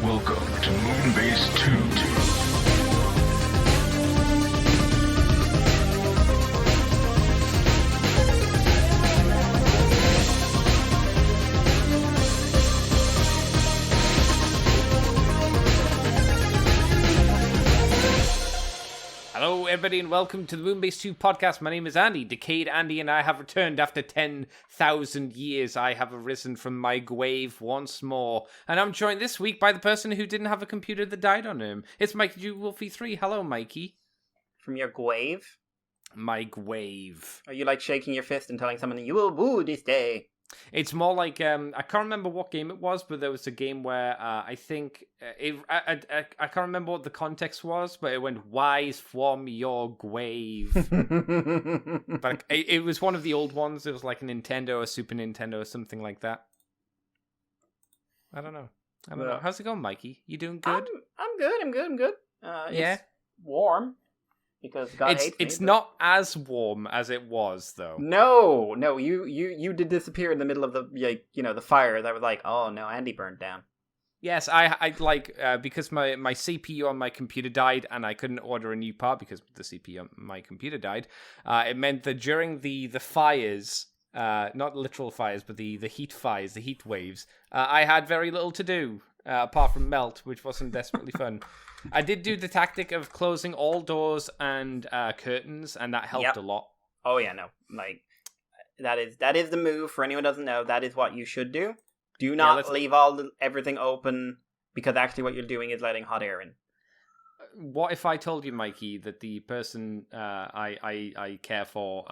Welcome to Moonbase 2. Hello, everybody, and welcome to the Moonbase 2 podcast. My name is Andy. Decayed Andy and I have returned after 10,000 years. I have arisen from my grave once more. And I'm joined this week by the person who didn't have a computer that died on him. It's Mikey Wolfie 3. Hello, Mikey. From your grave? My grave. Are you like shaking your fist and telling someone, you will woo this day? It's more like, I can't remember what game it was, but there was a game where I think, I can't remember what the context was, but it went, "Wise from your grave." But it was one of the old ones. It was like a Nintendo or Super Nintendo or something like that. I don't know. How's it going, Mikey? You doing good? I'm good. Yeah? It's warm. Because God hates me. It's not as warm as it was, though. No, you did disappear in the middle of the the fire. That was like, oh no, Andy burned down. Yes, I like because my CPU on my computer died and I couldn't order a new part because the CPU on my computer died. It meant that during the fires, not literal fires, but the heat fires, the heat waves, I had very little to do apart from melt, which wasn't desperately fun. I did do the tactic of closing all doors and curtains, and that helped a lot. Oh yeah, no, like that is the move. For anyone who doesn't know, that is what you should do. Do not leave everything open, because actually what you're doing is letting hot air in. What if I told you, Mikey, that the person I care for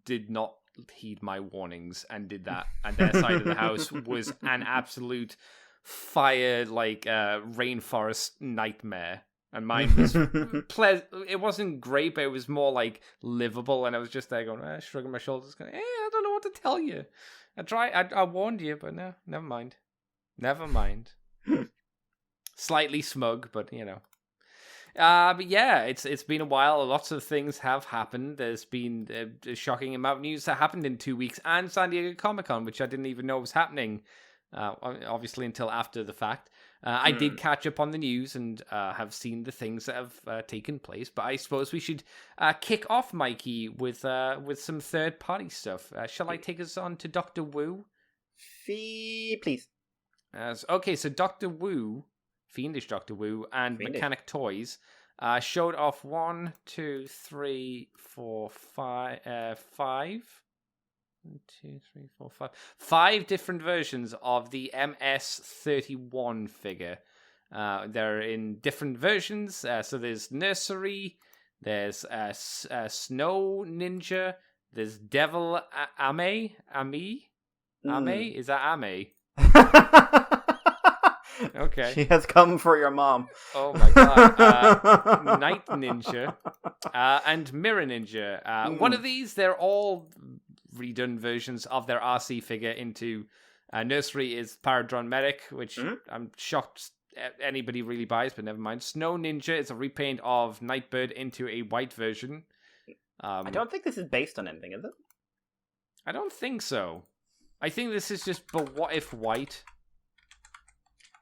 did not heed my warnings and did that, and their side of the house was an absolute fire, like rainforest nightmare, and mine was it wasn't great, but it was more like livable, and I was just there going, shrugging my shoulders, going, I don't know what to tell you. I warned you, but no, never mind. Slightly smug, but you know. But yeah, it's been a while. Lots of things have happened. There's been a shocking amount of news that happened in 2 weeks, and San Diego Comic-Con, which I didn't even know was happening. Obviously until after the fact. I did catch up on the news and have seen the things that have taken place, but I suppose we should kick off, Mikey, with some third-party stuff. Shall I take us on to Dr. Wu? Please. Okay, so Dr. Wu, Fiendish Dr. Wu, and Mechanic Toys showed off 1, 2, 3, 4, 5, 5. 1, 2, 3, 4, 5. 5 different versions of the MS-31 figure. They're in different versions. So there's Nursery, there's Snow Ninja, there's Devil Ame? Is that Ame? Okay. She has come for your mom. Oh my god. Night Ninja and Mirror Ninja. One of these, they're all redone versions of their RC figure into Nursery is Paradron Medic, which I'm shocked anybody really buys, but never mind. Snow Ninja is a repaint of Nightbird into a white version. I don't think this is based on anything, is it? I don't think so. I think this is just, but what if white?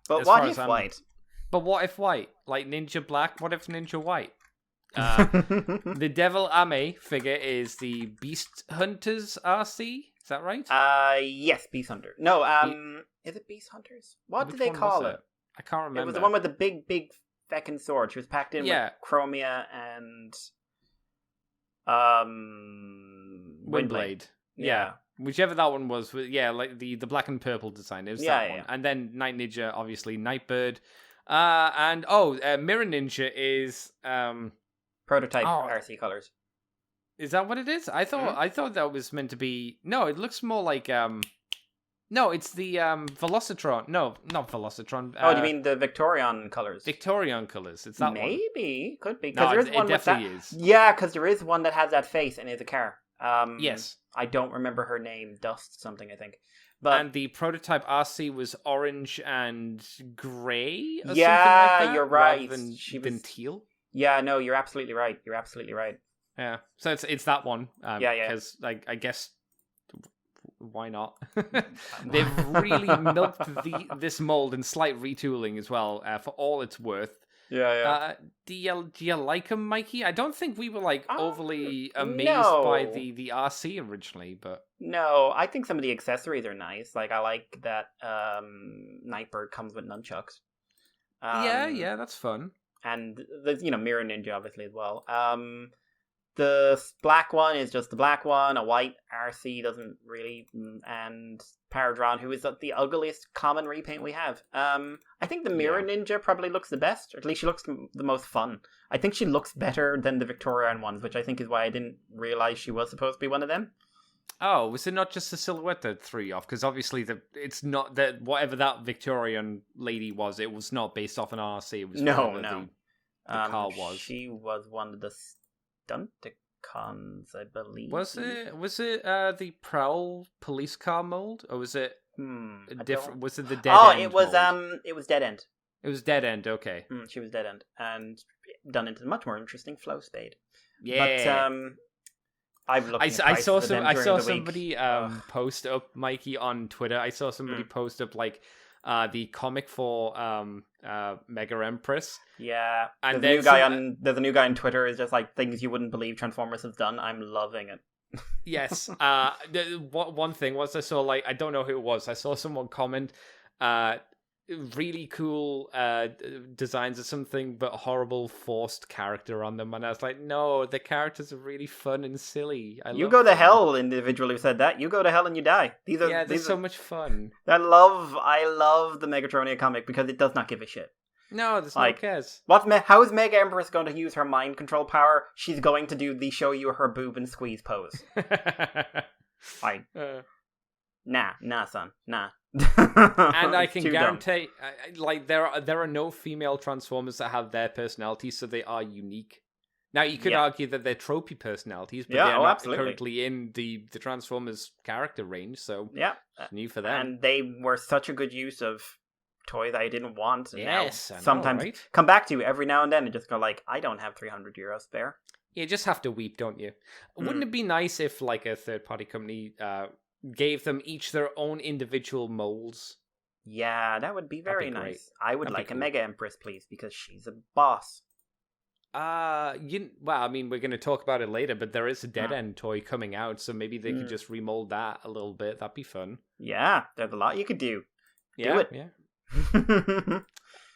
But what if white? But what if white? Like Ninja Black? What if Ninja White? The Devil Ame figure is the Beast Hunters RC. Is that right? Yes, Beast Hunter. No, is it Beast Hunters? What did they call it? I can't remember. It was the one with the big feckin' sword. She was packed in with Chromia and Windblade. Yeah. Whichever that one was, like the black and purple design. It was that one. Yeah. And then Night Ninja, obviously Nightbird. And Mirror Ninja is prototype RC colors. Is that what it is? I thought that was meant to be. No, it looks more like no, it's the Velocitron. No, not Velocitron. Do you mean the Victorion colors? Victorion colors. It's that Maybe. one. Could be. No, it definitely is. Yeah, because there is one that has that face and is a car. Yes. I don't remember her name. Dust something, I think. And the prototype RC was orange and grey? Or yeah, something like that, you're right. Than teal? Yeah, no, you're absolutely right. Yeah, so it's that one. Yeah. Because I guess why not? They've really milked this mold in slight retooling as well, for all it's worth. Yeah. Do you like them, Mikey? I don't think we were like overly amazed no. by the RC originally, but no, I think some of the accessories are nice. Like I like that Nightbird comes with nunchucks. Yeah, that's fun. And there's Mirror Ninja obviously as well. The black one is just the black one. A white RC doesn't really, and Paradron, who is the ugliest common repaint we have. I think the Mirror Ninja probably looks the best, or at least she looks the most fun. I think she looks better than the Victorian ones, which I think is why I didn't realize she was supposed to be one of them. Oh, was it not just the silhouette that threw you off? Because obviously it's not that whatever that Victorian lady was, it was not based off an RC. It was no. The car was. She was one of the Stunticons, I believe. Was it the Prowl police car mold, or was it different? Was it the Dead End? It was mold? It was Dead End. It was Dead End. Okay. She was Dead End, and done into much more interesting Flow Spade. Yeah. But I saw somebody post up, Mikey, on Twitter. I saw somebody post up like the comic for Mega Empress. Yeah, and there's a new guy on Twitter is just like things you wouldn't believe Transformers has done. I'm loving it. Yes. One thing was I saw, like, I don't know who it was. I saw someone comment, really cool designs of something, but horrible forced character on them, and I was like, no, the characters are really fun and silly. You go to hell, individual who said that. You go to hell and you die. They're so much fun. I love the Megatronia comic because it does not give a shit. No, there's no cares. How is Mega Empress going to use her mind control power? She's going to do the show you her boob and squeeze pose. Nah, son, nah. And I can guarantee, like, there are no female Transformers that have their personalities, so they are unique. Now, you could argue that they're tropey personalities, but they're not currently in the Transformers character range, so it's new for them. And they were such a good use of toys I didn't want. And yes, sometimes come back to every now and then and just go like, I don't have €300 spare. You just have to weep, don't you? Wouldn't it be nice if, like, a third-party company gave them each their own individual molds? Yeah, that would be very nice. I would like a Mega Empress, please, because she's a boss. Well, I mean, we're going to talk about it later, but there is a Dead End toy coming out, so maybe they could just remold that a little bit. That'd be fun. Yeah, there's a lot you could do. Do it. Yeah.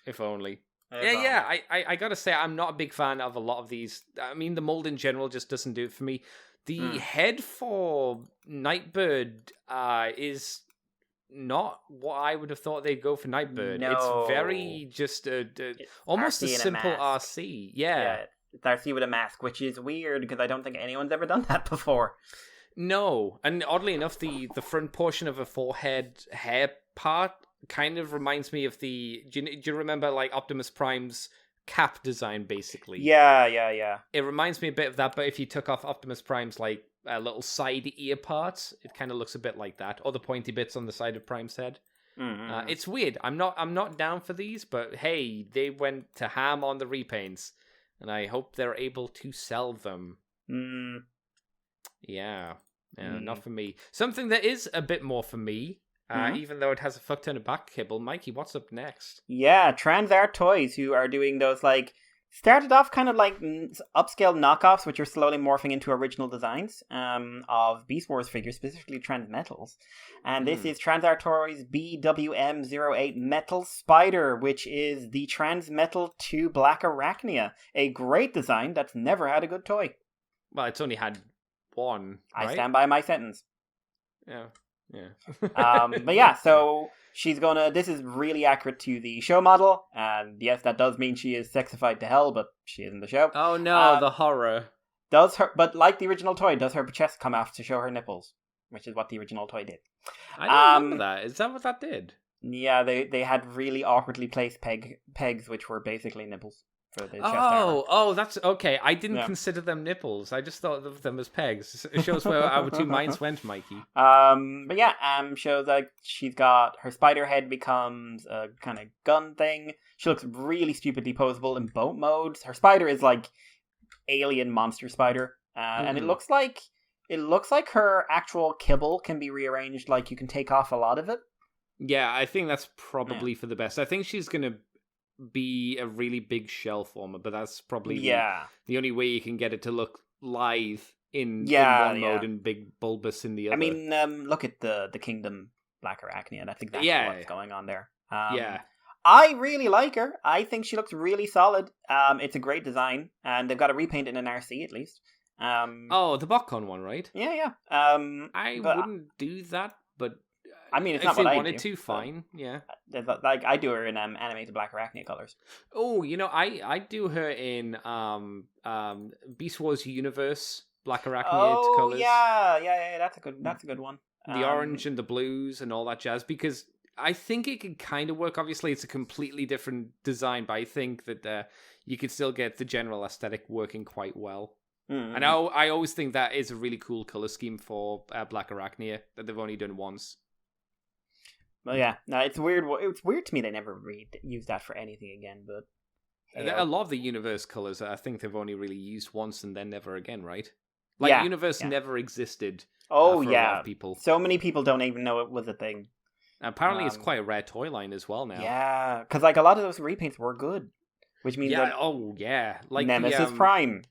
If only. I gotta say, I'm not a big fan of a lot of these. I mean, the mold in general just doesn't do it for me. The head for Nightbird is not what I would have thought they'd go for Nightbird. No. It's very just almost a simple RC. Yeah. It's RC with a mask, which is weird because I don't think anyone's ever done that before. No, and oddly enough, the front portion of a forehead hair part kind of reminds me of do you remember, like, Optimus Prime's cap design, basically? Yeah. It reminds me a bit of that, but if you took off Optimus Prime's, like, little side ear parts, it kind of looks a bit like that, or the pointy bits on the side of Prime's head. Mm-hmm. It's weird. I'm not down for these, but hey, they went to ham on the repaints, and I hope they're able to sell them. Yeah, not for me. Something that is a bit more for me, even though it has a fuck ton of back kibble. Mikey, what's up next? Yeah, Transart Toys, who are doing those, like, started off kind of like upscale knockoffs, which are slowly morphing into original designs of Beast Wars figures, specifically Transmetals. And this is Transart Toys BWM08 Metal Spider, which is the Transmetal 2 Black Arachnia. A great design that's never had a good toy. Well, it's only had one, right? I stand by my sentence. Yeah. But yeah, so this is really accurate to the show model, and yes, that does mean she is sexified to hell, but she is in the show. Oh no, the horror. But like the original toy, does her chest come off to show her nipples, which is what the original toy did. I don't remember that. Is that what that did? Yeah, they had really awkwardly placed pegs, which were basically nipples. For the chest armor. Oh, that's okay. I didn't consider them nipples. I just thought of them as pegs. It shows where our two minds went, Mikey. But yeah, shows like she's got her spider head becomes a kind of gun thing. She looks really stupidly posable in both modes. Her spider is like alien monster spider, and it looks like It looks like her actual kibble can be rearranged, like you can take off a lot of it. Yeah, I think that's probably for the best. I think she's going to be a really big shell former, but that's probably the only way you can get it to look lithe in one mode and big bulbous in the other. I mean, look at the Kingdom Black Arachnia, and I think that's what's going on there. I really like her. I think she looks really solid. It's a great design, and they've got to repaint it in an RC at least. The BotCon one, right? Yeah. I wouldn't do that, but I mean, it's if not they what wanted I do. to, fine. Yeah, like I do her in animated Black Arachnia colors. Oh, I do her in Beast Wars Universe Black Arachnia colors. Yeah. That's a good one. The orange and the blues and all that jazz, because I think it could kind of work. Obviously, it's a completely different design, but I think that you could still get the general aesthetic working quite well. Mm-hmm. And I always think that is a really cool color scheme for Black Arachnia that they've only done once. Well, yeah, no, it's weird. It's weird to me they never use that for anything again. But a lot of the universe colors, I think they've only really used once and then never again, right? Like universe never existed. For a lot of people. So many people don't even know it was a thing. Apparently, it's quite a rare toy line as well now. Yeah, because like a lot of those repaints were good, which means like Nemesis Prime,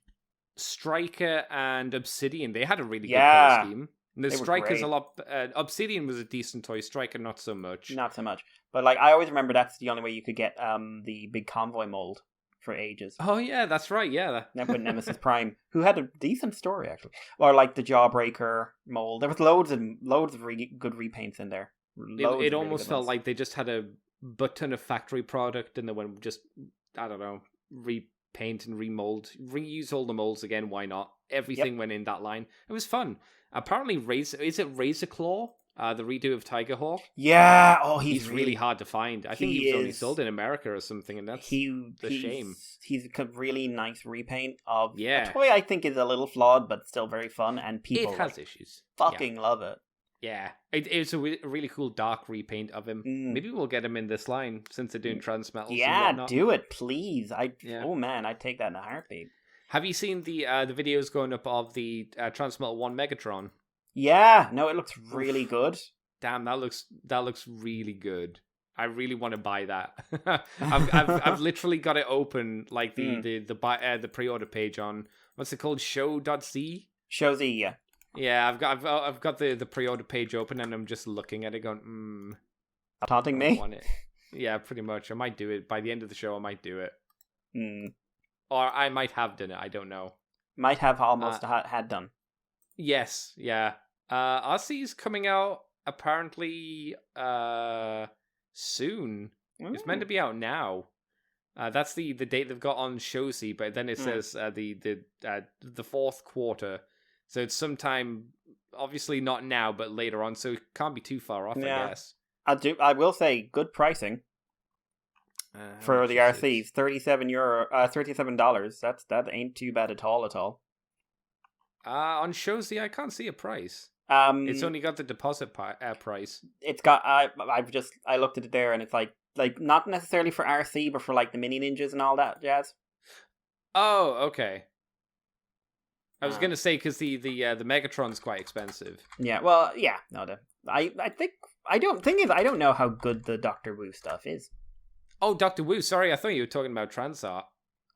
Striker, and Obsidian. They had a really good color scheme. And the Striker's a lot. Obsidian was a decent toy. Striker, not so much. Not so much. But like, I always remember that's the only way you could get the big convoy mold for ages. Oh yeah, that's right. Yeah, with Nemesis Prime, who had a decent story actually, or like the Jawbreaker mold. There was loads of really good repaints in there. It almost felt like they just had a ton of factory product and they went just, I don't know, repaint and remold, reuse all the molds again. Why not? Everything went in that line. It was fun. Apparently, is it Razor Claw? The redo of Tiger Hawk? Yeah. Oh, he's really hard to find. I think he was only sold in America or something, and that's the shame. He's a really nice repaint of a toy I think is a little flawed, but still very fun, and people has issues. Fucking love it. Yeah, it's a really cool dark repaint of him. Maybe we'll get him in this line since they're doing Transmetals. Yeah, do it, please. Oh man, I'd take that in a heartbeat. Have you seen the videos going up of the Transmetal 1 Megatron? Yeah, no, it looks really good. Damn, that looks really good. I really want to buy that. I've literally got it open, like the pre-order page on what's it called, show.z? Show.z, yeah. Yeah, I've got the pre-order page open and I'm just looking at it going, taunting me? Want it. Yeah, pretty much. I might do it by the end of the show. I might do it. Or I might have done it. I don't know. Might have almost had done. Yes, yeah. RC's coming out apparently soon. It's meant to be out now. That's the date they've got on Show.z, but then it says the fourth quarter. So it's sometime, obviously not now, but later on. So it can't be too far off, I guess. I will say good pricing for the RCs. $37. That ain't too bad at all. On Show.z, I can't see a price. It's only got the deposit price. It's got. I looked at it there, and it's like not necessarily for RC, but for like the mini ninjas and all that jazz. Oh, okay. I was gonna say because the Megatron's quite expensive. Yeah, well, yeah, no, I don't know how good the Doctor Wu stuff is. Oh, Doctor Wu, sorry, I thought you were talking about Transart.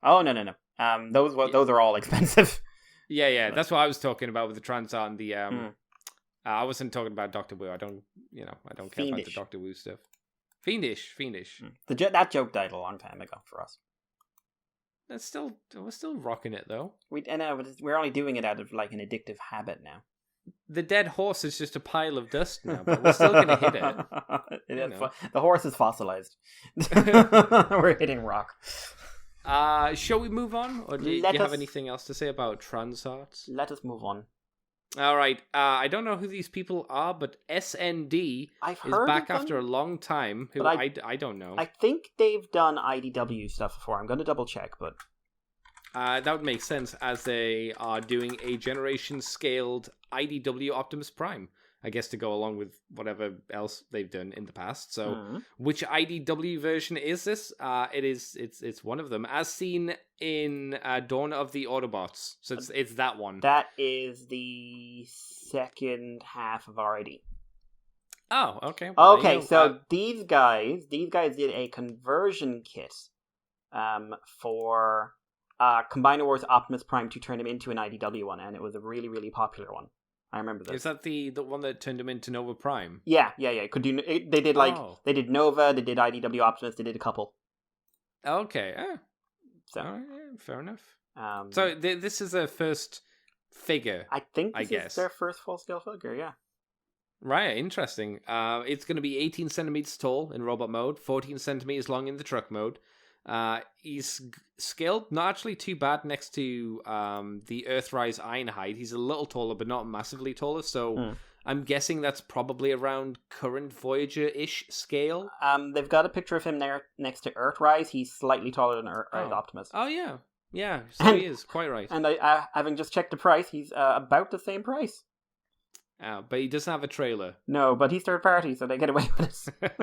Oh no. Those are all expensive. Yeah, that's what I was talking about with the Transart and the I wasn't talking about Doctor Wu. I don't care about the Doctor Wu stuff. Fiendish. That joke died a long time ago for us. We're still rocking it though. We're only doing it out of like an addictive habit now. The dead horse is just a pile of dust now, but we're still gonna hit it. The horse is fossilized. We're hitting rock. Shall we move on, or do you have anything else to say about Transarts? Let us move on. All right. I don't know who these people are, but SND is back after a long time. Who I don't know. I think they've done IDW stuff before. I'm going to double check, but that would make sense as they are doing a generation scaled IDW Optimus Prime. I guess to go along with whatever else they've done in the past. So, which IDW version is this? It's one of them, as seen in Dawn of the Autobots. So it's that one. That is the second half of RID. Oh, okay. Well, okay, so these guys did a conversion kit for Combiner Wars Optimus Prime to turn him into an IDW one, and it was a really, really popular one. I remember this. Is that the one that turned him into Nova Prime? Yeah. Could do. They did they did Nova, they did IDW Optimus, they did a couple. Okay. So fair enough. So this is their first figure. I think this is their first full scale figure. Yeah. Right, interesting. It's going to be 18 centimeters tall in robot mode, 14 centimeters long in the truck mode. He's scaled not actually too bad next to the Earthrise Ironhide. He's a little taller, but not massively taller. So I'm guessing that's probably around current Voyager-ish scale. They've got a picture of him there next to Earthrise. He's slightly taller than Earthrise Optimus. Oh yeah, so he is quite right. And I having just checked the price, he's about the same price. But he doesn't have a trailer. No, but he's third party, so they get away with it.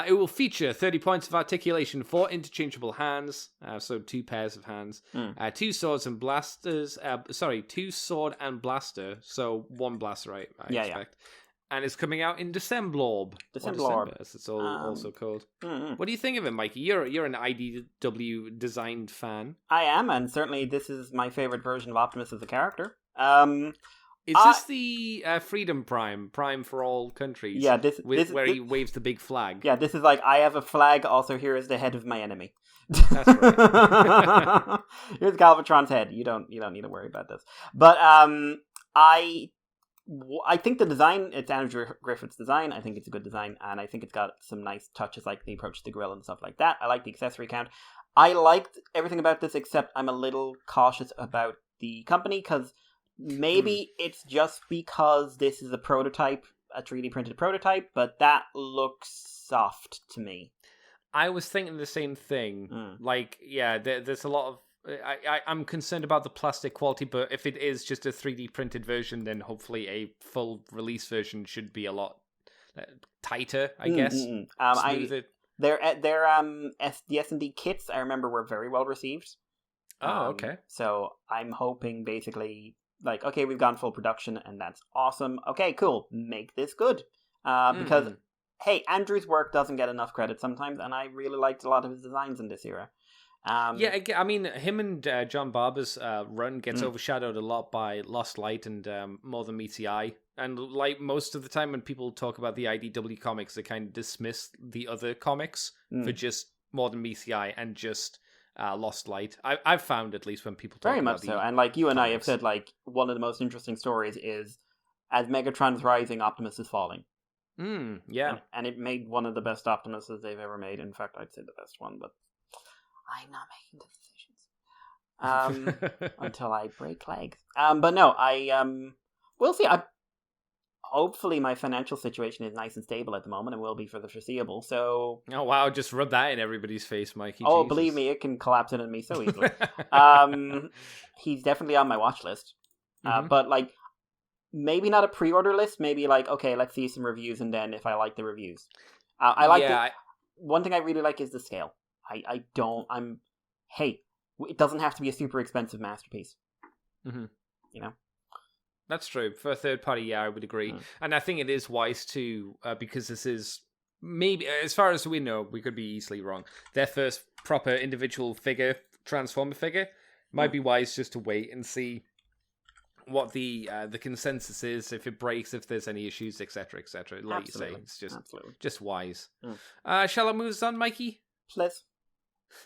It will feature 30 points of articulation, 4 interchangeable hands, so 2 pairs of hands, 2 swords and blasters. 2 sword and blaster, so 1 blaster, right? I expect. And it's coming out in December. December, as it's also called. What do you think of it, Mikey? You're an IDW designed fan. I am, and certainly this is my favorite version of Optimus as a character. Is this the Freedom Prime for all countries? Yeah, where he waves the big flag. Yeah, this is like, I have a flag, also here is the head of my enemy. That's right. Here's Galvatron's head. You don't need to worry about this. But I think the design, it's Andrew Griffith's design. I think it's a good design, and I think it's got some nice touches like the approach to the grill and stuff like that. I like the accessory count. I liked everything about this, except I'm a little cautious about the company, because maybe it's just because this is a prototype, a 3D printed prototype, but that looks soft to me. I was thinking the same thing. Like, yeah, there's a lot of... I'm concerned about the plastic quality, but if it is just a 3D printed version, then hopefully a full release version should be a lot tighter, I guess. Smoother. The S&D kits, I remember, were very well received. Oh, okay. So I'm hoping basically... like, okay, we've gone full production, and that's awesome. Okay, cool. Make this good. Because, hey, Andrew's work doesn't get enough credit sometimes, and I really liked a lot of his designs in this era. I mean, him and John Barber's run gets overshadowed a lot by Lost Light and More Than Meets the Eye. And like most of the time when people talk about the IDW comics, they kind of dismiss the other comics for just More Than Meets the Eye and just... Lost Light. I've found, at least when people talk very about much so, and like you and I have said, like one of the most interesting stories is as Megatron's rising, Optimus is falling. Yeah, and it made one of the best Optimuses they've ever made. In fact, I'd say the best one, but I'm not making decisions until I break legs. But no, we'll see. Hopefully my financial situation is nice and stable at the moment and will be for the foreseeable, so... Oh, wow, just rub that in everybody's face, Mikey. Oh, Jesus. Believe me, it can collapse in on me so easily. He's definitely on my watch list. But, like, maybe not a pre-order list, maybe like, okay, let's see some reviews, and then if I like the reviews. One thing I really like is the scale. Hey, it doesn't have to be a super expensive masterpiece. You know? That's true. For a third party, yeah, I would agree. And I think it is wise to, because this is, maybe, as far as we know, we could be easily wrong, their first proper individual figure, Transformer figure, might be wise just to wait and see what the consensus is, if it breaks, if there's any issues, etc., etc. Like Absolutely. you say, it's just wise. Shall I move on, Mikey? Please.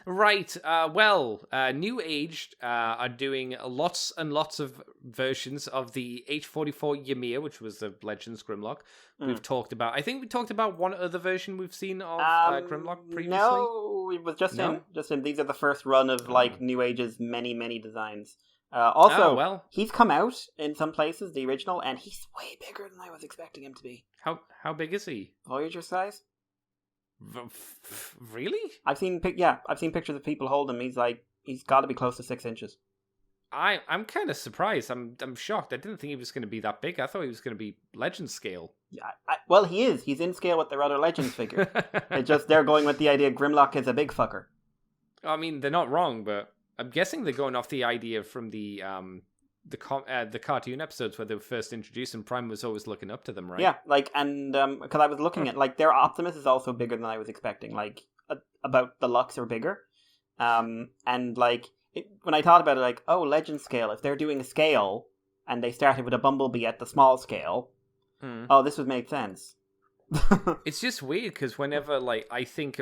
Right, New Age are doing lots and lots of versions of the H-44 Ymir, which was the Legends Grimlock. I think we talked about one other version we've seen of Grimlock previously. No, it was just him. Just him. These are the first run of New Age's many designs. He's come out in some places, the original, and he's way bigger than I was expecting him to be. How big is he? Voyager size. Really? I've seen pictures of people holding him. He's got to be close to 6 inches. I'm kind of surprised. I'm shocked. I didn't think he was going to be that big. I thought he was going to be legend scale. Yeah, well, he is. He's in scale with their other Legends figures. It's just they're going with the idea Grimlock is a big fucker. I mean, they're not wrong, but I'm guessing they're going off the idea from the cartoon episodes where they were first introduced, and Prime was always looking up to them, right? Yeah, like, and because I was looking at, like, their Optimus is also bigger than I was expecting. Like, about the Lux are bigger. And, like, when I thought about it, like, oh, Legend scale, if they're doing a scale, and they started with a Bumblebee at the small scale, oh, this would make sense. It's just weird because whenever, like, I think,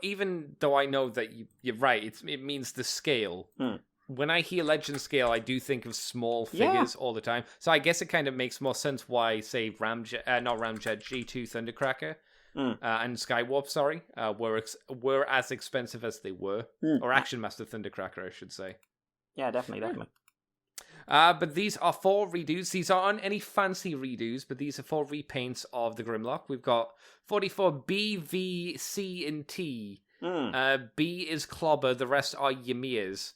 even though I know that you're right, it means the scale. When I hear Legend scale, I do think of small figures all the time. So I guess it kind of makes more sense why, say, G2 Thundercracker and Skywarp, were as expensive as they were, or Action Master Thundercracker, I should say. Yeah, definitely. But these are 4 redos. These aren't any fancy redos, but these are 4 repaints of the Grimlock. We've got 44 B, V, C, and T. B is Clobber, the rest are Ymir's.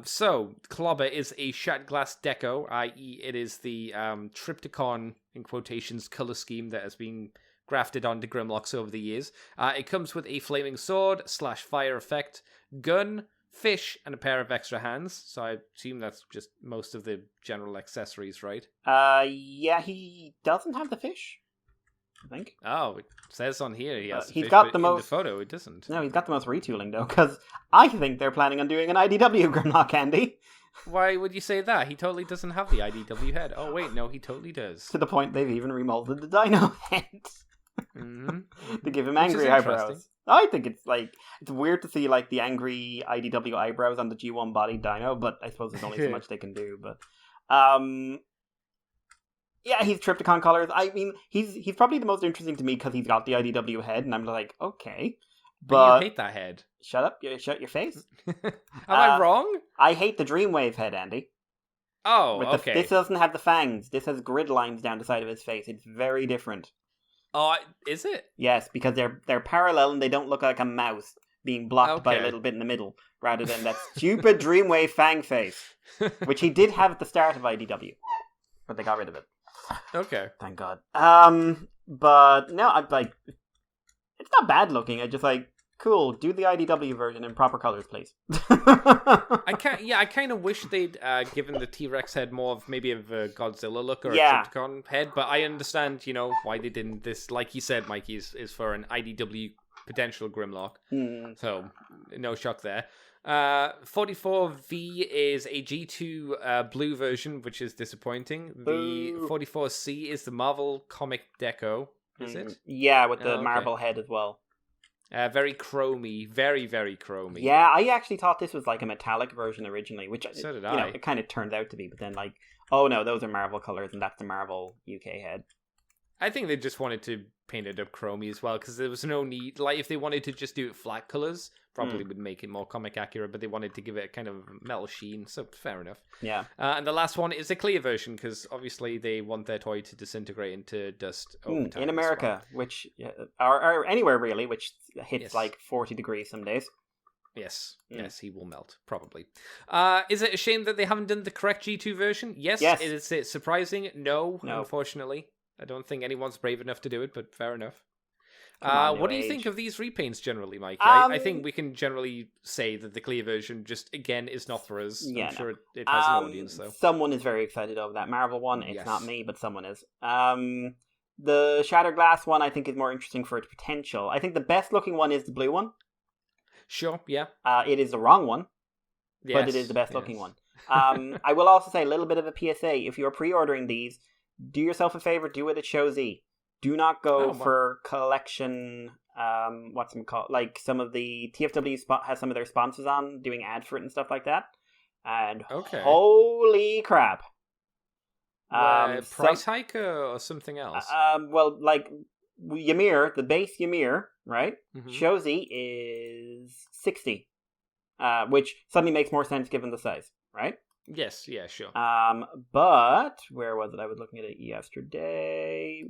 So, Clobber is a shattered glass deco, i.e. it is the Triptychon, in quotations, color scheme that has been grafted onto Grimlocks over the years. It comes with a flaming sword / fire effect, gun, fish, and a pair of extra hands. So I assume that's just most of the general accessories, right? Yeah, he doesn't have the fish, I think. Oh, it says on here he has the he's fish, got but the most... in the photo it doesn't. No, he's got the most retooling, though, because I think they're planning on doing an IDW Grimlock, Andy. Why would you say that? He totally doesn't have the IDW head. Oh, wait, no, he totally does. To the point they've even remolded the Dino head. To give him angry eyebrows. I think it's weird to see like the angry IDW eyebrows on the G1 body Dino, but I suppose there's only so much they can do. But yeah, he's Triptychon colors. I mean, he's probably the most interesting to me because he's got the IDW head, and I'm like, okay, but you hate that head. Shut up! Shut your face. Am I wrong? I hate the Dreamwave head, Andy. Oh, okay. This doesn't have the fangs. This has grid lines down the side of his face. It's very different. Oh, is it? Yes, because they're parallel and they don't look like a mouse being blocked by a little bit in the middle, rather than that stupid Dreamwave fang face, which he did have at the start of IDW, but they got rid of it. Okay, thank God. But no, it's not bad looking. I just cool. Do the IDW version in proper colors, please. I kind of wish they'd given the T-Rex head more of maybe of a Godzilla look or a Triptychon head, but I understand, why they didn't. This, like you said, Mikey, is for an IDW potential Grimlock. So, no shock there. 44V is a G2 blue version, which is disappointing. The 44C is the Marvel comic deco, is it? Yeah, with the Marvel head as well. Very chromy, very, very chromy. Yeah, I actually thought this was like a metallic version originally, which so did I. It kind of turned out to be, but then oh no, those are Marvel colors, and that's the Marvel UK head. I think they just wanted to paint it up chromy as well, because there was no need. Like, if they wanted to just do it flat colors, probably would make it more comic accurate, but they wanted to give it a kind of metal sheen, so fair enough. Yeah. And the last one is a clear version, because obviously they want their toy to disintegrate into dust over time. In America, which, or anywhere really, which hits 40 degrees some days. Yes, he will melt, probably. Is it a shame that they haven't done the correct G2 version? Yes. Is it surprising? No, unfortunately. I don't think anyone's brave enough to do it, but fair enough. What do you think of these repaints generally, Mike? I think we can generally say that the clear version just, again, is not for us. I'm sure it has an audience, though. Someone is very excited over that Marvel one. It's not me, but someone is. The Shattered Glass one, I think, is more interesting for its potential. I think the best looking one is the blue one. Sure, yeah. It is the wrong one, but it is the best looking one. I will also say a little bit of a PSA. If you're pre-ordering these, do yourself a favor, do it at Show Z. Do not go for collection, what's it called? Like some of the TFW has some of their sponsors on, doing ads for it and stuff like that. And holy crap. Price hike or something else? Well, like Ymir, the base Ymir, right? Show Z is 60, which suddenly makes more sense given the size, right? Yes, yeah, sure. But where was it? I was looking at it yesterday.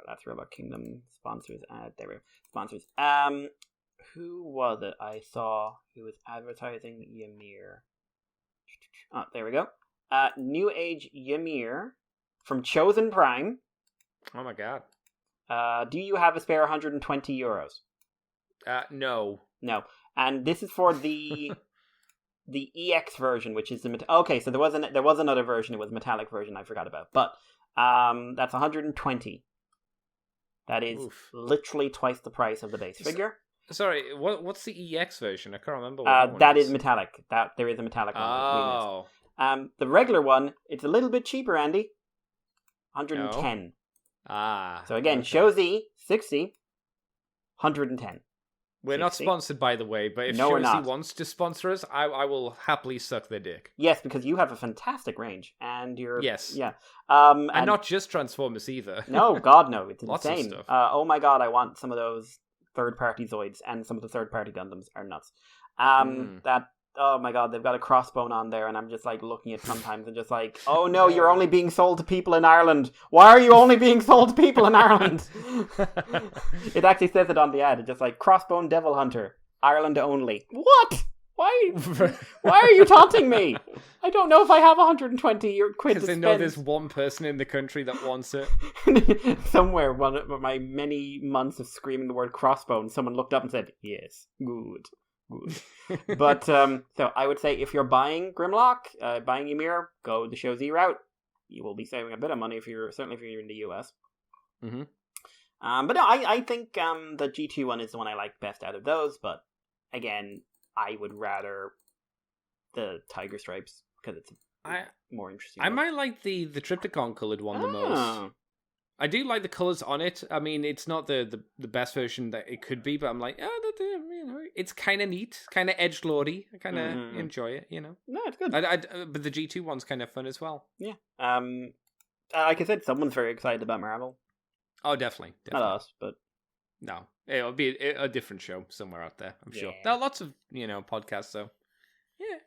That's Robot Kingdom sponsors. There we go. Sponsors. Who was it I saw who was advertising Ymir? Oh, there we go. New Age Ymir from Chosen Prime. Oh my god. Do you have a spare 120 euros? No. No. And this is for the the EX version, which is the okay. So there was another version. It was a metallic version. I forgot about, but that's 120. That is literally twice the price of the base figure. Sorry, what's the EX version? I can't remember. That is metallic. That there is a metallic one. Oh. The regular one, it's a little bit cheaper, Andy. 110. Ah. So again, Show Z 60, 110. We're 60. Not sponsored, by the way, but if Show Z wants to sponsor us, I will happily suck their dick. Yes, because you have a fantastic range, and you're yeah. And not just Transformers either. No, God no, it's Lots insane. of stuff. Oh my God, I want some of those third-party Zoids, and some of the third-party Gundams are nuts. That. Oh my God, they've got a crossbone on there, and I'm just like looking at sometimes and just like, oh no, you're only being sold to people in Ireland. Why are you only being sold to people in Ireland? It actually says it on the ad. It's just like Crossbone Devil Hunter, Ireland only. What? Why are you taunting me? I don't know if I have 120 quid to spend. Because they know there's one person in the country that wants it. Somewhere, one of my many months of screaming the word crossbone, someone looked up and said, yes, good. But so I would say if you're buying Grimlock, buying Ymir, go the Show Z route. You will be saving a bit of money if you're in the US. Mm-hmm. But no, I think the G2 one is the one I like best out of those. But again, I would rather the Tiger Stripes because it's more interesting. I might like the Triptychon coloured one the most. I do like the colours on it. I mean, it's not the best version that it could be, but I'm like, it's kind of neat, kind of edgelordy. I kind of enjoy it, No, it's good. But the G2 one's kind of fun as well. Yeah. Like I said, someone's very excited about Marvel. Oh, definitely. Not us, but no, it'll be a different show somewhere out there. I'm sure there are lots of podcasts. So yeah.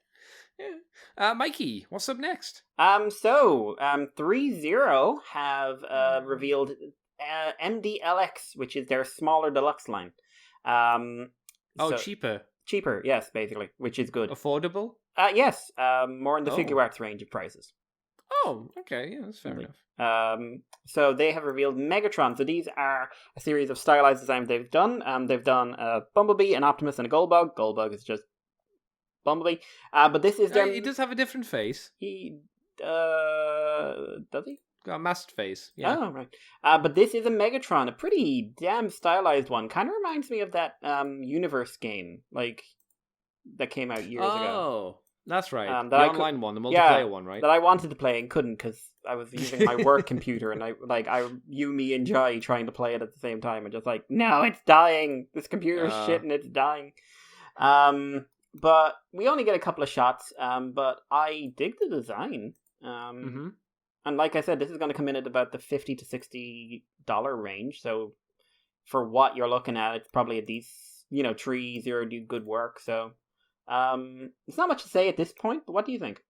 Mikey, what's up next? 3-0 have revealed MDLX, which is their smaller deluxe line. Cheaper, yes, basically, which is good. Affordable? Yes, more in the Figure Arts range of prices. Oh, okay, yeah, that's fair enough. So they have revealed Megatron. So these are a series of stylized designs they've done. They've done a Bumblebee, an Optimus, and a Goldbug. Goldbug is just Bumblebee. But this is their... He does have a different face. He... does he? Got a masked face, yeah. Oh, right. But this is a Megatron, a pretty damn stylized one. Kind of reminds me of that Universe game, that came out years ago. Oh, that's right. The online one, the multiplayer one, right? That I wanted to play and couldn't because I was using my work computer, and you, me, and Joy trying to play it at the same time, and just like, no, it's dying. This computer's shit and it's dying. But we only get a couple of shots. But I dig the design. And like I said, this is going to come in at about the $50 to $60 range. So for what you're looking at, it's probably a decent, 3-0 do good work. So it's not much to say at this point. But what do you think?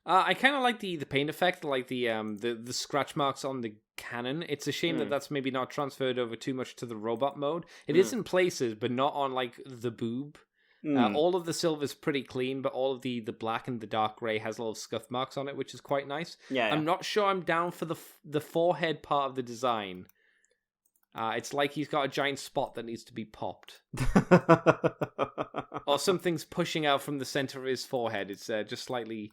I kind of like the paint effect, like the scratch marks on the cannon. It's a shame that that's maybe not transferred over too much to the robot mode. It is in places, but not on the boob. All of the silver's pretty clean, but all of the black and the dark grey has little scuff marks on it, which is quite nice. Yeah. I'm not sure I'm down for the forehead part of the design. It's like he's got a giant spot that needs to be popped. Or something's pushing out from the center of his forehead. It's just slightly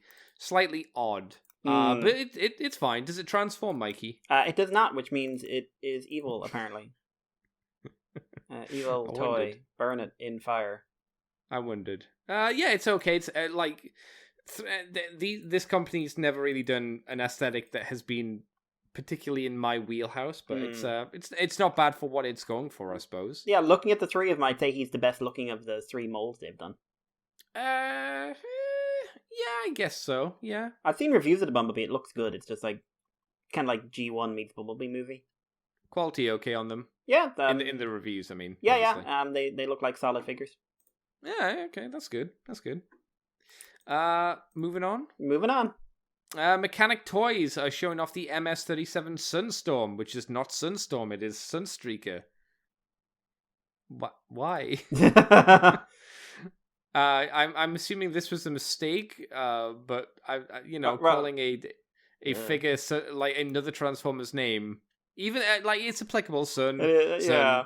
odd. But it's fine. Does it transform, Mikey? It does not, which means it is evil, apparently. Evil toy. Wondered. Burn it in fire. I wondered. Yeah, it's okay. It's this company's never really done an aesthetic that has been particularly in my wheelhouse, but it's not bad for what it's going for, I suppose. Yeah, looking at the three of them, I'd say he's the best looking of the three molds they've done. Yeah, I guess so. Yeah, I've seen reviews of the Bumblebee. It looks good. It's just kind of like G1 meets Bumblebee movie. Quality okay on them. Yeah, in the reviews, I mean. Yeah, obviously. They look like solid figures. Yeah, okay, that's good. Moving on. Mechanic Toys are showing off the MS-37 Sunstorm, which is not Sunstorm, it is Sunstreaker. Why? I'm assuming this was a mistake, but calling a figure like another Transformer's name, even like it's applicable, son. Yeah,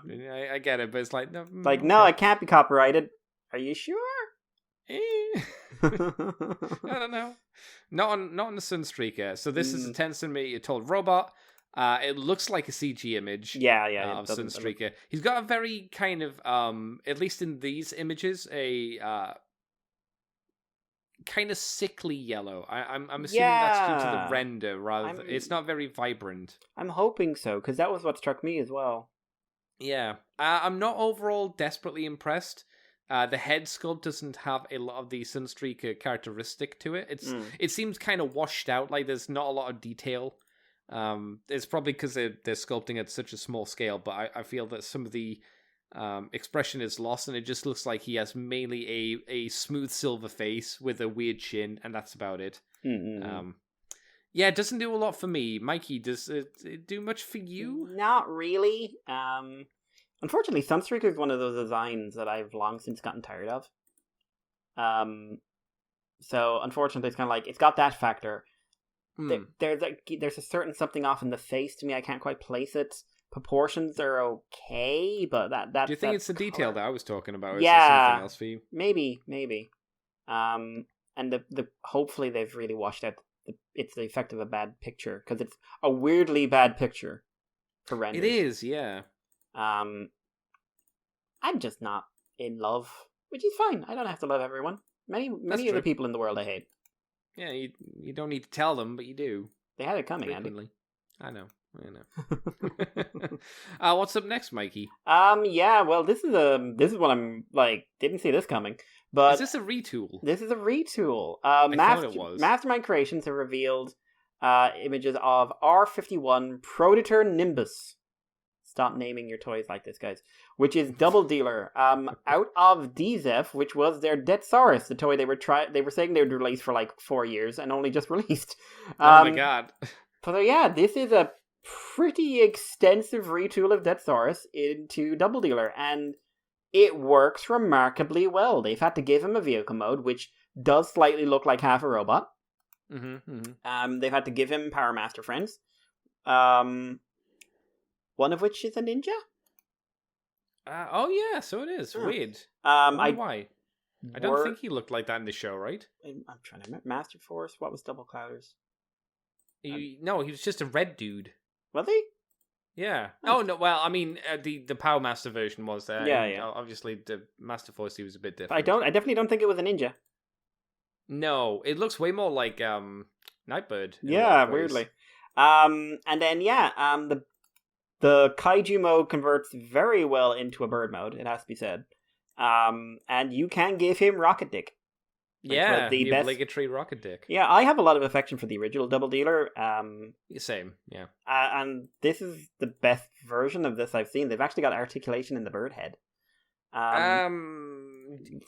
I get it, but it's like no, like okay. no, it can't be copyrighted. Are you sure? I don't know. Not on the Sunstreaker. So this is a 10 centimeter tall robot. It looks like a CG image. Yeah. Of Sunstreaker. He's got a very kind of at least in these images, a kind of sickly yellow. I'm assuming that's due to the render rather. It's not very vibrant. I'm hoping so, because that was what struck me as well. Yeah, I'm not overall desperately impressed. The head sculpt doesn't have a lot of the Sunstreaker characteristic to it. It seems kind of washed out. Like there's not a lot of detail. It's probably because they're sculpting at such a small scale. But I feel that some of the expression is lost, and it just looks like he has mainly a smooth silver face with a weird chin, and that's about it. Yeah, it doesn't do a lot for me. Mikey, does it do much for you? Not really. Unfortunately, Sunstreaker is one of those designs that I've long since gotten tired of. So unfortunately, it's kind of like it's got that factor. There's a certain something off in the face to me. I can't quite place it. Proportions are okay, but that do you think it's the detail that I was talking about? Or yeah, is there something else for you? Maybe. And the hopefully they've really washed out. It's the effect of a bad picture, because it's a weirdly bad picture for renders. It is, yeah. I'm just not in love, which is fine. I don't have to love everyone. Many other people in the world I hate. Yeah, you don't need to tell them, but you do. They had it coming, frequently. Andy. I know. What's up next, Mikey? Yeah, well, this is what I'm like. Didn't see this coming. But is this a retool? This is a retool. I thought it was. Mastermind Creations have revealed images of R51 Predator Nimbus. Stop naming your toys like this, guys. Which is Double Dealer. Out of DZEF, which was their Detsaurus, the toy they were saying they would release for like 4 years and only just released. Oh my god. So yeah, this is a pretty extensive retool of Detsaurus into Double Dealer, and it works remarkably well. They've had to give him a vehicle mode, which does slightly look like half a robot. They've had to give him Power Master friends. One of which is a ninja? Oh yeah, so it is. Weird. Why? I don't think he looked like that in the show, right? I'm trying to remember. Master Force? What was Double Clouders? No, he was just a red dude. Was he? Yeah. Oh no. Well, I mean, the Power Master version was there. Yeah. Obviously, the Master Force he was a bit different. I definitely don't think it was a ninja. No, it looks way more like Nightbird. Yeah, weirdly. And then the kaiju mode converts very well into a bird mode. It has to be said. And you can give him Rocket Dick. Yeah, the obligatory Rocket Dick. Yeah, I have a lot of affection for the original Double Dealer. Same, yeah. And this is the best version of this I've seen. They've actually got articulation in the bird head.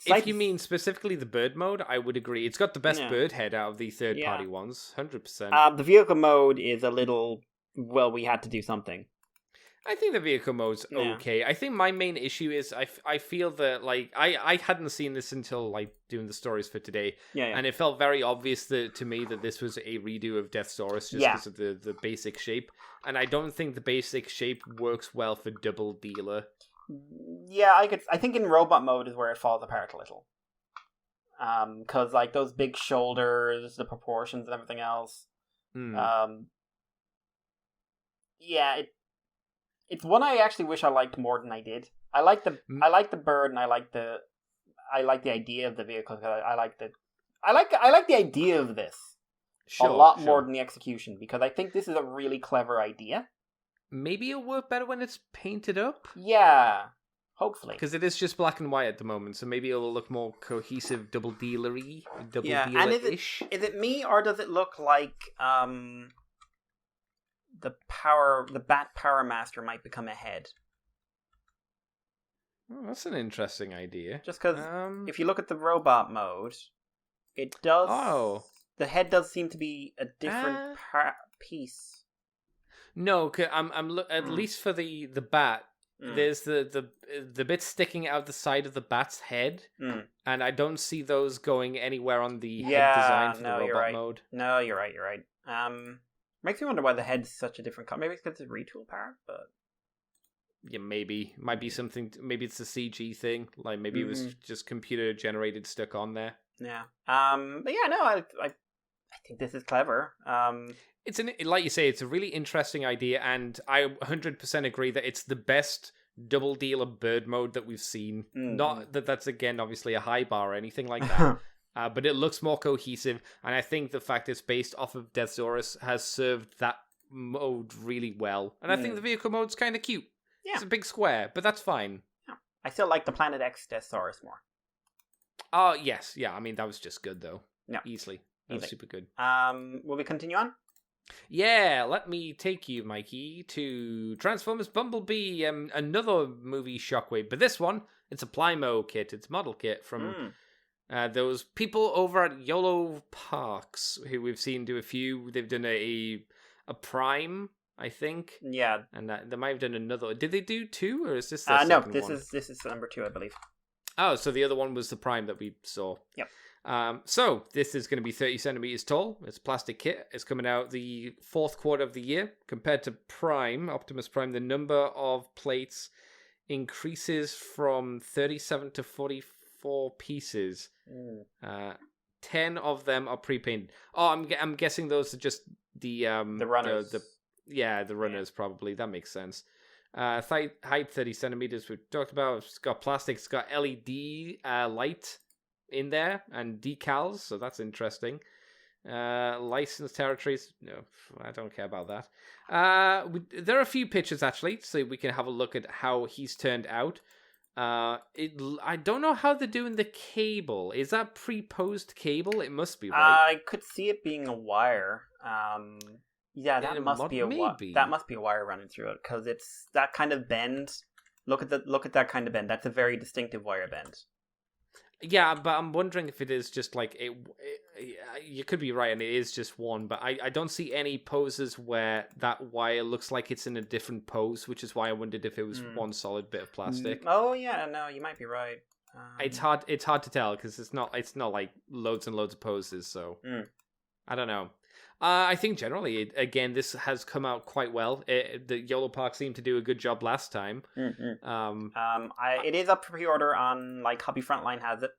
If you mean specifically the bird mode, I would agree. It's got the best bird head out of the third-party ones, 100%. The vehicle mode is a little... Well, we had to do something. I think the vehicle mode's okay. I think my main issue is I feel that like I hadn't seen this until like doing the stories for today, and it felt very obvious to me that this was a redo of Deathsaurus just because of the basic shape, and I don't think the basic shape works well for Double Dealer. Yeah, I think in robot mode is where it falls apart a little, because like those big shoulders, the proportions, and everything else. It's one I actually wish I liked more than I did. I like the bird, and I like the idea of the vehicle. I like the idea of this a lot more than the execution, because I think this is a really clever idea. Maybe it'll work better when it's painted up. Yeah, hopefully, because it is just black and white at the moment. So maybe it'll look more cohesive, double dealery, dealer-ish. And is it me, or does it look like the Bat Power Master might become a head? Oh, that's an interesting idea. Just because if you look at the robot mode, it does. Oh, the head does seem to be a different piece. No, I'm at least for the bat. there's the bit sticking out the side of the bat's head, and I don't see those going anywhere on the head design for the robot mode. No, you're right. Makes me wonder why the head's such a different color. Maybe it's because it's a retool part, but yeah, maybe might be something. Maybe it's a CG thing. Like maybe it was just computer generated stuck on there. Yeah. But yeah, no, I think this is clever. It's like you say, it's a really interesting idea, and I 100% agree that it's the best double dealer bird mode that we've seen. Not that that's again obviously a high bar or anything like that. But it looks more cohesive, and I think the fact it's based off of Deathsaurus has served that mode really well. And I think the vehicle mode's kind of cute. Yeah. It's a big square, but that's fine. Yeah. I still like the Planet X Deathsaurus more. Oh, yes. Yeah, I mean, that was just good, though. Yeah. Easily. That was super good. Will we continue on? Yeah, let me take you, Mikey, to Transformers Bumblebee, another movie Shockwave. But this one, it's a Plymo kit. It's a model kit from those people over at YOLO Parks, who we've seen do a few. They've done a Prime, I think. Yeah. And they might have done another. Did they do two, or is this the second one? No, this is number 2, I believe. Oh, so the other one was the Prime that we saw. Yep. So this is going to be 30 centimeters tall. It's a plastic kit. It's coming out the 4th quarter of the year. Compared to Prime, Optimus Prime, the number of plates increases from 37 to 44 pieces. 10 of them are pre-painted. Oh, I'm guessing those are just the runners. The runners probably. That makes sense. Height 30 centimeters. We've talked about. It's got plastic. It's got LED light in there and decals, so that's interesting. Licensed territories. No, I don't care about that. There are a few pictures actually, so we can have a look at how he's turned out. I don't know how they're doing the cable. Is that pre-posed cable? It must be, right? I could see it being a wire. Yeah, that must be a wire running through it, because it's that kind of bend. Look at that kind of bend. That's a very distinctive wire bend. Yeah, but I'm wondering if it is just like it. You could be right, and it is just one. But I don't see any poses where that wire looks like it's in a different pose, which is why I wondered if it was one solid bit of plastic. Oh yeah, no, you might be right. It's hard to tell because it's not like loads and loads of poses. So I don't know. I think generally, again, this has come out quite well. The YOLO Park seemed to do a good job last time. It is up for pre-order on, like, Hobby Frontline has it.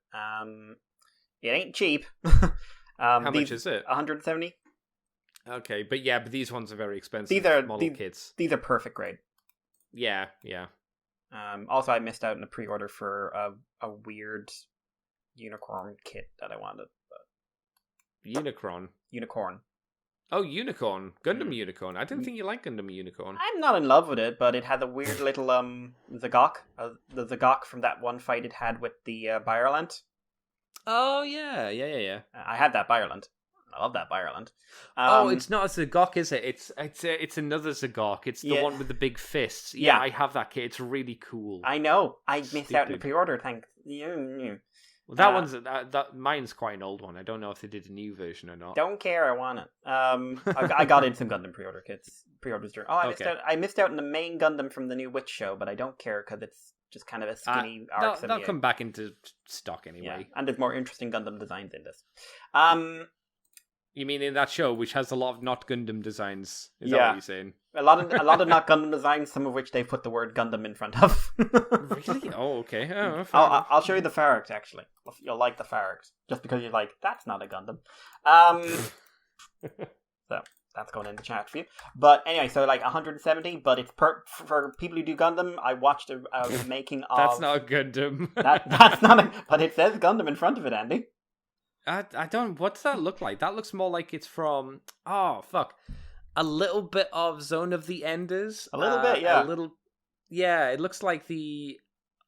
It ain't cheap. How much is it? $170. Okay, but these ones are very expensive. Model kits. These are perfect grade. Yeah. Also, I missed out on a pre-order for a weird unicorn kit that I wanted. Unicorn. Oh, Unicorn. Gundam Unicorn. I didn't think you liked Gundam Unicorn. I'm not in love with it, but it has a weird little Zagok. The Zagok from that one fight it had with the Biolant. Oh, yeah. I had that Biolant. I love that Biolant. It's not a Zagok, is it? It's another Zagok. It's the one with the big fists. Yeah, I have that kit. It's really cool. I know. I missed out on the pre-order, thanks. Yeah. Well, that one's mine's quite an old one. I don't know if they did a new version or not. Don't care. I want it. I got in some Gundam pre-order kits. Pre-orders during. I missed out on the main Gundam from the new Witch show, but I don't care because it's just kind of a skinny arc. They'll come back into stock anyway. Yeah. And there's more interesting Gundam designs in this. You mean in that show, which has a lot of not Gundam designs? Is that what you're saying? A lot of not Gundam designs, some of which they put the word Gundam in front of. Really? Oh, okay. I'll show you the Farrax, actually. You'll like the Farrax, just because you're like, that's not a Gundam. So that's going in the chat for you. But anyway, so like 170, but it's for people who do Gundam. I watched a making of. That's not a Gundam. That's not but it says Gundam in front of it, Andy. I don't. What's that look like? That looks more like it's from. Oh fuck! A little bit of Zone of the Enders. A little bit, yeah. Yeah. It looks like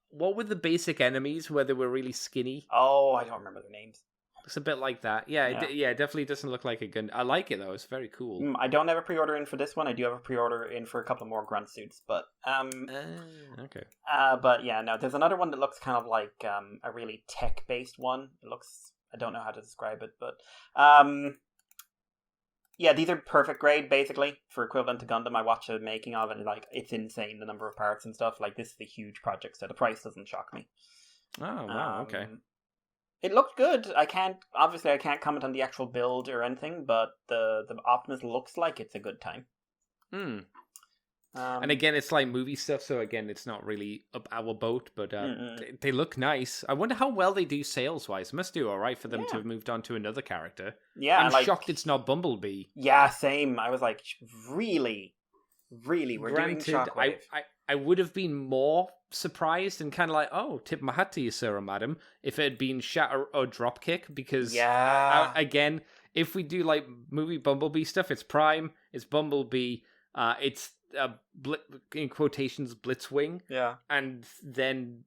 what were the basic enemies where they were really skinny? Oh, I don't remember their names. Looks a bit like that. Yeah. It definitely doesn't look like a gun. I like it though. It's very cool. I don't have a pre-order in for this one. I do have a pre-order in for a couple more grunt suits, but okay. But yeah, no. There's another one that looks kind of like a really tech-based one. It looks. I don't know how to describe it, but Yeah, these are perfect grade, basically, for equivalent to Gundam. I watched a making of it, and like, it's insane, the number of parts and stuff. Like, this is a huge project, so the price doesn't shock me. Oh, wow, okay. It looked good. I can't comment on the actual build or anything, but the Optimus looks like it's a good time. And again, it's like movie stuff, so again, it's not really up our boat, but they look nice. I wonder how well they do sales-wise. It must do all right for them to have moved on to another character. Yeah, I'm shocked it's not Bumblebee. Yeah, same. I was like, really, we're doing Shockwave. I would have been more surprised and kind of like, oh, tip my hat to you, sir or madam, if it had been Shatter or Dropkick, because, again, if we do, like, movie Bumblebee stuff, it's Prime, it's Bumblebee, it's, in quotations, Blitzwing, and then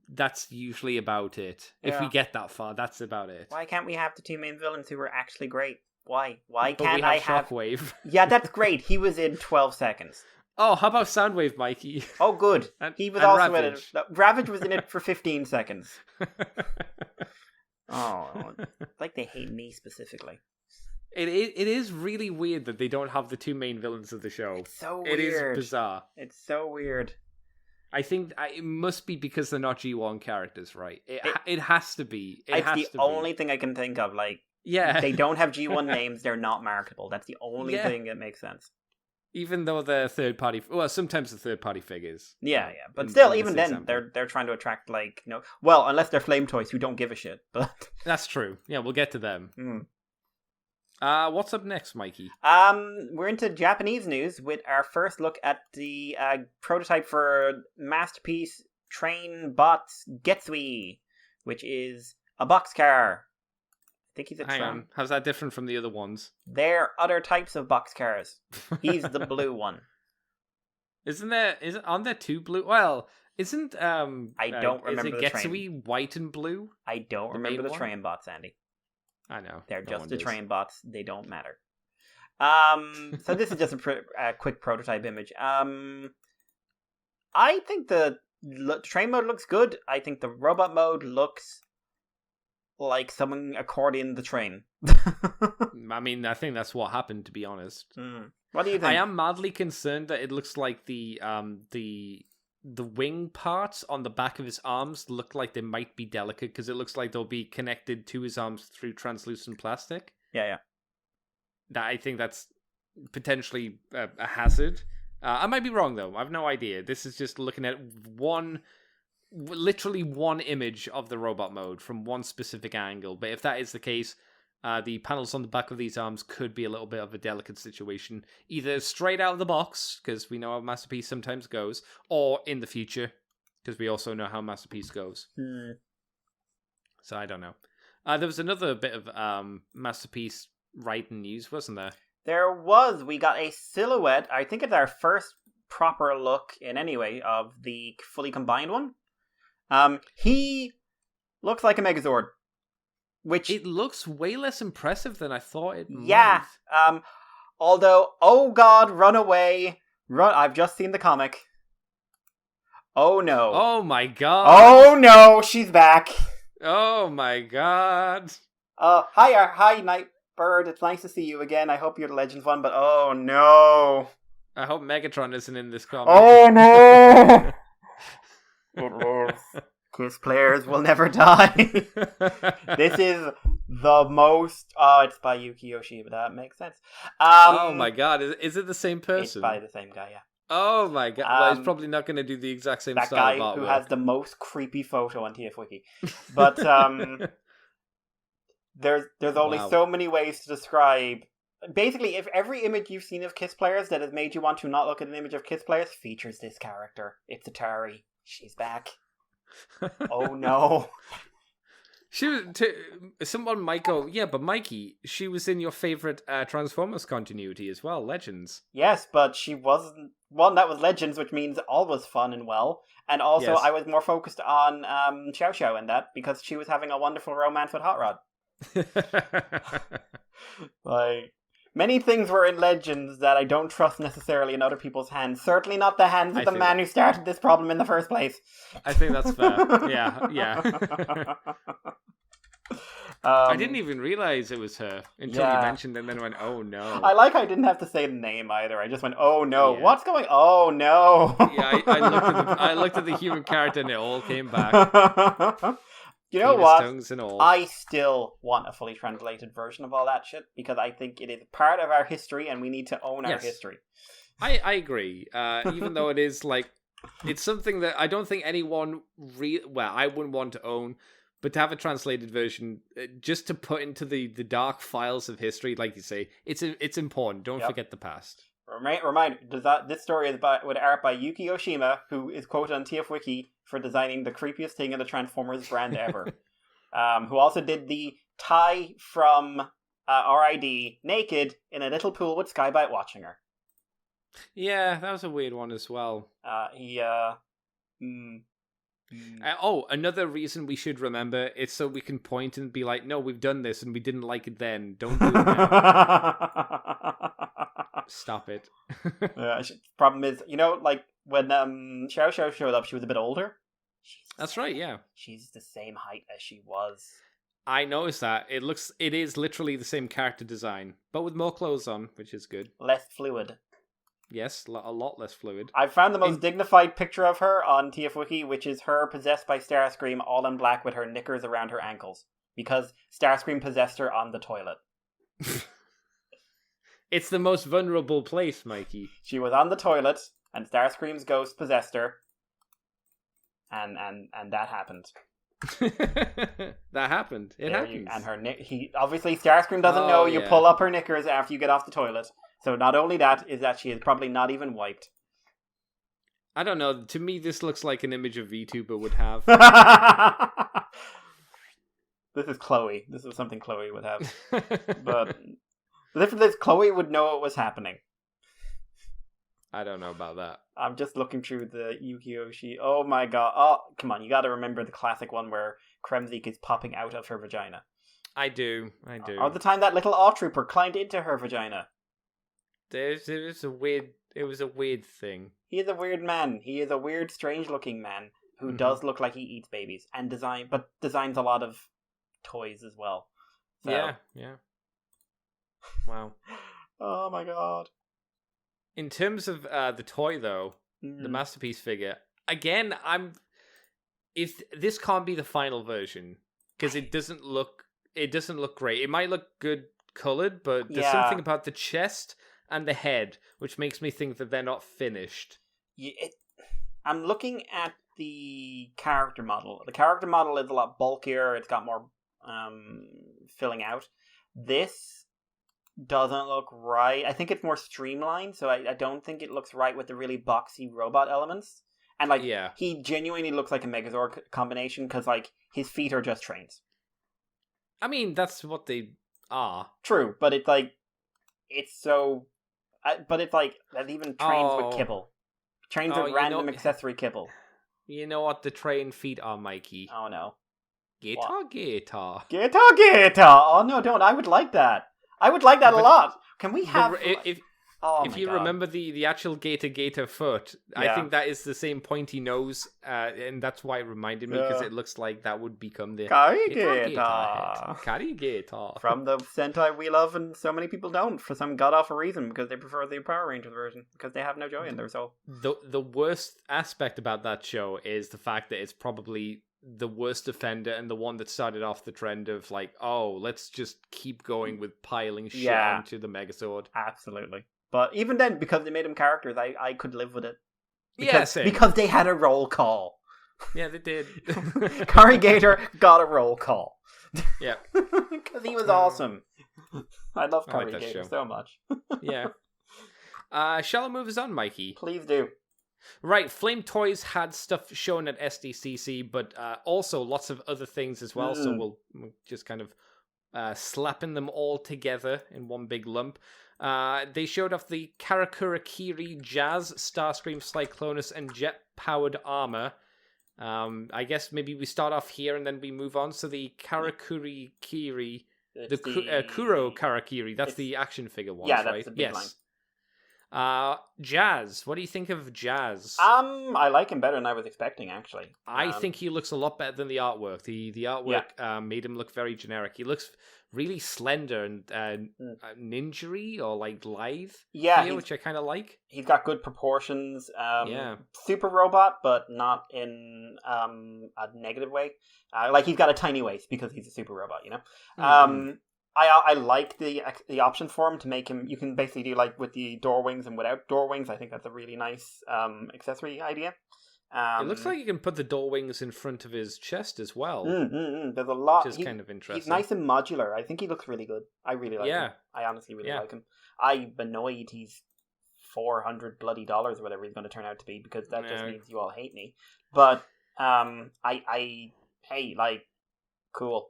that's usually about it. If we get that far, that's about it. Why can't we have the two main villains who were actually great? Why but can't I have Shockwave? Yeah, that's great. He was in 12 seconds. Oh, how about Soundwave, Mikey? Oh, good. He was also Ravage. In it. Ravage was in it for 15 seconds. Oh, like they hate me specifically. It is really weird that they don't have the two main villains of the show. It's so weird. It is bizarre. It's so weird. I think it must be because they're not G1 characters, right? It has to be. It's the only thing I can think of. Like, they don't have G1 names. They're not marketable. That's the only thing that makes sense. Even though they're third-party... Well, sometimes the third-party figures. Yeah. But still, even then, they're trying to attract, like... Well, unless they're Flametoys who don't give a shit, but... That's true. Yeah, we'll get to them. What's up next, Mikey? We're into Japanese news with our first look at the prototype for Masterpiece Train Bots Getsui, which is a boxcar. I think he's a Hang on. How's that different from the other ones? There are other types of boxcars. He's the blue one. Isn't there two blue? Well, isn't I don't remember the train. Getsui white and blue? I don't remember the train bots, Andy. I know. They're just the train bots. They don't matter. So this is just a quick prototype image. I think the train mode looks good. I think the robot mode looks like someone accordioned the train. I mean, I think that's what happened, to be honest. What do you think? I am madly concerned that it looks like the wing parts on the back of his arms look like they might be delicate, because it looks like they'll be connected to his arms through translucent plastic. Yeah. I think that's potentially a hazard. I might be wrong, though. I have no idea. This is just looking at literally one image of the robot mode from one specific angle. But if that is the case, the panels on the back of these arms could be a little bit of a delicate situation. Either straight out of the box, because we know how Masterpiece sometimes goes, or in the future, because we also know how Masterpiece goes. So I don't know. There was another bit of Masterpiece writing news, wasn't there? There was. We got a silhouette. I think it's our first proper look in any way of the fully combined one. He looks like a Megazord. Which it looks way less impressive than I thought it might. Yeah. Although, oh god, run away. Run. I've just seen the comic. Oh no. Oh my god. Oh no, she's back. Oh my god. Hi Nightbird. It's nice to see you again. I hope you're the Legends one, but oh no. I hope Megatron isn't in this comic. Oh no. It lives. Kiss players will never die. This is the most... Oh, it's by Yuki Yoshida. That makes sense. Oh my god. Is it the same person? It's by the same guy, yeah. Oh my god. Well, he's probably not going to do the exact same style of artwork. That guy who has the most creepy photo on TFWiki. But there's only so many ways to describe... Basically, if every image you've seen of Kiss players that has made you want to not look at an image of Kiss players features this character. It's Atari. She's back. Oh no. She was someone might go, yeah, but Mikey, she was in your favorite Transformers continuity as well, Legends. Yes, but she wasn't one that was Legends, which means all was fun and well. And also I was more focused on Xiao Xiao in that, because she was having a wonderful romance with Hot Rod. Like, many things were in Legends that I don't trust necessarily in other people's hands. Certainly not the hands of the man who started this problem in the first place. I think that's fair. Yeah. I didn't even realize it was her until you mentioned it, and then I went, oh no. I I didn't have to say the name either. I just went, oh no, Yeah. what's going Oh no. Yeah, I looked at the human character and it all came back. You know Penis what? tongues and all. I still want a fully translated version of all that shit because I think it is part of our history and we need to own our history. I agree. Even though it is it's something that I don't think anyone I wouldn't want to own, but to have a translated version, just to put into the dark files of history, like you say, it's important. Don't forget the past. Remind this story is with art by Yuki Oshima, who is quoted on TFWiki for designing the creepiest thing in the Transformers brand ever. Who also did the tie from RID naked in a little pool with Skybite watching her. Yeah, that was a weird one as well. Another reason we should remember, it's so we can point and be like, no, we've done this and we didn't like it then. Don't do it now. Stop it. Problem is, when Xiao Xiao showed up, she was a bit older. That's right, yeah. She's the same height as she was. I noticed that. It is literally the same character design, but with more clothes on, which is good. Less fluid. Yes, a lot less fluid. I found the most dignified picture of her on TFWiki, which is her possessed by Starscream, all in black with her knickers around her ankles. Because Starscream possessed her on the toilet. It's the most vulnerable place, Mikey. She was on the toilet, and Starscream's ghost possessed her. And that happened. That happened. It happens. And obviously Starscream doesn't know you pull up her knickers after you get off the toilet. So not only that, is that she is probably not even wiped. I don't know. To me, this looks like an image a VTuber would have. This is Chloe. This is something Chloe would have. But the difference is Chloe would know what was happening. I don't know about that. I'm just looking through the Yuki-Oshi. Oh my god. Oh, come on. You gotta remember the classic one where Kremzik is popping out of her vagina. I do. Or the time that little Trooper climbed into her vagina. It was a weird thing. He is a weird man. He is a weird, strange-looking man who does look like he eats babies and designs a lot of toys as well. So. Yeah. Wow. Oh my god. In terms of the toy, though, the Masterpiece figure, again, if this can't be the final version because it doesn't look great. It might look good colored, but there's something about the chest and the head which makes me think that they're not finished. I'm looking at the character model. The character model is a lot bulkier. It's got more filling out. This doesn't look right. I think it's more streamlined, so I don't think it looks right with the really boxy robot elements. And he genuinely looks like a Megazord combination because his feet are just trains. I mean, that's what they are. True, but it's that even trains with kibble. Trains with random accessory kibble. You know what the train feet are, Mikey? Oh no. Guitar. Guitar. Oh no, don't. I would like that. I would like that a lot. Can we have... If you remember the actual Gator foot, I think that is the same pointy nose, and that's why it reminded me, because it looks like that would become the Gator. From the Sentai we love and so many people don't, for some god-awful reason, because they prefer the Power Rangers version, because they have no joy in their soul. The worst aspect about that show is the fact that it's probably the worst offender and the one that started off the trend of let's just keep going with piling shit onto the Megazord. Absolutely. But even then, because they made them characters, I could live with it. Because they had a roll call. Yeah, they did. Corrugator got a roll call. Yeah. Because he was awesome. I love Corrugator so much. Yeah. Shall I move us on, Mikey? Please do. Right, Flametoys had stuff shown at SDCC, but also lots of other things as well, so we'll just kind of slapping them all together in one big lump. They showed off the Karakura Kiri Jazz, Starscream, Cyclonus, and jet-powered armor. I guess maybe we start off here and then we move on. So the Karakuri Kiri, Kuro Karakiri, that's the action figure one, right? That's the big line. Jazz. What do you think of Jazz? I like him better than I was expecting, actually. I think he looks a lot better than the artwork. The artwork made him look very generic. He looks really slender and ninja-y or like lithe. Yeah, which I kind of like. He's got good proportions. Super robot, but not in a negative way. Like he's got a tiny waist because he's a super robot, you know. Mm-hmm. I like the options for him to make him. You can basically do like with the door wings and without door wings. I think that's a really nice accessory idea. It looks like you can put the door wings in front of his chest as well. There's a lot. Which is kind of interesting. He's nice and modular. I think he looks really good. I really like him. I honestly really like him. I'm annoyed he's $400 bloody or whatever he's going to turn out to be, because that just means you all hate me. But hey, like, cool.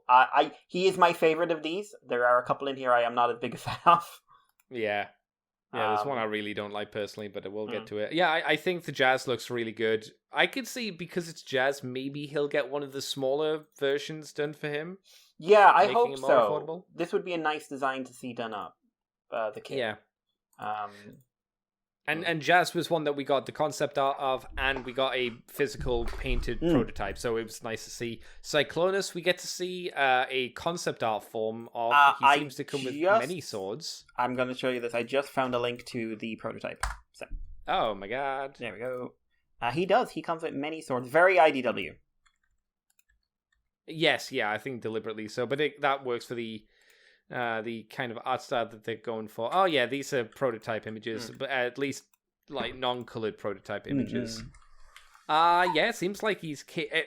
He is my favorite of these. There are a couple in here I am not as big a fan of. Yeah. Yeah, there's one I really don't like personally, but we'll get to it. Yeah, I think the Jazz looks really good. I could see, because it's Jazz, maybe he'll get one of the smaller versions done for him. Yeah, I hope so. Affordable. This would be a nice design to see done up, the kit. Yeah. And Jazz was one that we got the concept art of, and we got a physical painted prototype, so it was nice to see. Cyclonus, we get to see a concept art form of. He seems to come with many swords. I'm going to show you this. I just found a link to the prototype. So. Oh my god! There we go. He does. He comes with many swords. Very IDW. Yes, yeah, I think deliberately so, but that works for the kind of art style that they're going for. Oh yeah, these are prototype images, but at least like non-colored prototype images. Yeah, it seems like he's.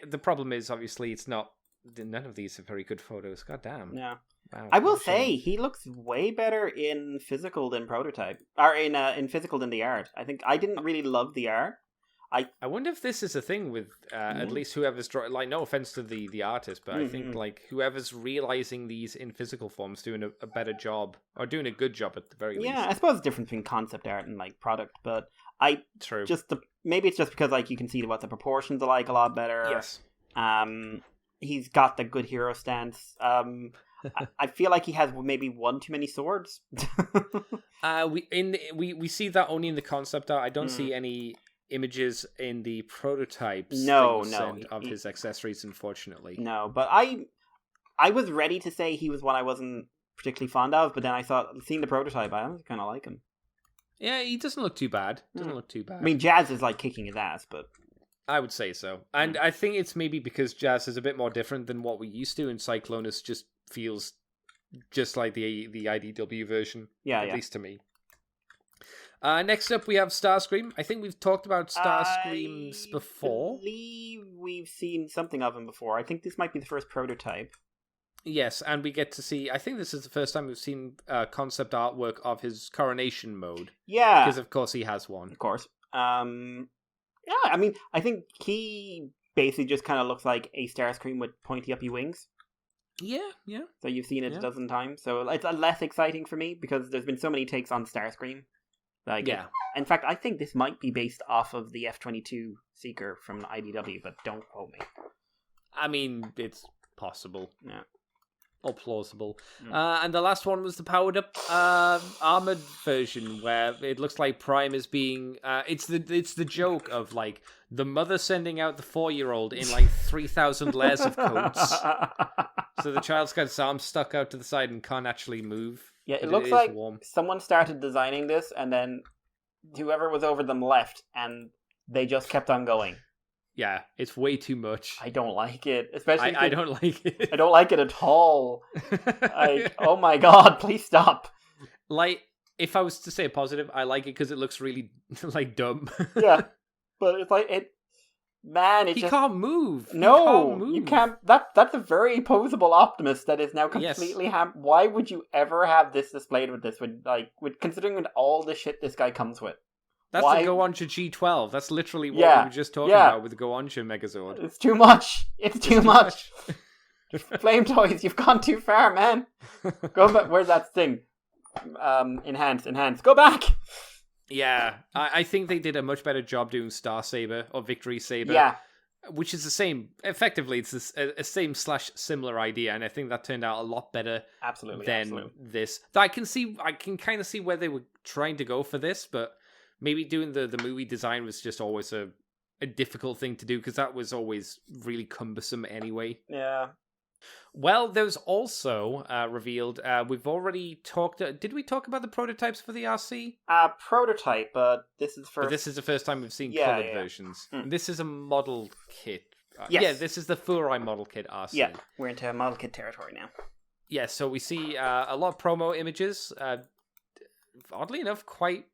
The problem is obviously it's not. None of these are very good photos. God damn. Yeah. Wow, I will say he looks way better in physical than prototype, or in physical than the art. I think I didn't really love the art. I wonder if this is a thing with at least whoever's like, no offense to the artist, but I think like whoever's realizing these in physical forms doing a better job, or doing a good job at the very least. Yeah, I suppose the difference between concept art and like product, but True. Maybe it's just because like you can see what the proportions are like a lot better. Yes. He's got the good hero stance. I feel like he has maybe one too many swords. We see that only in the concept art. I don't see any images in the prototypes of his accessories, unfortunately. No, but I was ready to say he was one I wasn't particularly fond of, but then I thought, seeing the prototype, I honestly kind of like him. Yeah, he doesn't look too bad. I mean, Jazz is like kicking his ass, but I would say so. And I think it's maybe because Jazz is a bit more different than what we used to, and Cyclonus just feels just like the IDW version. Yeah, at least to me. Next up, we have Starscream. I think we've talked about Starscreams before. I believe we've seen something of him before. I think this might be the first prototype. Yes, and we get to see... I think this is the first time we've seen concept artwork of his coronation mode. Yeah. Because, of course, he has one. Of course. Yeah, I mean, I think he basically just kind of looks like a Starscream with pointy-uppy wings. Yeah. So you've seen it a dozen times. So it's less exciting for me because there's been so many takes on Starscream. In fact, I think this might be based off of the F-22 Seeker from IDW, but don't quote me. I mean, it's possible. Yeah. Or plausible. And the last one was the powered up armored version, where it looks like Prime is being it's the joke of like the mother sending out the 4-year-old in like 3,000 layers of coats. So the child's got his arms stuck out to the side and can't actually move. Yeah, it looks like someone started designing this and then whoever was over them left and they just kept on going. Yeah, it's way too much. I don't like it. Especially I don't like it. I don't like it at all. Oh my god, please stop. Like, if I was to say a positive, I like it because it looks really, like, dumb. Yeah, but it's like, he can't move. No, you can't. That's a very posable Optimus that is now completely Why would you ever have this displayed with this? Considering all the shit this guy comes with. That's the Go-Oncha G12. That's literally what we were just talking about with the Go-Oncha Megazord. It's too much. It's too much. Flametoys, you've gone too far, man. Go back. Where's that thing? Enhance. Go back. Yeah, I think they did a much better job doing Star Saber or Victory Saber. Yeah. Which is the same. Effectively, it's a same/similar idea, and I think that turned out a lot better than this. I can kind of see where they were trying to go for this, but maybe doing the movie design was just always a difficult thing to do because that was always really cumbersome anyway. Yeah. Well, there's also revealed. We've already talked. Did we talk about the prototypes for the RC? Prototype, but this is But this is the first time we've seen Yeah, colored yeah. versions. This is a model kit. Yes. Yeah, this is the Furai model kit RC. Yeah, we're into model kit territory now. Yeah, so we see a lot of promo images. Oddly enough, quite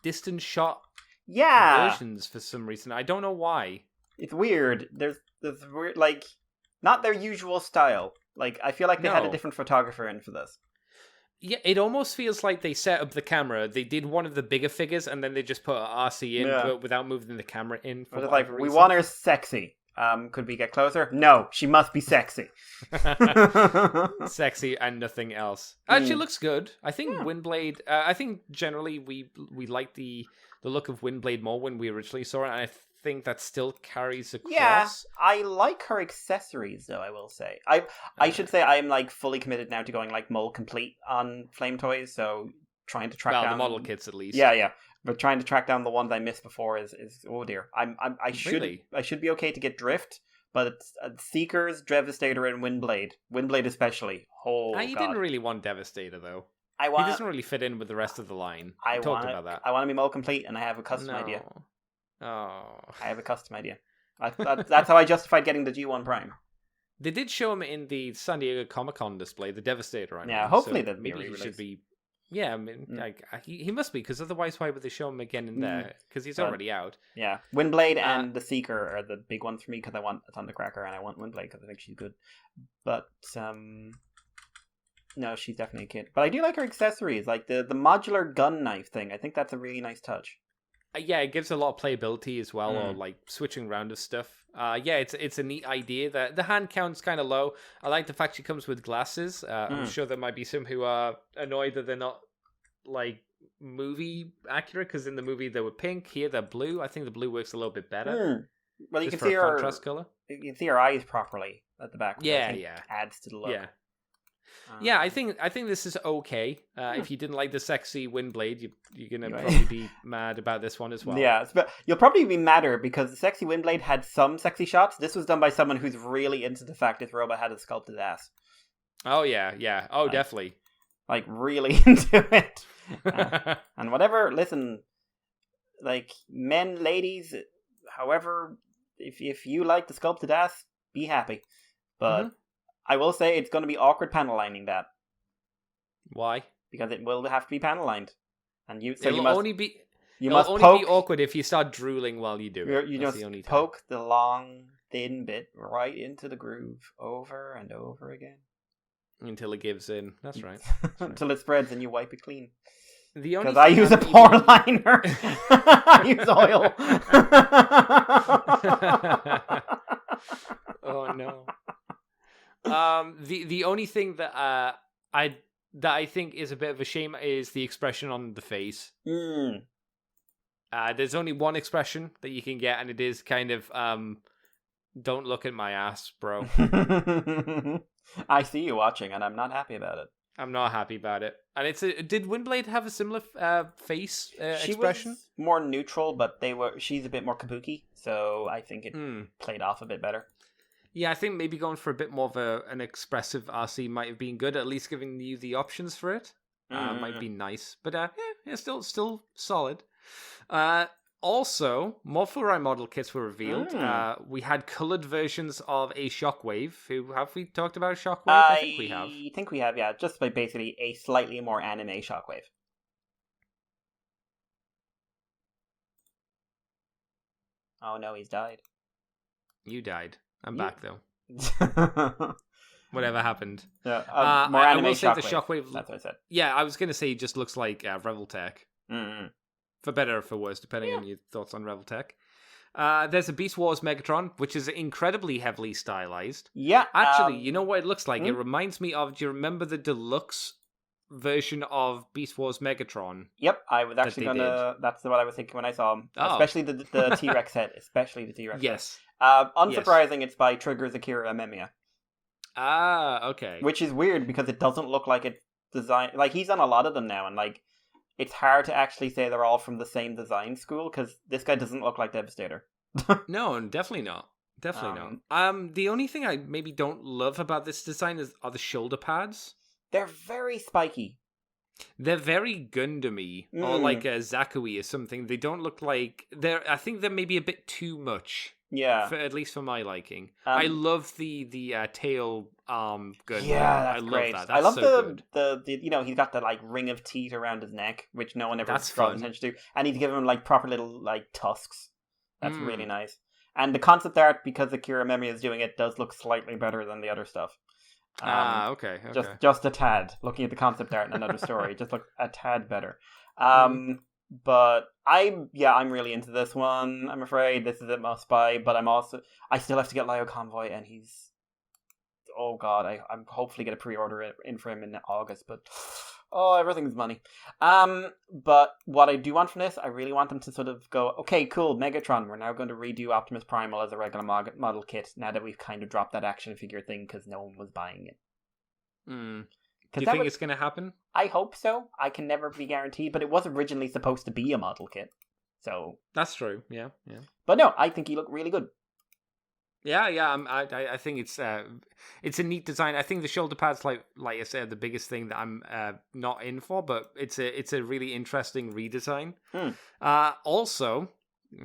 distant shot versions for some reason. I don't know why. It's weird. There's weird, like, not their usual style. Like, I feel like they had a different photographer in for this. Yeah, it almost feels like they set up the camera. They did one of the bigger figures, and then they just put an RC in, but without moving the camera in. For like, we want her sexy. Could we get closer? No, she must be sexy. Sexy and nothing else. She looks good. I think Windblade. I think generally we like the look of Windblade more when we originally saw it, and I think that still carries across. Yeah, I like her accessories, though. I will say, I should say I'm like fully committed now to going like mold complete on Flametoys. So trying to track down the model kits at least. Yeah. But trying to track down the ones I missed before is oh dear. I should be okay to get Drift, but it's Seekers, Devastator, and Windblade. Windblade especially. You didn't really want Devastator though. He doesn't really fit in with the rest of the line. I talked about that. I want to be mold complete, and I have a custom idea. Oh, I have a custom idea. That's how I justified getting the G1 Prime. They did show him in the San Diego Comic-Con display, the Devastator. Hopefully so that'd be maybe he should be. Yeah, I mean, like he must be, because otherwise, why would they show him again in there? Because he's already out. Yeah, Windblade and the Seeker are the big ones for me because I want a Thundercracker and I want Windblade because I think she's good. But no, she's definitely a kid. But I do like her accessories, like the modular gun knife thing. I think that's a really nice touch. Yeah, it gives a lot of playability as well, or like switching around of stuff. Yeah, it's a neat idea. That the hand count's kind of low. I like the fact she comes with glasses. I'm sure there might be some who are annoyed that they're not like movie accurate, because in the movie they were pink. Here they're blue. I think the blue works a little bit better. Well, you can see her contrast color. You can see her eyes properly at the back. Yeah, adds to the look. Yeah, I think this is okay. If you didn't like the sexy Windblade, you're gonna probably be mad about this one as well. Yeah, but you'll probably be madder because the sexy Windblade had some sexy shots. This was done by someone who's really into the fact this robot had a sculpted ass. Oh yeah. Oh, definitely. Like really into it. And whatever. Listen, like men, ladies, however, if you like the sculpted ass, be happy. But. I will say it's going to be awkward panel lining that. Why? Because it will have to be panel lined, and it'll only be awkward if you start drooling while you do it. You just poke the long, thin bit right into the groove over and over again until it gives in. That's right. Until it spreads and you wipe it clean. Because I use a pore liner. I use oil. Oh no. The only thing that I think is a bit of a shame is the expression on the face. There's only one expression that you can get, and it is kind of don't look at my ass, bro. I see you watching, and I'm not happy about it. I'm not happy about it. And did Windblade have a similar face expression? Was more neutral, but she's a bit more kabuki, so I think it played off a bit better. Yeah, I think maybe going for a bit more of an expressive RC might have been good. At least giving you the options for it might be nice. But yeah, still solid. Also, more Furai model kits were revealed. We had colored versions of a Shockwave. Have we talked about Shockwave? I think we have. I think we have, yeah. Just by basically a slightly more anime Shockwave. Oh no, he's died. You died. I'm back though. Whatever happened. Yeah, more anime Shockwave. The Shockwave. That's what I said. Yeah, I was going to say it just looks like Reveltech. For better or for worse, depending on your thoughts on Reveltech. There's a Beast Wars Megatron, which is incredibly heavily stylized. Yeah. Actually, you know what it looks like? It reminds me of, do you remember the deluxe version of Beast Wars Megatron? Yep, I was actually that's what I was thinking when I saw him. Especially the T-Rex head. Especially the T-Rex Yes. head. Unsurprising, it's by Trigger's Akira Amemiya. Ah, okay. Which is weird because it doesn't look like it's designed... Like, he's done a lot of them now, and like, it's hard to actually say they're all from the same design school, because this guy doesn't look like Devastator. No, definitely not. Definitely not. The only thing I maybe don't love about this design are the shoulder pads. They're very spiky. They're very Gundam-y, or like a Zakui or something. They don't look like... I think they're maybe a bit too much. Yeah. At least for my liking. I love the tail gun. Yeah, that's I love great. that. That's I love so the he's got the like ring of teeth around his neck, which no one ever That's draws fun. attention to. And he's given him like proper little like tusks. That's really nice. And the concept art, because Akira Memi is doing it, does look slightly better than the other stuff. Okay. Just a tad. Looking at the concept art and another story, just look a tad better. But I'm really into this one. I'm afraid this is a must buy, but I still have to get Lyo Convoy, and he's, oh god, I'm hopefully gonna pre-order it in for him in August, but everything's money. But what I do want from this, I really want them to sort of go, okay, cool, Megatron, we're now going to redo Optimus Primal as a regular model kit now that we've kind of dropped that action figure thing because no one was buying it. Do you think it's going to happen? I hope so. I can never be guaranteed, but it was originally supposed to be a model kit. So that's true. Yeah. But no, I think he looked really good. Yeah. I think it's a neat design. I think the shoulder pads, like I said, the biggest thing that I'm not in for, but it's a really interesting redesign. Also,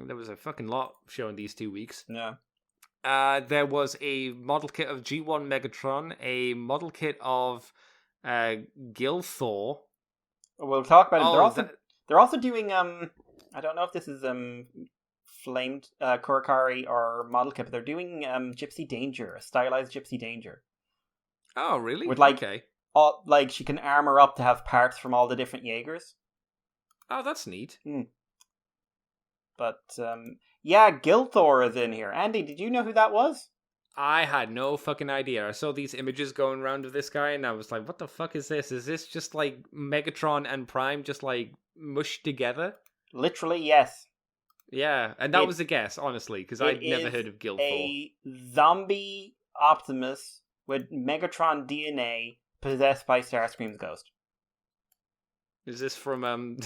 there was a fucking lot showing these 2 weeks. Yeah. There was a model kit of G1 Megatron, a model kit of Gilthor. We'll talk about it. They're also doing I don't know if this is Flamed Kurikari or model kit, but they're doing Gypsy Danger, a stylized Gypsy Danger. Oh, really? With like she can armor up to have parts from all the different Jaegers. Oh, that's neat. But Gilthor is in here. Andy, did you know who that was? I had no fucking idea. I saw these images going around of this guy, and I was like, what the fuck is this? Is this just like Megatron and Prime just like mushed together? Literally, yes. Yeah, and that was a guess, honestly, because I'd never heard of Gilthor. A zombie Optimus with Megatron DNA possessed by Starscream's ghost. Is this from what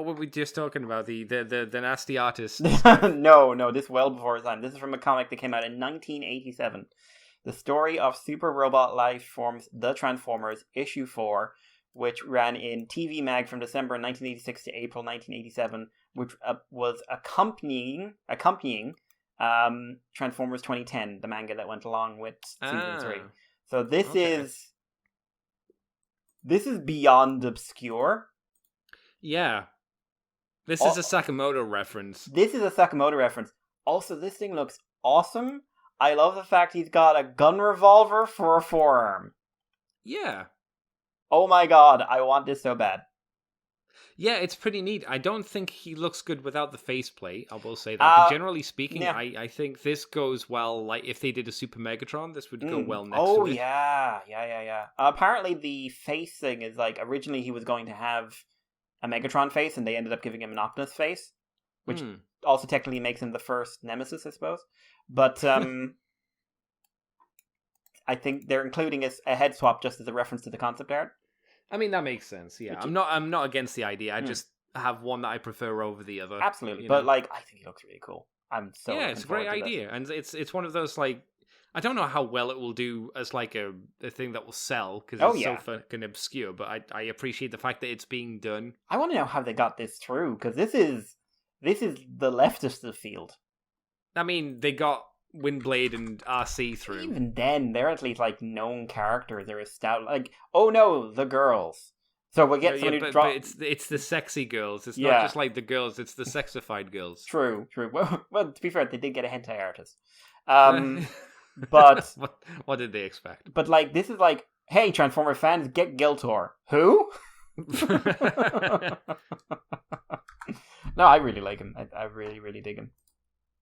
were we just talking about? The nasty artist? No, this well before his time. This is from a comic that came out in 1987. The story of Super Robot Life Forms The Transformers, issue 4, which ran in TV Mag from December 1986 to April 1987, which was accompanying Transformers 2010, the manga that went along with season 3. So this is beyond obscure. Yeah. This is a Sakamoto reference. Also, this thing looks awesome. I love the fact he's got a gun revolver for a forearm. Yeah. Oh my god, I want this so bad. Yeah, it's pretty neat. I don't think he looks good without the faceplate, I will say that. But generally speaking, yeah. I think this goes well. Like, if they did a Super Megatron, this would go well next to it. Oh, yeah. Apparently, the face thing is, like, originally he was going to have a Megatron face, and they ended up giving him an Optimus face, which also technically makes him the first Nemesis, I suppose. But, I think they're including a head swap just as a reference to the concept art. I mean, that makes sense, yeah. I'm not against the idea. I just have one that I prefer over the other. Absolutely. But, like, I think he looks really cool. Yeah, it's a great idea. And it's one of those, like, I don't know how well it will do as, like, a thing that will sell, because it's so fucking obscure, but I appreciate the fact that it's being done. I want to know how they got this through, because this is the leftist of the field. I mean, they got Windblade and RC through. Even then, they're at least like known characters. They're established. Like, oh no, the girls. So we'll get someone who but it's the sexy girls. It's not just like the girls. It's the sexified girls. True. Well, to be fair, they did get a hentai artist. But what did they expect? But like, this is like, hey, Transformer fans, get Giltor. Who? No, I really like him. I really, really dig him.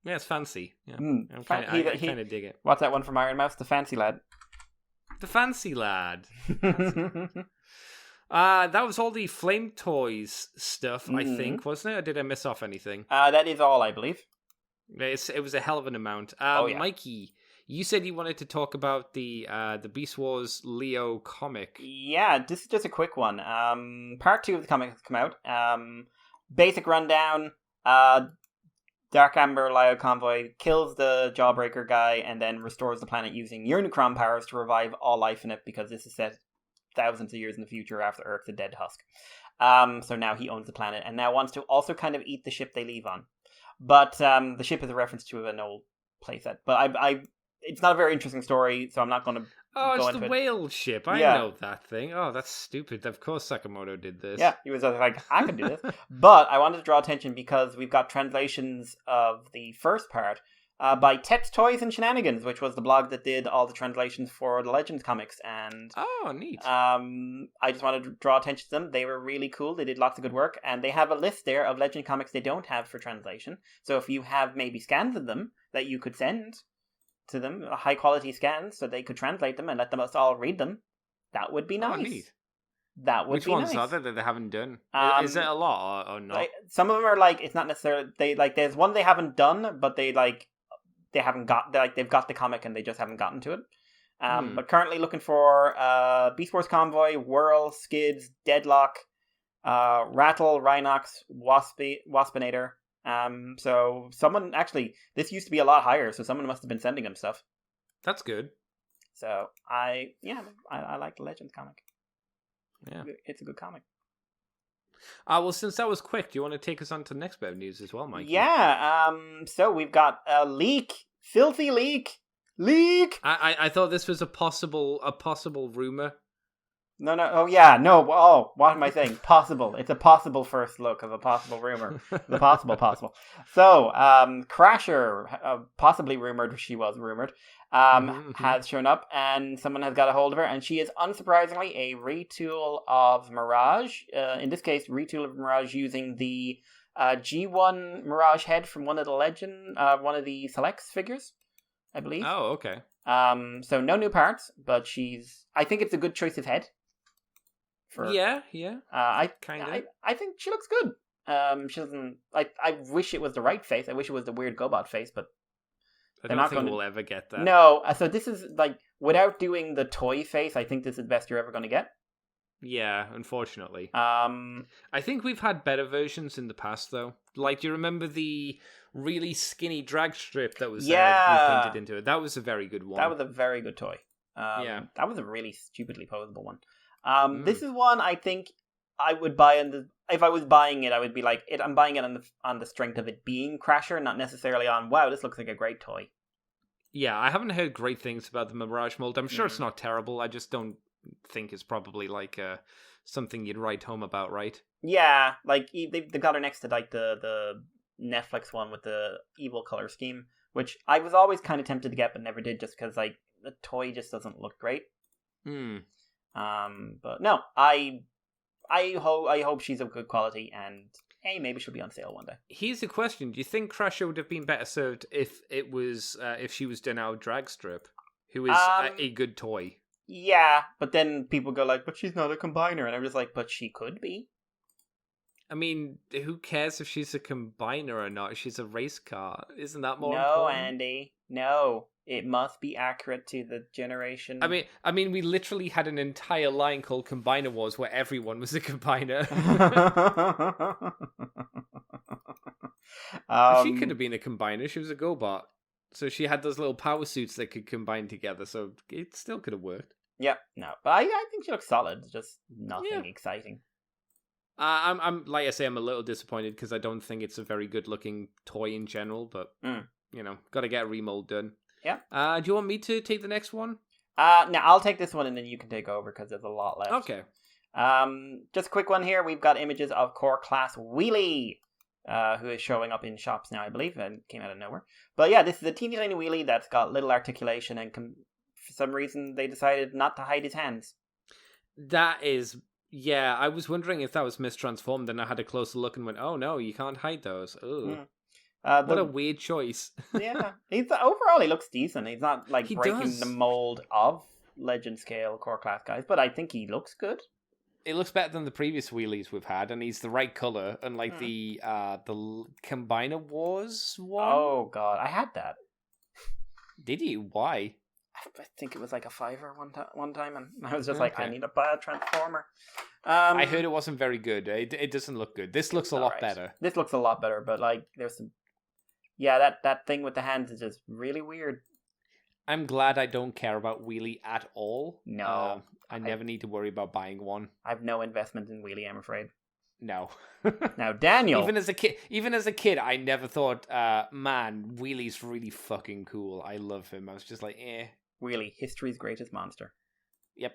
Yeah, it's fancy. Yeah. I kind of dig it. What's that one from Iron Mouse? The Fancy Lad. The Fancy Lad. That was all the Flametoys stuff, I think, wasn't it? Or did I miss off anything? That is all, I believe. It was a hell of an amount. Mikey, You said you wanted to talk about the Beast Wars Leo comic. Yeah, this is just a quick one. Part 2 of the comic has come out. Basic rundown. Dark Amber Leo convoy kills the Jawbreaker guy and then restores the planet using Unicron powers to revive all life in it, because this is set thousands of years in the future after Earth's a dead husk. So now he owns the planet and now wants to also kind of eat the ship they leave on. But the ship is a reference to an old playset. But it's not a very interesting story, so I'm not going to go into it. Oh, it's the whale ship. I know that thing. Oh, that's stupid. Of course Sakamoto did this. Yeah, he was like, I could do this. But I wanted to draw attention because we've got translations of the first part by Tets, Toys, and Shenanigans, which was the blog that did all the translations for the Legends comics. And oh, neat. I just wanted to draw attention to them. They were really cool. They did lots of good work. And they have a list there of Legend comics they don't have for translation. So if you have maybe scans of them that you could send to them, high quality scans, so they could translate them and let us all read them, that would be nice. Oh, neat. That would Which be ones nice. are there that they haven't done? Is it a lot or not? Some of them are like, it's not necessarily, there's one they haven't done, but they haven't got, they've got the comic and they just haven't gotten to it. But currently looking for Beast Wars Convoy, Whirl, Skids, Deadlock, Rattle, Rhinox, Waspinator. So someone, actually, this used to be a lot higher, so someone must have been sending him stuff. That's good. So I like the Legends comic. Yeah, it's a good comic. Well, since that was quick, do you want to take us on to the next bit of news as well, Mike? Yeah. So we've got a leak, filthy leak. I thought this was a possible rumor. No. Oh yeah, no. Oh, what am I saying? Possible. It's a possible first look of a possible rumor. The possible. So, Crasher, possibly rumored, she was rumored, has shown up, and someone has got a hold of her, and she is unsurprisingly a retool of Mirage. In this case, retool of Mirage using the G1 Mirage head from one of the the Selects figures, I believe. Oh, okay. So no new parts, but I think it's a good choice of head. Yeah. I think she looks good. She doesn't. I wish it was the right face. I wish it was the weird GoBot face, but I don't think we'll ever get that. No. So this is like, without doing the toy face, I think this is the best you're ever going to get. Yeah, unfortunately. I think we've had better versions in the past, though. Like, do you remember the really skinny drag strip that was painted into it? That was a very good one. That was a very good toy. Yeah. That was a really stupidly posable one. This is one I think I would buy if I was buying it, I would be like, I'm buying it on the strength of it being Crasher, not necessarily on, wow, this looks like a great toy. Yeah, I haven't heard great things about the Mirage mold. I'm sure it's not terrible. I just don't think it's probably like something you'd write home about, right? Yeah, like they got her next to like the Netflix one with the evil color scheme, which I was always kind of tempted to get but never did, just because like the toy just doesn't look great. But no, I hope she's of good quality, and hey, maybe she'll be on sale one day. Here's a question: do you think Crasher would have been better served if she was done out drag strip, who is a good toy? Yeah, but then people go like, but she's not a combiner, and I'm just like, but she could be. I mean, who cares if she's a combiner or not? She's a race car. Isn't that more important? No, Andy. No. It must be accurate to the generation. I mean, we literally had an entire line called Combiner Wars where everyone was a combiner. She could have been a combiner. She was a GoBot. So she had those little power suits that could combine together. So it still could have worked. Yeah, no. But I think she looks solid. Just nothing exciting. I'm like I say, I'm a little disappointed because I don't think it's a very good looking toy in general. But, got to get a remold done. Yeah. Do you want me to take the next one? No, I'll take this one and then you can take over because there's a lot left. Okay. Just a quick one here. We've got images of Core Class Wheelie, who is showing up in shops now, I believe, and came out of nowhere. But yeah, this is a teeny tiny wheelie that's got little articulation, and for some reason they decided not to hide his hands. That is, yeah. I was wondering if that was mistransformed, and I had a closer look and went, "Oh no, you can't hide those." Ooh. What a weird choice. Yeah, overall he looks decent. He's not like breaking the mold of Legend scale core class guys, but I think he looks good. It looks better than the previous wheelies we've had, and he's the right color, unlike the Combiner Wars one. Oh god, I had that. Did you? Why? I think it was like a $5 one time, and I was just like, I need to buy a Transformer. I heard it wasn't very good. It doesn't look good. This looks a lot better. This looks a lot better, but like there's some... Yeah, that thing with the hands is just really weird. I'm glad I don't care about Wheelie at all. No. I never need to worry about buying one. I have no investment in Wheelie, I'm afraid. No. Now, Daniel... Even as a kid, I never thought, man, Wheelie's really fucking cool. I love him. I was just like, eh. Wheelie, history's greatest monster. Yep.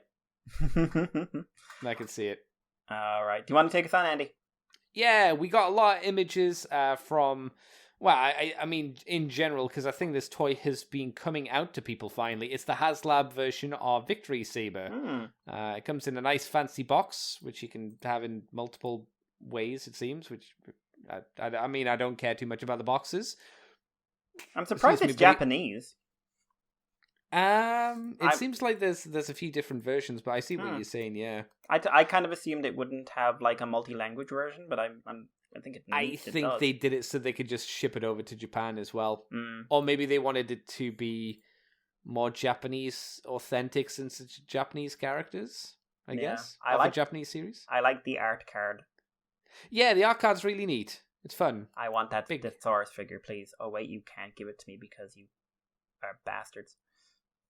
I can see it. All right. Do you want to take us on, Andy? Yeah, we got a lot of images from... Well, I mean, in general, because I think this toy has been coming out to people finally. It's the HasLab version of Victory Saber. It comes in a nice fancy box, which you can have in multiple ways, it seems. Which, I mean, I don't care too much about the boxes. I'm surprised it's Japanese. It seems like there's a few different versions, but I see what you're saying. Yeah, I kind of assumed it wouldn't have like a multi-language version, but I think they did it so they could just ship it over to Japan as well, or maybe they wanted it to be more Japanese authentic since it's Japanese characters. I guess I like a Japanese series. I like the art card. Yeah, the art card's really neat. It's fun. I want that Thesaurus figure, please. Oh wait, you can't give it to me because you are bastards.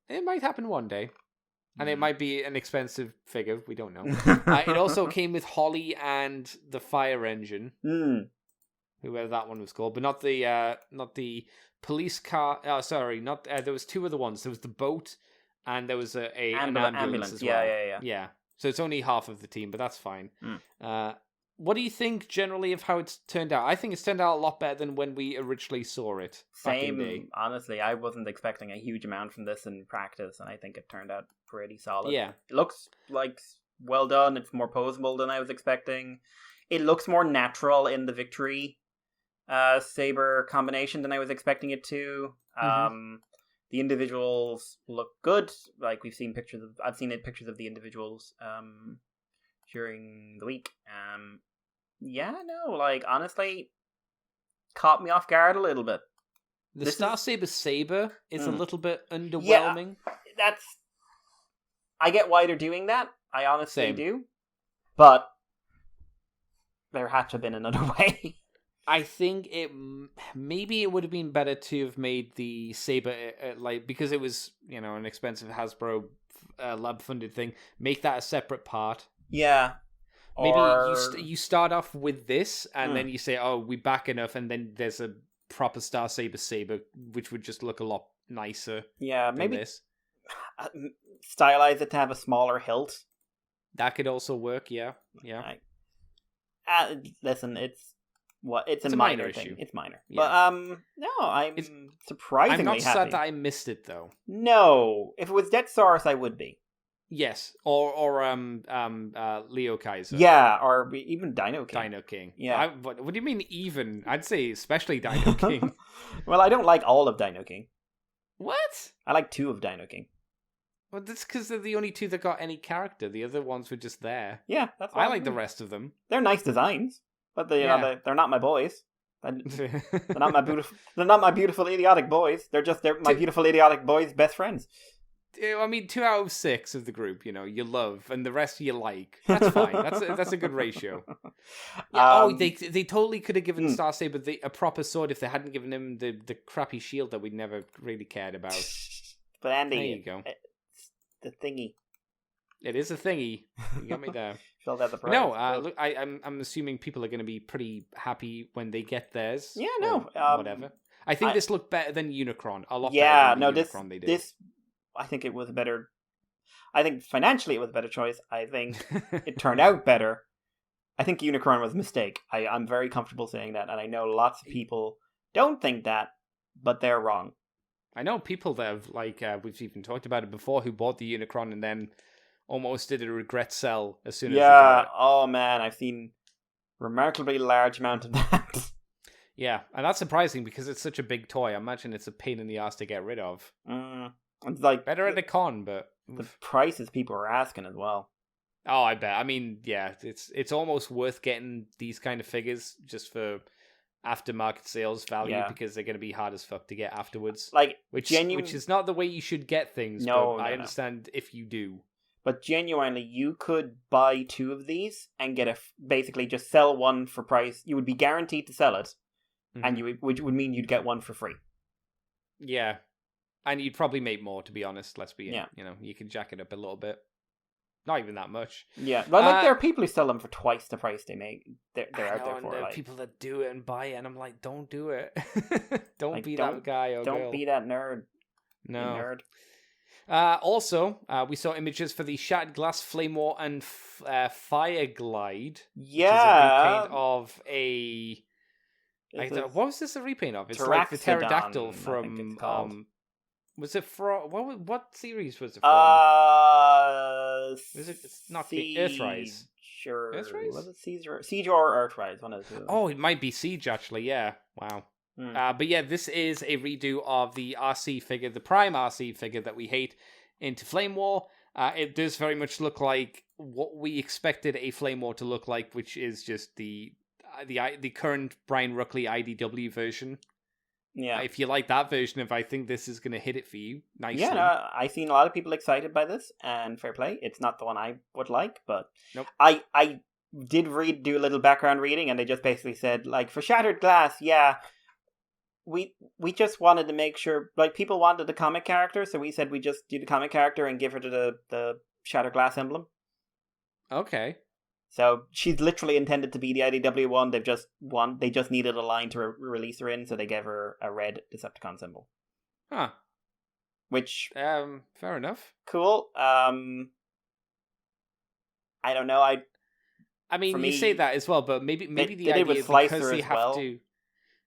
It might happen one day. And it might be an expensive figure. We don't know. It also came with Holly and the fire engine. Whoever that one was called. But not the police car. Oh, sorry. There was two other ones. There was the boat and there was an ambulance as well. Yeah. So it's only half of the team, but that's fine. What do you think generally of how it's turned out? I think it's turned out a lot better than when we originally saw it. Same, honestly. I wasn't expecting a huge amount from this in practice, and I think it turned out pretty solid. Yeah. It looks like well done. It's more posable than I was expecting. It looks more natural in the Victory Saber combination than I was expecting it to. The individuals look good. Like I've seen pictures of the individuals during the week. Honestly, caught me off guard a little bit. The Star Saber is a little bit underwhelming. Yeah, I get why they're doing that. I honestly do. But there had to have been another way. I think maybe it would have been better to have made the Saber because it was an expensive Hasbro lab funded thing. Make that a separate part. Yeah. Maybe you start off with this, and then you say, "Oh, we back enough," and then there's a proper Star Saber, which would just look a lot nicer. Yeah, maybe this. Stylize it to have a smaller hilt. That could also work. Yeah. Listen, it's a minor issue. It's minor, yeah. But I'm surprisingly happy. I'm not happy. sad that I missed it though. No, if it was Detsaurus, I would be. Yes, or Leo Kaiser. Yeah, or even Dino King. Dino King. Yeah. What do you mean even? I'd say especially Dino King. Well, I don't like all of Dino King. What? I like 2 of Dino King. Well, that's because they're the only 2 that got any character. The other ones were just there. Yeah, that's I like the rest of them. They're nice designs, but they're not my boys. They're not my beautiful. They're not my beautiful idiotic boys. They're my beautiful idiotic boys' best friends. I mean, 2 out of 6 of the group, you love, and the rest you like. That's fine. That's a good ratio. Yeah, they totally could have given Star Saber a proper sword if they hadn't given him the crappy shield that we'd never really cared about. But Andy, there you go. It's the thingy. It is a thingy. You got me there. Filled out the price. No, look, I'm assuming people are going to be pretty happy when they get theirs. Yeah, no, whatever. I think this looked better than Unicron. A lot better than Unicron they did. This. I think it was better. I think financially it was a better choice. I think it turned out better. I think Unicron was a mistake. I'm very comfortable saying that, and I know lots of people don't think that, but they're wrong. I know people that have, we've even talked about it before, who bought the Unicron and then almost did a regret sell as soon as they got it. Oh man, I've seen remarkably large amount of that. Yeah, and that's surprising because it's such a big toy. I imagine it's a pain in the ass to get rid of. It's like better at a con, but the prices people are asking as well. Oh, I bet. I mean, yeah, it's almost worth getting these kind of figures just for aftermarket sales value because they're going to be hard as fuck to get afterwards. Like, which is not the way you should get things. No, but I understand if you do. But genuinely, you could buy 2 of these and get basically just sell one for price. You would be guaranteed to sell it, and which would mean you'd get one for free. Yeah, and you'd probably make more. To be honest, let's be you can jack it up a little bit. Not even that much. Yeah, but there are people who sell them for twice the price they make. They're out there for. There are people that do it and buy it, and I'm like, don't do it. Don't be that guy or girl. Don't be that nerd. No. Nerd. Also, we saw images for the Shattered Glass Flame War and Fire Glide. Yeah. Which is a repaint of a... what was this a repaint of? It's like the pterodactyl from... was it from... What series was it from? It's not Earthrise. Sure. Earthrise? Was it Siege or Earthrise? One of the two. Oh, it might be Siege, actually, yeah. Wow. But yeah, this is a redo of the RC figure, the Prime RC figure that we hate, into Flame War. It does very much look like what we expected a Flame War to look like, which is just the current Brian Ruckley IDW version. Yeah. If you like that version, if I think this is going to hit it for you nicely. Yeah, I've seen a lot of people excited by this, and fair play. It's not the one I would like, but nope. I did do a little background reading, and they just basically said, like, for Shattered Glass, we just wanted to make sure, like, people wanted the comic character, so we said we just do the comic character and give her to the Shattered Glass emblem. Okay. So she's literally intended to be the IDW one. They just needed a line to release her in, so they gave her a red Decepticon symbol. Huh. Which fair enough. Cool. I don't know. I mean, you say that as well, but maybe the idea is because they have to.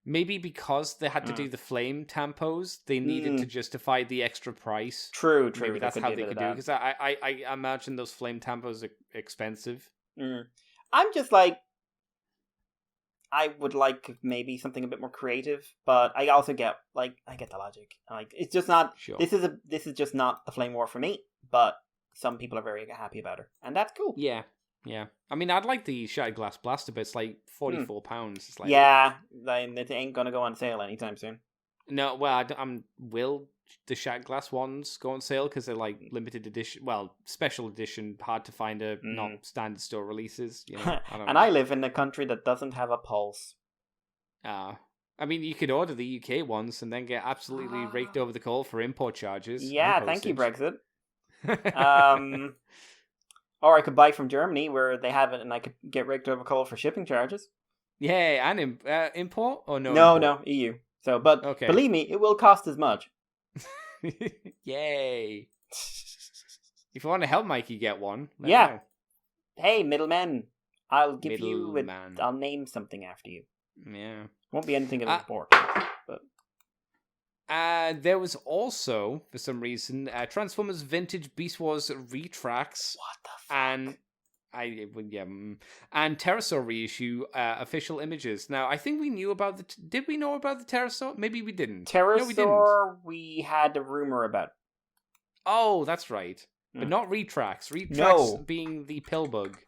Maybe because they had to do the flame tampos, they needed to justify the extra price. True. Maybe that's how they could do it. Because I imagine those flame tampos are expensive. I'm just like, I would like maybe something a bit more creative, but I also get the logic. Like, it's just not. Sure. This is just not the Flame War for me. But some people are very happy about her, and that's cool. Yeah. I mean, I'd like the Shattered Glass Blaster, but it's like £44. It's like, it ain't gonna go on sale anytime soon. No, well, will the Shattered Glass ones go on sale because they're like limited edition, special edition, hard to find, not standard store releases. You know, I live in a country that doesn't have a pulse. I mean, you could order the UK ones and then get absolutely raked over the coal for import charges. Yeah, thank you, Brexit. Or I could buy from Germany where they have it, and I could get raked over coal for shipping charges. Yeah, and import or no? No, EU. So, but okay. Believe me, it will cost as much. Yay! If you want to help Mikey get one, know. Hey, middlemen, I'll give I'll name something after you. Yeah, won't be anything of importance, but. There was also, for some reason, Transformers Vintage Beast Wars Retracts. What the fuck? And Pterosaur reissue official images. Now, I think we knew about did we know about the Pterosaur? Maybe we didn't. Pterosaur, no, we didn't. We had a rumor about. Oh, that's right. But not Retracts. Retracts being the pill bug.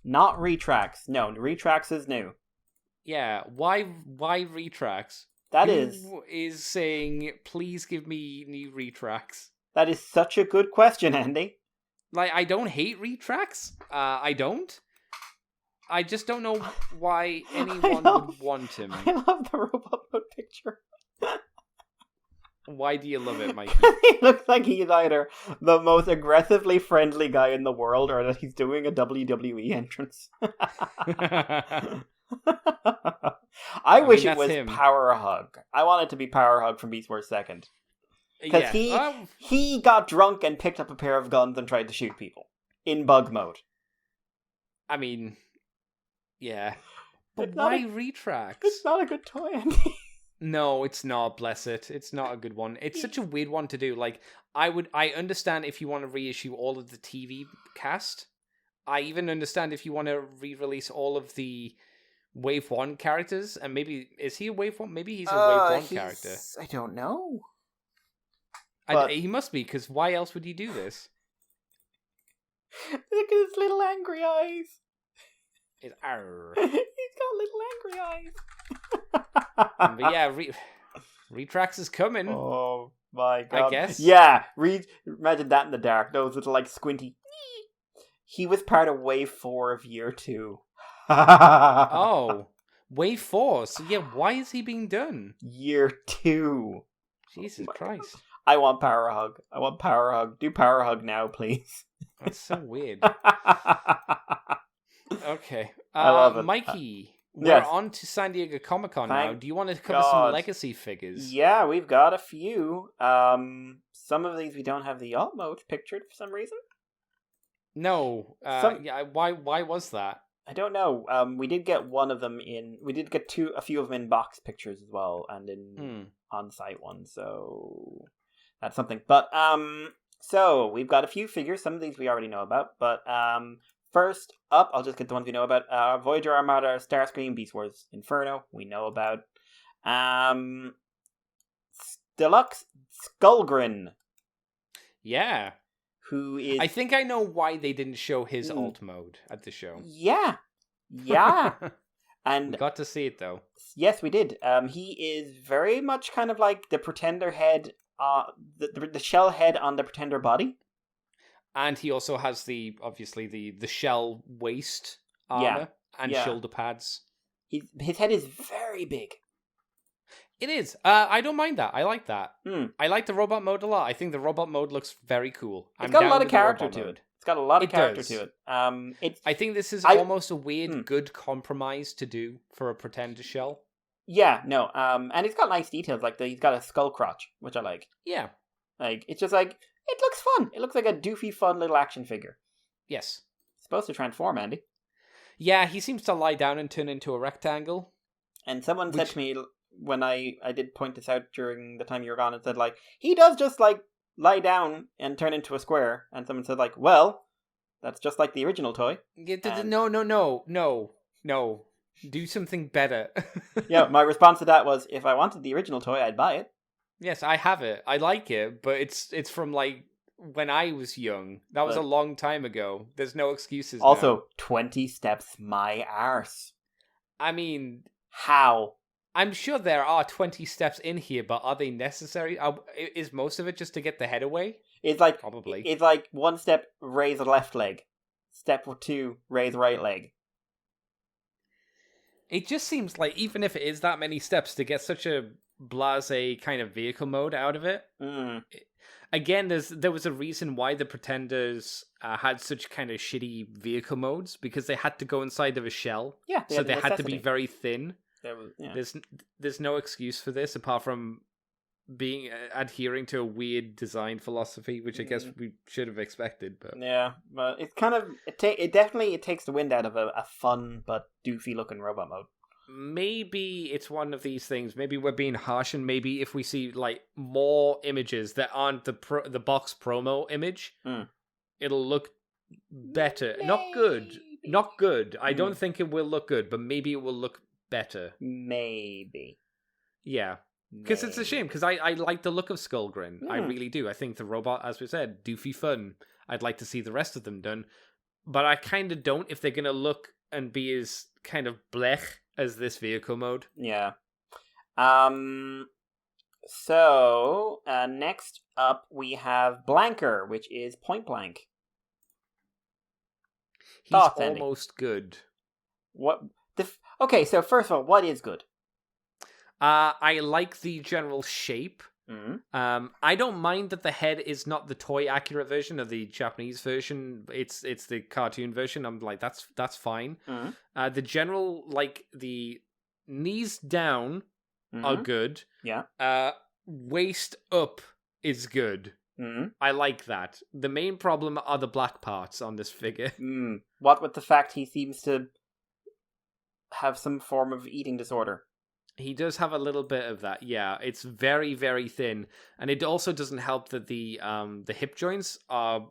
Not Retracts. No, Retracts is new. Yeah, why Retracts? Who is saying, please give me new Retracts? That is such a good question, Andy. Like, I don't hate Retracts. I don't. I just don't know why anyone would want him. I love the robot mode picture. Why do you love it, Mikey? He looks like he's either the most aggressively friendly guy in the world or that he's doing a WWE entrance. I wish it was Power Hug. I want it to be Power Hug from Beast Wars 2nd. Because he got drunk and picked up a pair of guns and tried to shoot people. In bug mode. I mean, yeah. But why Retracts? It's not a good toy, Andy. No, it's not, bless it. It's not a good one. It's such a weird one to do. Like, I understand if you want to reissue all of the TV cast. I even understand if you want to re-release all of the Wave 1 characters, and maybe, is he a Wave 1? Maybe he's a Wave 1 character. I don't know. He must be, because why else would he do this? Look at his little angry eyes. Arr. He's got little angry eyes. But yeah, Retrax is coming. Oh my god! I guess. Yeah, imagine that in the dark. Those little like squinty. He was part of Wave 4 of Year 2. Oh, Wave 4. So yeah, why is he being done? Year 2. Jesus Christ! I want Power Hug. I want Power Hug. Do Power Hug now, please. That's so weird. Okay. I love it. Mikey, yes. we're on to San Diego Comic-Con now. Do you want to cover God. some legacy figures? Yeah, we've got a few. Some of these we don't have the alt mode pictured for some reason. No. Yeah. Why was that? I don't know. We did get one of them in. We did get a few of them in box pictures as well, and in on-site ones. So that's something. But so we've got a few figures. Some of these we already know about. But first up, I'll just get the ones we know about. Voyager Armada, Starscream, Beast Wars, Inferno. We know about. Deluxe Skullgrin. Yeah. Who is... I think I know why they didn't show his alt mode at the show. Yeah. And we got to see it, though. Yes, we did. He is very much kind of like the Pretender head, the shell head on the Pretender body. And he also has the shell waist armor and shoulder pads. His head is very big. It is. I don't mind that. I like that. I like the robot mode a lot. I think the robot mode looks very cool. It's got a lot of character to it. It's got a lot of character to it. I think this is almost a weird, good compromise to do for a Pretender shell. Yeah, no. And it's got nice details. Like he's got a skull crotch, which I like. Yeah. Like it's just like it looks fun. It looks like a doofy, fun little action figure. Yes. It's supposed to transform, Andy. Yeah, he seems to lie down and turn into a rectangle. And someone said to me when I did point this out during the time you were gone, and said like he does just like lie down and turn into a square. And someone said like, well, that's just like the original toy. No. Do something better. Yeah, my response to that was, if I wanted the original toy, I'd buy it. Yes, I have it. I like it, but it's from like when I was young. That was a long time ago. There's no excuses. Also, now. 20 steps my arse. I mean, how? I'm sure there are 20 steps in here, but are they necessary? Is most of it just to get the head away? It's like probably. It's like one step, raise the left leg. Step 2, raise the right leg. It just seems like even if it is that many steps to get such a blasé kind of vehicle mode out of it. Again, there was a reason why the Pretenders had such kind of shitty vehicle modes, because they had to go inside of a shell. Yeah, so they had to be very thin. Yeah. There's no excuse for this apart from being adhering to a weird design philosophy, which I guess we should have expected. But yeah, but it's kind of it definitely takes the wind out of a fun but doofy looking robot mode. Maybe it's one of these things. Maybe we're being harsh, and maybe if we see like more images that aren't the box promo image, it'll look better. Maybe. Not good. I don't think it will look good, but maybe it will look better. Maybe. Yeah. Because it's a shame, because I like the look of Skullgrin. I really do. I think the robot, as we said, doofy fun. I'd like to see the rest of them done. But I kind of don't if they're going to look and be as kind of blech as this vehicle mode. Yeah. So, next up we have Blanker, which is Point Blank. He's almost good. What? Okay, so first of all, what is good? I like the general shape. I don't mind that the head is not the toy accurate version of the Japanese version. It's the cartoon version. I'm like, that's fine. The general, like, the knees down are good. Yeah. Waist up is good. I like that. The main problem are the black parts on this figure. What with the fact he seems to have some form of eating disorder? He does have a little bit of that, yeah. It's very, very thin. And it also doesn't help that the hip joints are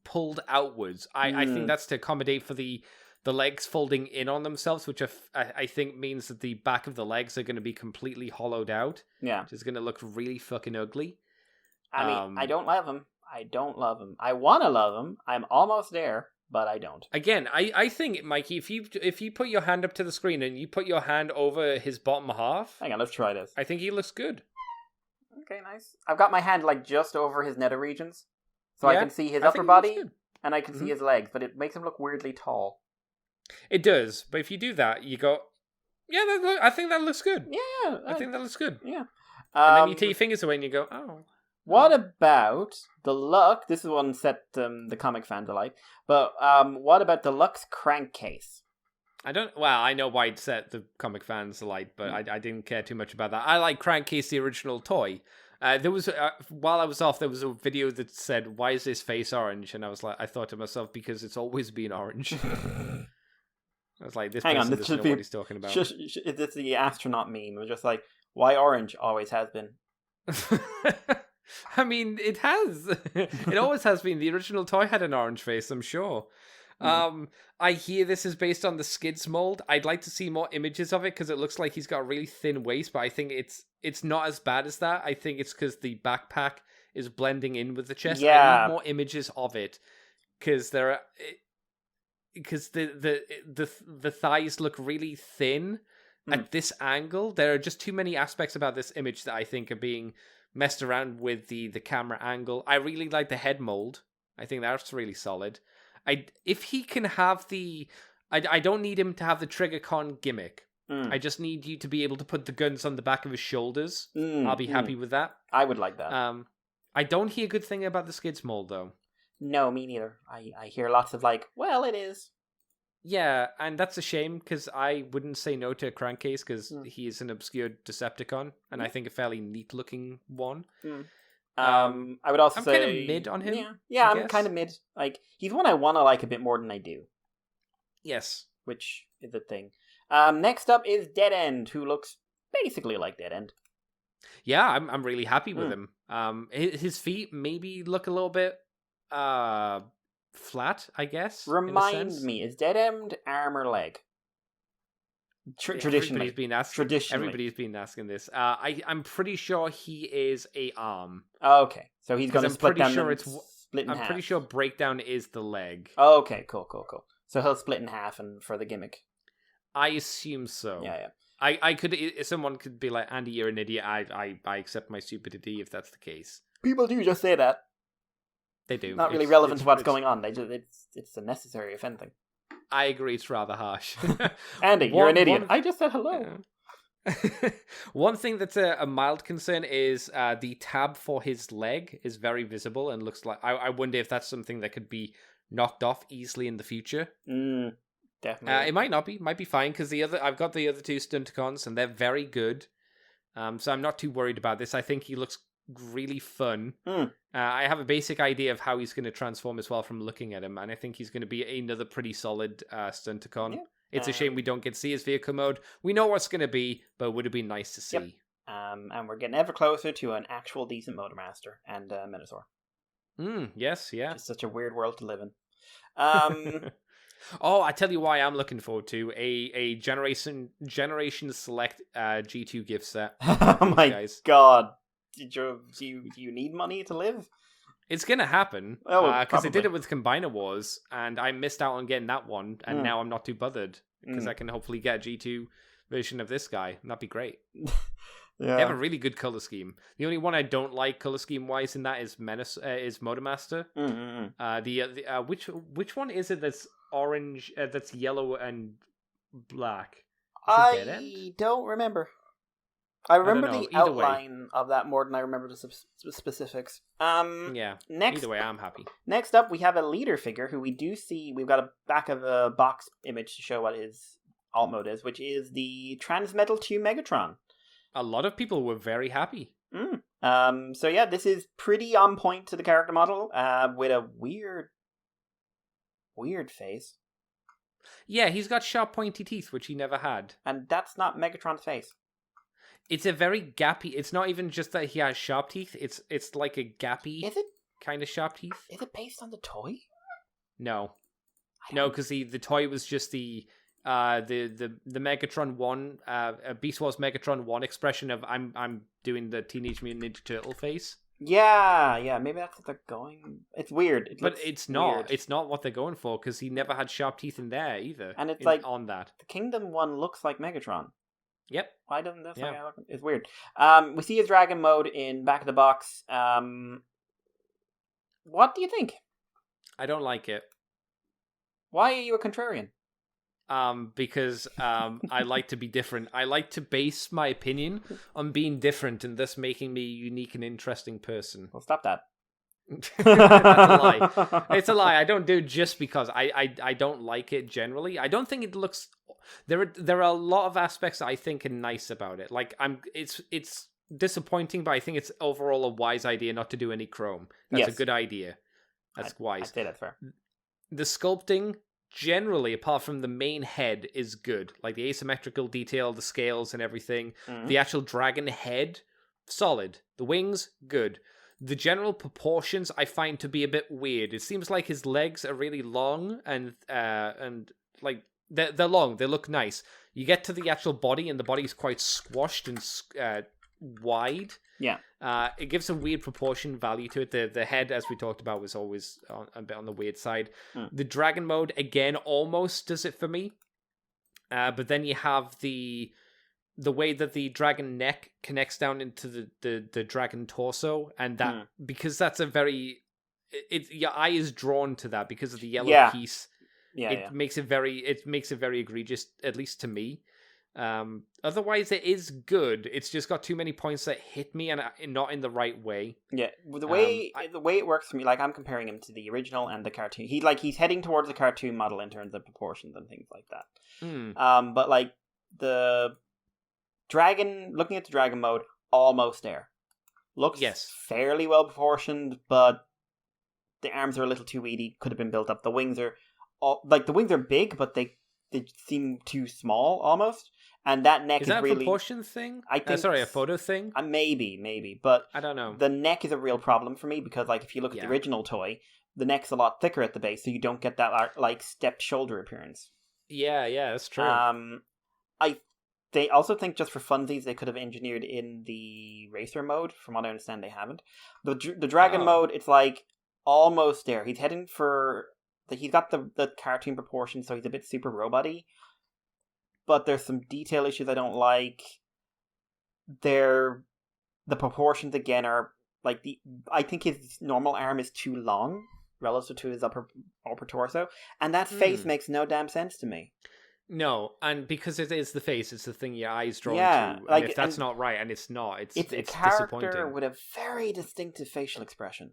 pulled outwards. I think that's to accommodate for the legs folding in on themselves, which I think means that the back of the legs are going to be completely hollowed out. Yeah. Which is going to look really fucking ugly. I mean, I don't love him. I want to love him. I'm almost there. but I don't. Again, I think, Mikey, if you put your hand up to the screen and you put your hand over his bottom half... Hang on, let's try this. I think he looks good. Okay, nice. I've got my hand like just over his nether regions, so I can see his upper body and I can see his legs, but it makes him look weirdly tall. It does, but if you do that, you go, yeah, I think that looks good. Yeah, I think that looks good. Yeah. And then you take your fingers away and you go, oh. What about the Lux? This is one set the comic fans alike. But what about the Lux crankcase? I know why it set the comic fans alight, but I didn't care too much about that. I like Crankcase, the original toy. There was while I was off, there was a video that said, "Why is this face orange?" And I thought to myself, because it's always been orange. I was like, this person doesn't know what he's talking about. It's the astronaut meme. It was just like, why orange? Always has been. I mean, it has. It always has been. The original toy had an orange face, I'm sure. I hear this is based on the Skids mold. I'd like to see more images of it because it looks like he's got a really thin waist, but I think it's not as bad as that. I think it's because the backpack is blending in with the chest. Yeah. I need more images of it because the thighs look really thin at this angle. There are just too many aspects about this image that I think are being messed around with the camera angle. I really like the head mold. I think that's really solid. If he can have I don't need him to have the Trigger Con gimmick. I just need you to be able to put the guns on the back of his shoulders. I'll be happy with that. I would like that. I don't hear good thing about the Skids mold though. No, me neither. I hear lots of like, well, it is. Yeah, and that's a shame because I wouldn't say no to a Crankcase because he is an obscure Decepticon and I think a fairly neat looking one. I would also say I'm kind of mid on him. Yeah, I'm kind of mid. Like, he's one I want to like a bit more than I do. Yes, which is a thing. Next up is Dead End, who looks basically like Dead End. Yeah, I'm really happy with him. His feet maybe look a little bit flat, I guess. Remind me, is Dead End arm or leg? Traditionally. Everybody's been asking this. I'm pretty sure he is a arm. Okay, so he's going to split down. I'm pretty sure Breakdown is the leg. Okay, cool. So he'll split in half and for the gimmick. I assume so. Yeah. I could. Someone could be like, Andy, you're an idiot. I accept my stupidity if that's the case. People do just say that. They do. Not really relevant to what's going on. It's a necessary offending. I agree, it's rather harsh. Andy, you're an idiot. I just said hello. One thing that's a mild concern is the tab for his leg is very visible and looks like... I wonder if that's something that could be knocked off easily in the future. Definitely. It might not be. Might be fine, because I've got the other two Stunticons, and they're very good. So I'm not too worried about this. I think he looks really fun. I have a basic idea of how he's going to transform as well from looking at him, and I think he's going to be another pretty solid Stunticon. Yeah. It's a shame we don't get to see his vehicle mode. We know what's going to be, but it would have been nice to see. Yep. And we're getting ever closer to an actual decent Motormaster and Minotaur. Yes, yeah. It's such a weird world to live in. Oh, I tell you why I'm looking forward to a Generation Select G2 gift set. Oh my god. Do you need money to live? It's gonna happen because I did it with Combiner Wars, and I missed out on getting that one, and now I'm not too bothered because I can hopefully get a G2 version of this guy, and that'd be great. Yeah. They have a really good color scheme. The only one I don't like color scheme wise in that is Motormaster. Which one is it that's orange? That's yellow and black. I don't remember. I remember the outline of that more than I remember the specifics. Yeah. Either way, I'm happy. Next up, we have a leader figure who we do see. We've got a back of a box image to show what his alt mode is, which is the Transmetal 2 Megatron. A lot of people were very happy. So yeah, this is pretty on point to the character model, with a weird face. Yeah, he's got sharp, pointy teeth, which he never had. And that's not Megatron's face. It's a very gappy... It's not even just that he has sharp teeth. It's like a gappy kind of sharp teeth. Is it based on the toy? No. No, because the toy was just the Megatron 1, Beast Wars Megatron 1 expression of I'm doing the Teenage Mutant Ninja Turtle face. Yeah, maybe that's what they're going. It's weird. But it's not. Weird. It's not what they're going for because he never had sharp teeth in there either. And it's on that. The Kingdom one looks like Megatron. Yep. Why doesn't this guy look? It's weird. We see his dragon mode in back of the box. What do you think? I don't like it. Why are you a contrarian? Because I like to be different. I like to base my opinion on being different and thus making me a unique and interesting person. Well, stop that. That's a lie. It's a lie. I don't do it just because I don't like it generally. I don't think it looks. There are a lot of aspects that I think are nice about it. Like it's disappointing, but I think it's overall a wise idea not to do any chrome. That's a good idea. That's wise. I'd say that's fair. The sculpting, generally, apart from the main head, is good. Like the asymmetrical detail, the scales and everything. Mm-hmm. The actual dragon head, solid. The wings, good. The general proportions I find to be a bit weird. It seems like his legs are really long and like they're long. They look nice. You get to the actual body and the body's quite squashed and wide. Yeah. It gives a weird proportion value to it. The head, as we talked about, was always a bit on the weird side. The dragon mode, again, almost does it for me. But then you have the way that the dragon neck connects down into the dragon torso, and that because that's a very your eye is drawn to that because of the yellow piece. It makes it very egregious, at least to me. Otherwise it is good. It's just got too many points that hit me and not in the right way. Yeah, the way it works for me, like I'm comparing him to the original and the cartoon. He's heading towards the cartoon model in terms of proportions and things like that. But like the dragon, looking at the dragon mode, almost there. Looks fairly well proportioned, but the arms are a little too weedy. Could have been built up. The wings are big, but they seem too small almost. And that neck is that really... a proportion thing? I think a photo thing? Maybe. But I don't know. The neck is a real problem for me because, like, if you look at the original toy, the neck's a lot thicker at the base, so you don't get that, like, stepped shoulder appearance. Yeah, that's true. They also think just for funsies they could have engineered in the racer mode. From what I understand, they haven't. The dragon mode, it's, like, almost there. He's heading for... He's got the cartoon proportions, so he's a bit super robot-y. But there's some detail issues I don't like. The proportions again are like I think his normal arm is too long relative to his upper torso, and that face makes no damn sense to me. No, and because it is the face, it's the thing your eyes drawn to. And if that's not right, and it's not, it's a character with a very distinctive facial expression.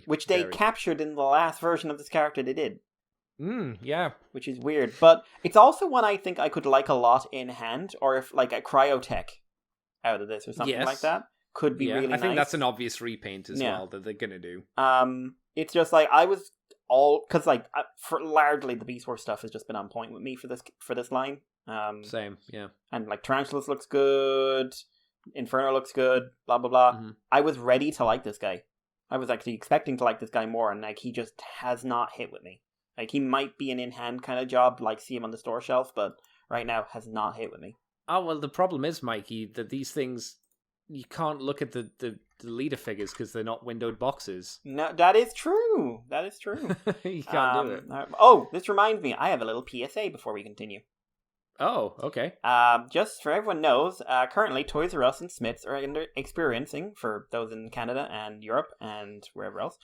Which they captured in the last version of this character they did. Yeah. Which is weird. But it's also one I think I could like a lot in hand, or if like a cryotech out of this or something like that could be really nice. I think that's an obvious repaint as well that they're going to do. It's just like I was because like for largely the Beast Wars stuff has just been on point with me for this line. Same, yeah. And like Tarantulas looks good, Inferno looks good, blah blah blah. Mm-hmm. I was ready to like this guy. I was actually expecting to like this guy more, and like he just has not hit with me. Like he might be an in-hand kind of job, like see him on the store shelf, but right now has not hit with me. Oh well, the problem is, Mikey, that these things you can't look at the leader figures because they're not windowed boxes. No, that is true. You can't do it. Oh, this reminds me. I have a little PSA before we continue. Oh, okay. Just so everyone knows, currently Toys R Us and Smiths are experiencing, for those in Canada and Europe and wherever else,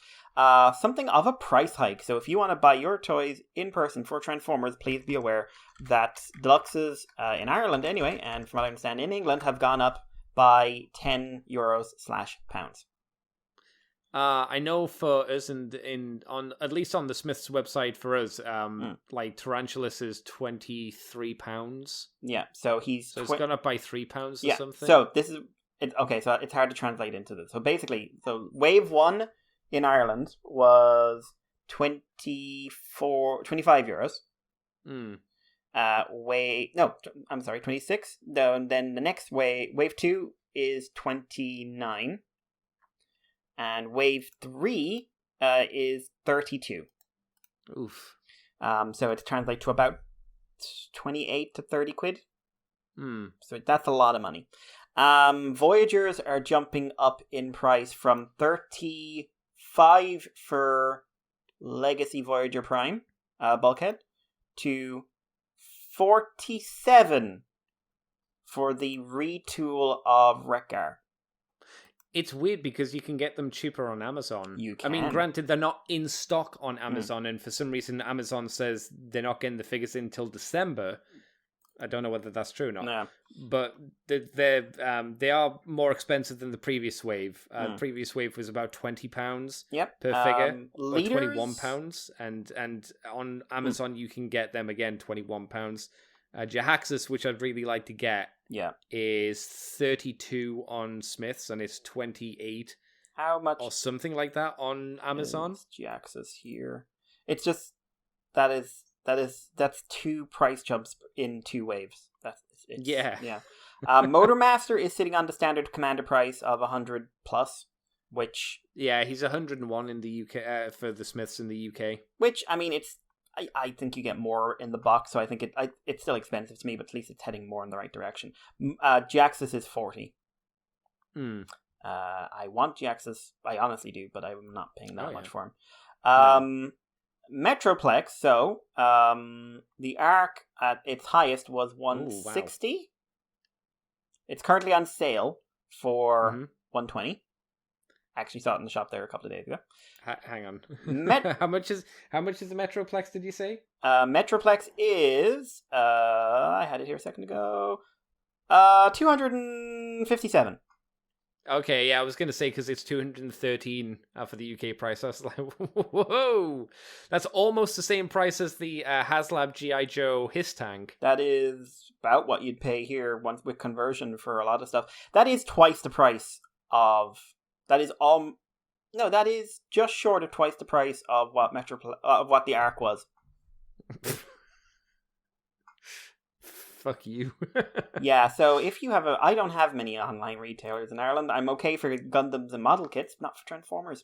something of a price hike. So if you want to buy your toys in person for Transformers, please be aware that deluxes in Ireland anyway, and from what I understand in England, have gone up by €10/pounds. I know for us on at least on the Smiths website for us, like Tarantulas is £23. Yeah, so it's gone up by £3 or something. So this is okay. So it's hard to translate into this. So basically, Wave 1 in Ireland was €25. I'm sorry, 26. Then the next wave 2 is 29. And wave 3 is 32. Oof. So it translates to about 28 to 30 quid. So that's a lot of money. Voyagers are jumping up in price from 35 for Legacy Voyager Prime bulkhead to 47 for the retool of Wreck-Gar. It's weird because you can get them cheaper on Amazon. You can. I mean, granted, they're not in stock on Amazon, and for some reason, Amazon says they're not getting the figures in until December. I don't know whether that's true or not. No. But they are more expensive than the previous wave. The previous wave was about £20 per figure, or £21, and on Amazon you can get them again £21. Jahaxus, which I'd really like to get, is 32 on Smiths, and it's 28. How much? Or something like that on Amazon. Jahaxus here. It's just that's 2 price jumps in 2 waves. Yeah. Motormaster is sitting on the standard commander price of 100 plus, which he's 101 in the UK for the Smiths in the UK. Which I mean, I think you get more in the box, so I think it's still expensive to me, but at least it's heading more in the right direction. Jaxus is 40. I want Jaxus, I honestly do, but I'm not paying that much for him. Metroplex, so the Arc at its highest was 160. Wow. It's currently on sale for 120. Actually saw it in the shop there a couple of days ago. Hang on. How much is the Metroplex, did you say? Metroplex is I had it here a second ago. 257. Okay, yeah, I was going to say because it's 213 for the UK price. I was like, whoa! That's almost the same price as the HasLab G.I. Joe Hiss Tank. That is about what you'd pay here once with conversion for a lot of stuff. That is twice the price of... That is just short of twice the price of what what the Arc was. Fuck you. Yeah, so if you have I don't have many online retailers in Ireland. I'm okay for Gundams and model kits, not for Transformers.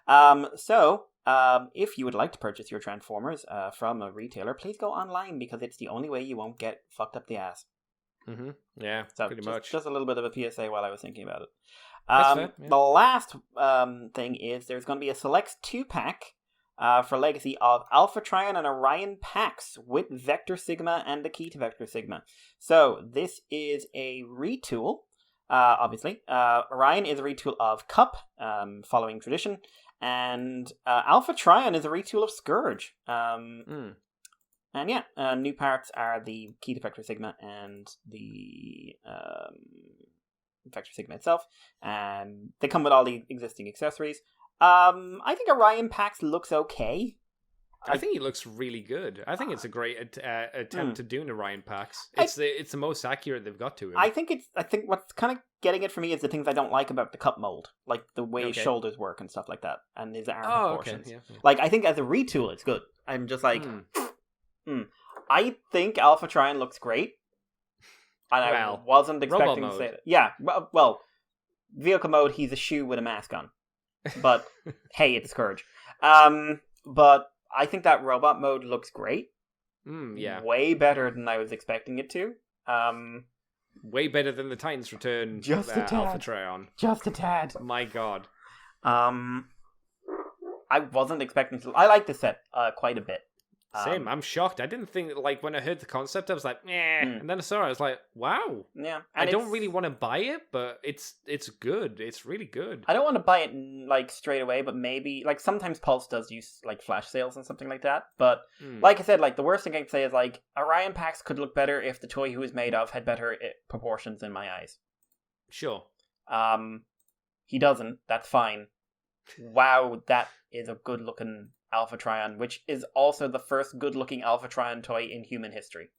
If you would like to purchase your Transformers from a retailer, please go online because it's the only way you won't get fucked up the ass. Mm-hmm. Yeah, so pretty much. Just a little bit of a PSA while I was thinking about it. That's fair, yeah. The last thing is there's going to be a select 2-pack for Legacy of Alpha Trion and Orion packs with Vector Sigma and the key to Vector Sigma. So this is a retool, obviously. Orion is a retool of Cup, following tradition, and Alpha Trion is a retool of Scourge. And new parts are the key to Vector Sigma and the Vector Sigma itself, and they come with all the existing accessories. I think Orion Pax looks okay. I think he looks really good. I think it's a great attempt to do an Orion Pax. It's the most accurate they've got to him. I think what's kind of getting it for me is the things I don't like about the Cup mold, like the way his shoulders work and stuff like that, and his arm proportions. Okay. Yeah. Like I think as a retool, it's good. I'm just like, I think Alpha Trion looks great. And I wasn't expecting to say that. Yeah, well, vehicle mode, he's a shoe with a mask on. But, hey, it's Scourge. But I think that robot mode looks great. Yeah. Way better than I was expecting it to. Way better than the Titans Return Alpha Trion. Just a tad. My god. I wasn't expecting to... I like this set quite a bit. Same. I'm shocked. I didn't think, like, when I heard the concept, I was like, and then I saw it, I was like, wow. Yeah. I don't really want to buy it, but it's good. It's really good. I don't want to buy it, like, straight away, but maybe, like, sometimes Pulse does use, like, flash sales and something like that, but, like I said, like, the worst thing I can say is, like, Orion Pax could look better if the toy he was made of had better proportions in my eyes. Sure. He doesn't. That's fine. Wow, that is a good-looking Alpha Trion, which is also the first good-looking Alpha Trion toy in human history.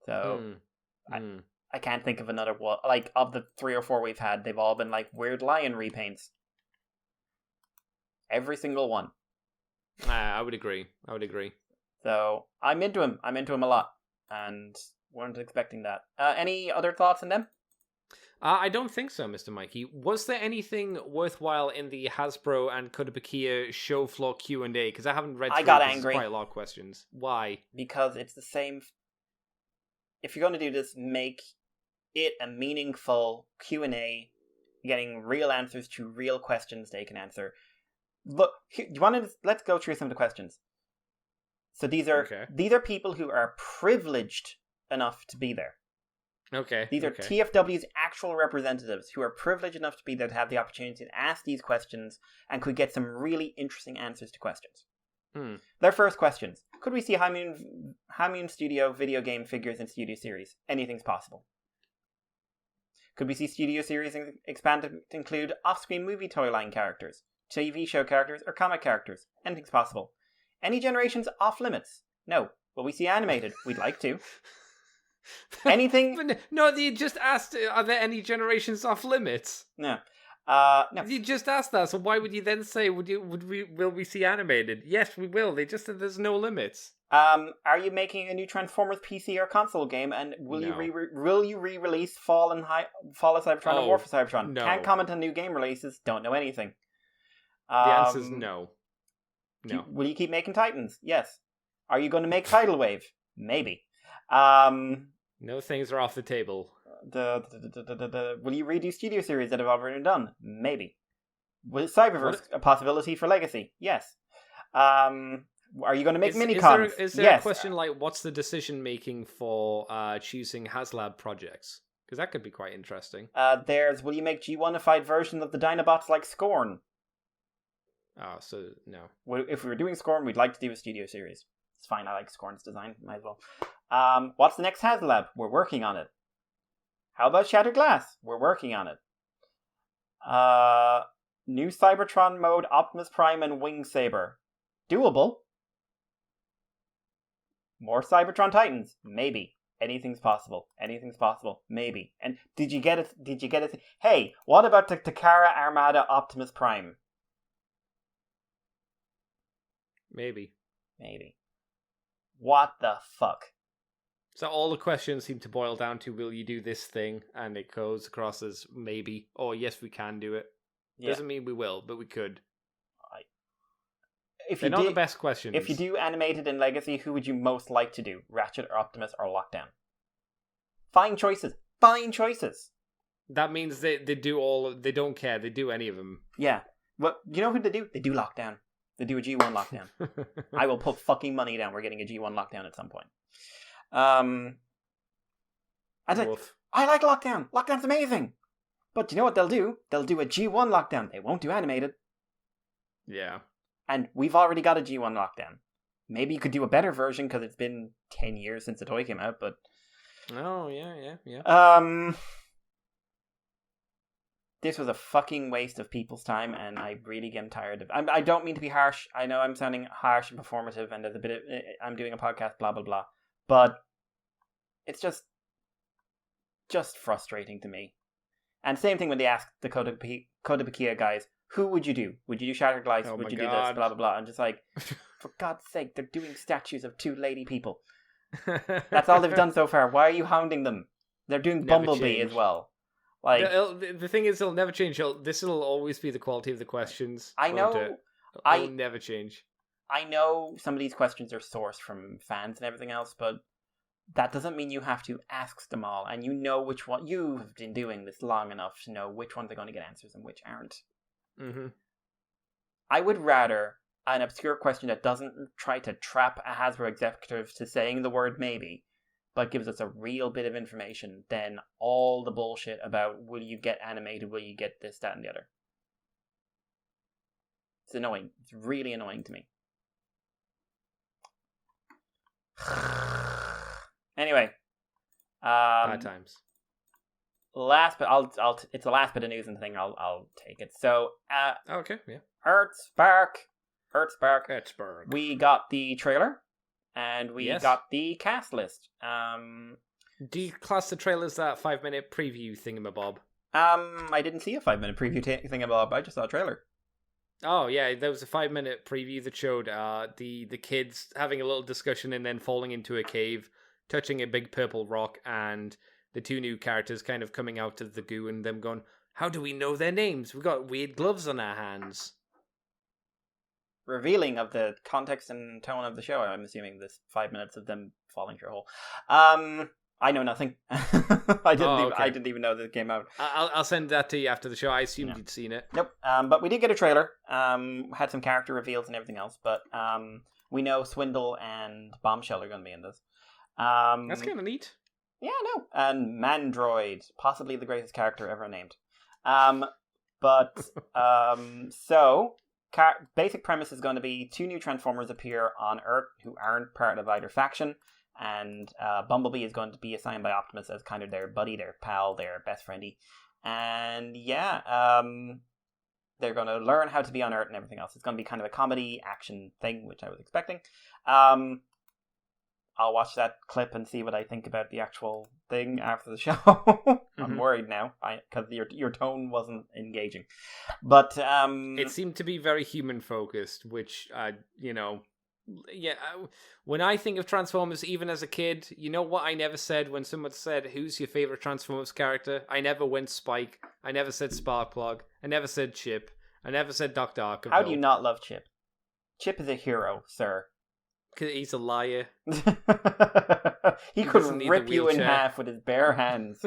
So, I can't think of another one. Like, of the 3 or 4 we've had, they've all been, like, weird lion repaints. Every single one. I would agree. So, I'm into him. I'm into him a lot. And weren't expecting that. Any other thoughts on them? I don't think so, Mr. Mikey. Was there anything worthwhile in the Hasbro and Kotobukiya show floor Q&A? Because I haven't read through I got angry. Quite a lot of questions. Why? Because it's the same... if you're going to do this, make it a meaningful Q&A, getting real answers to real questions they can answer. Look, let's go through some of the questions. So these are people who are privileged enough to be there. Okay. These are TFW's actual representatives who are privileged enough to be there to have the opportunity to ask these questions and could get some really interesting answers to questions. Their first questions. Could we see High Moon Studio video game figures in Studio Series? Anything's possible. Could we see Studio Series expanded to include off-screen movie toy line characters, TV show characters, or comic characters? Anything's possible. Any generations off limits? No. Will we see animated? We'd like to. Anything? No, you just asked, are there any generations off limits? No. No. You just asked that, so why would you then say, will we see animated? Yes, we will. They just said there's no limits. Are you making a new Transformers PC or console game, and will you re-release Fall of Cybertron and War for Cybertron? No. Can't comment on new game releases. Don't know anything. The answer is no. No. Will you keep making Titans? Yes. Are you going to make Tidal Wave? Maybe. No things are off the table. Will you redo Studio Series that have already done? Maybe. Will Cyberverse a possibility for Legacy? Yes. Are you going to make mini-cons? Is there a question like, what's the decision making for choosing HasLab projects? Because that could be quite interesting. Will you make G1-ified versions of the Dinobots like Scorn? Oh, so no. If we were doing Scorn, we'd like to do a Studio Series. It's fine, I like Scorn's design, might as well. What's the next HasLab? We're working on it. How about Shattered Glass? We're working on it. New Cybertron mode, Optimus Prime and Wing Saber. Doable. More Cybertron Titans? Maybe. Anything's possible. Anything's possible. Maybe. And did you get it? Hey, what about the Takara Armada Optimus Prime? Maybe. What the fuck? So all the questions seem to boil down to, will you do this thing? And it goes across as maybe, or yes, we can do it. Yeah. Doesn't mean we will, but we could. They're not the best questions. If you do animated in Legacy, who would you most like to do? Ratchet or Optimus or Lockdown? Fine choices. That means they they don't care. They do any of them. Yeah. Well, you know who they do? They do Lockdown. They do a G1 Lockdown. I will put fucking money down. We're getting a G1 Lockdown at some point. I like Lockdown. Lockdown's amazing. But you know what they'll do? They'll do a G1 Lockdown. They won't do animated. Yeah. And we've already got a G1 Lockdown. Maybe you could do a better version because it's been 10 years since the toy came out, but... Oh, yeah. This was a fucking waste of people's time, and I really get tired of it. I don't mean to be harsh. I know I'm sounding harsh and performative, and there's a bit of... I'm doing a podcast, blah, blah, blah. But it's just frustrating to me. And same thing when they ask the Kotobukiya guys, who would you do? Would you do Shattered Glass? Would you do this? Blah, blah, blah. I'm just like, for God's sake, they're doing statues of two lady people. That's all they've done so far. Why are you hounding them? They're doing Bumblebee as well. Like the thing is, it'll never change. This will always be the quality of the questions. I know. It'll never change. I know some of these questions are sourced from fans and everything else, but that doesn't mean you have to ask them all. And you know which one. You've been doing this long enough to know which ones are going to get answers and which aren't. Mm-hmm. I would rather an obscure question that doesn't try to trap a Hasbro executive to saying the word maybe, but gives us a real bit of information than all the bullshit about will you get animated, will you get this, that, and the other. It's annoying. It's really annoying to me. Anyway, bad times. Last, but it's the last bit of news and thing. I'll take it. So, okay, yeah. Earthspark. We got the trailer, and we got the cast list. Do you class the trailer as that 5-minute preview thingamabob? I didn't see a 5-minute preview thingamabob. I just saw a trailer. Oh yeah, there was a 5-minute preview that showed the kids having a little discussion and then falling into a cave, touching a big purple rock, and the two new characters kind of coming out of the goo and them going, how do we know their names? We've got weird gloves on our hands. Revealing of the context and tone of the show, I'm assuming this 5 minutes of them falling through a hole. I know nothing. I didn't even know that it came out. I'll send that to you after the show. I assumed you'd seen it. Nope. But we did get a trailer. Had some character reveals and everything else. But we know Swindle and Bombshell are going to be in this. That's kind of neat. Yeah, no. And Mandroid, possibly the greatest character ever named. Basic premise is going to be 2 new Transformers appear on Earth who aren't part of either faction. And Bumblebee is going to be assigned by Optimus as kind of their buddy, their pal, their best friendy. And they're going to learn how to be on Earth and everything else. It's going to be kind of a comedy action thing, which I was expecting. I'll watch that clip and see what I think about the actual thing after the show. I'm worried now because your tone wasn't engaging. But it seemed to be very human focused, which when I think of Transformers, even as a kid, you know what I never said when someone said, who's your favorite Transformers character? I never went Spike. I never said Sparkplug. I never said Chip. I never said Dr. Arkeville. How do you not love Chip? Chip is a hero, sir. Because he's a liar. he could rip you in half with his bare hands.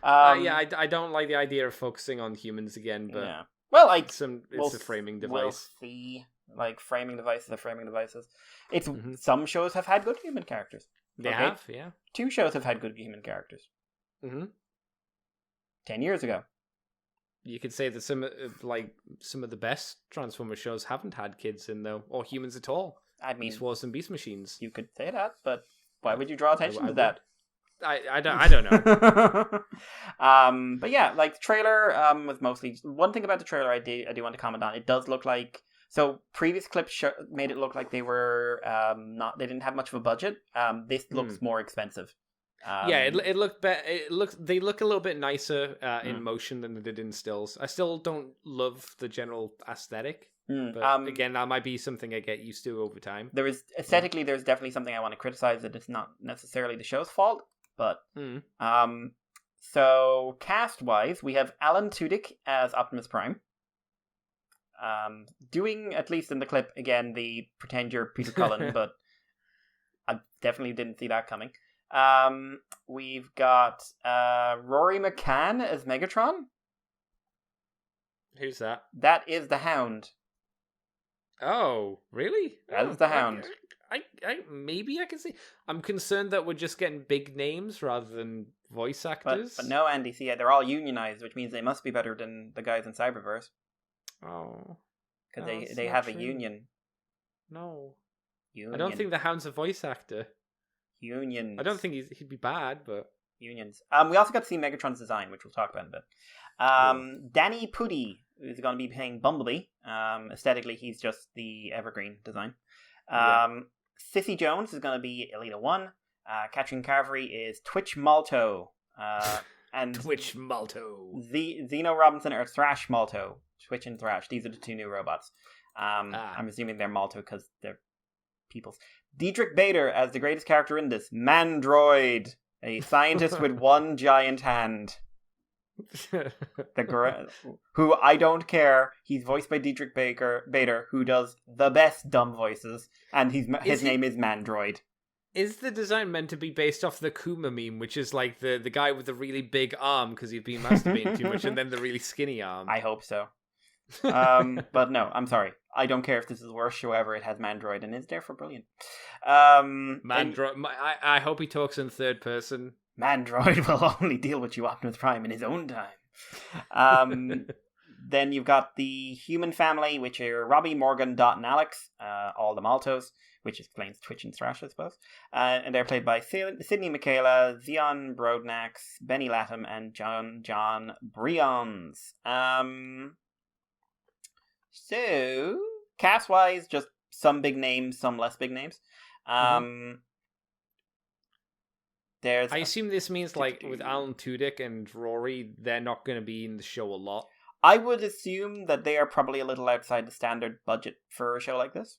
I don't like the idea of focusing on humans again, but yeah. Well, it's a framing device. We'll see. Like, framing devices are framing devices. It's some shows have had good human characters. They have, yeah. 2 shows have had good human characters. 10 years ago. You could say that some of the best Transformers shows haven't had kids in though, or humans at all. I mean, Beast Wars and Beast Machines. You could say that, but why would you draw attention to that? I don't know. But yeah, like the trailer was mostly one thing about the trailer I do want to comment on. It does look like previous clips made it look like they were they didn't have much of a budget. This looks more expensive. They look a little bit nicer in motion than they did in stills. I still don't love the general aesthetic. But again, that might be something I get used to over time. There's definitely something I want to criticize that it's not necessarily the show's fault. But so cast wise, we have Alan Tudyk as Optimus Prime. Doing, at least in the clip, again, the pretend you're Peter Cullen, but I definitely didn't see that coming. We've got Rory McCann as Megatron. Who's that? That is the Hound. Oh, really? That is the Hound. Maybe I can see. I'm concerned that we're just getting big names rather than voice actors. But no, Andy, see, they're all unionized, which means they must be better than the guys in Cyberverse. Oh. Because they have a union. No. Union. I don't think the Hound's a voice actor. Unions. I don't think he'd be bad, but... Unions. We also got to see Megatron's design, which we'll talk about in a bit. Danny Pudi is going to be playing Bumblebee. Aesthetically, he's just the evergreen design. Sissy Jones is going to be Elita 1. Katrin Carvery is Twitch Malto. And Twitch Malto. Zeno Robinson or Thrash Malto. Twitch and Thrash. These are the 2 new robots. I'm assuming they're Malto because they're people's. Diedrich Bader as the greatest character in this, Mandroid, a scientist with one giant hand. Who I don't care. He's voiced by Diedrich Bader, who does the best dumb voices, and his name is Mandroid. Is the design meant to be based off the Kuma meme, which is like the guy with the really big arm because he's been masturbating too much, and then the really skinny arm? I hope so. But no, I'm sorry. I don't care if this is the worst show ever. It has Mandroid and it's therefore brilliant. Mandroid. I hope he talks in third person. Mandroid will only deal with you, Optimus Prime, in his own time. Then you've got the human family, which are Robbie, Morgan, Dot, and Alex, all the Maltos, which explains Twitch and Thrash, I suppose. And they're played by Sydney Michaela, Zion Brodnax, Benny Latham, and John Brions. So, cast-wise, just some big names, some less big names. I assume this means, like, with Alan Tudyk and Rory, they're not going to be in the show a lot. I would assume that they are probably a little outside the standard budget for a show like this.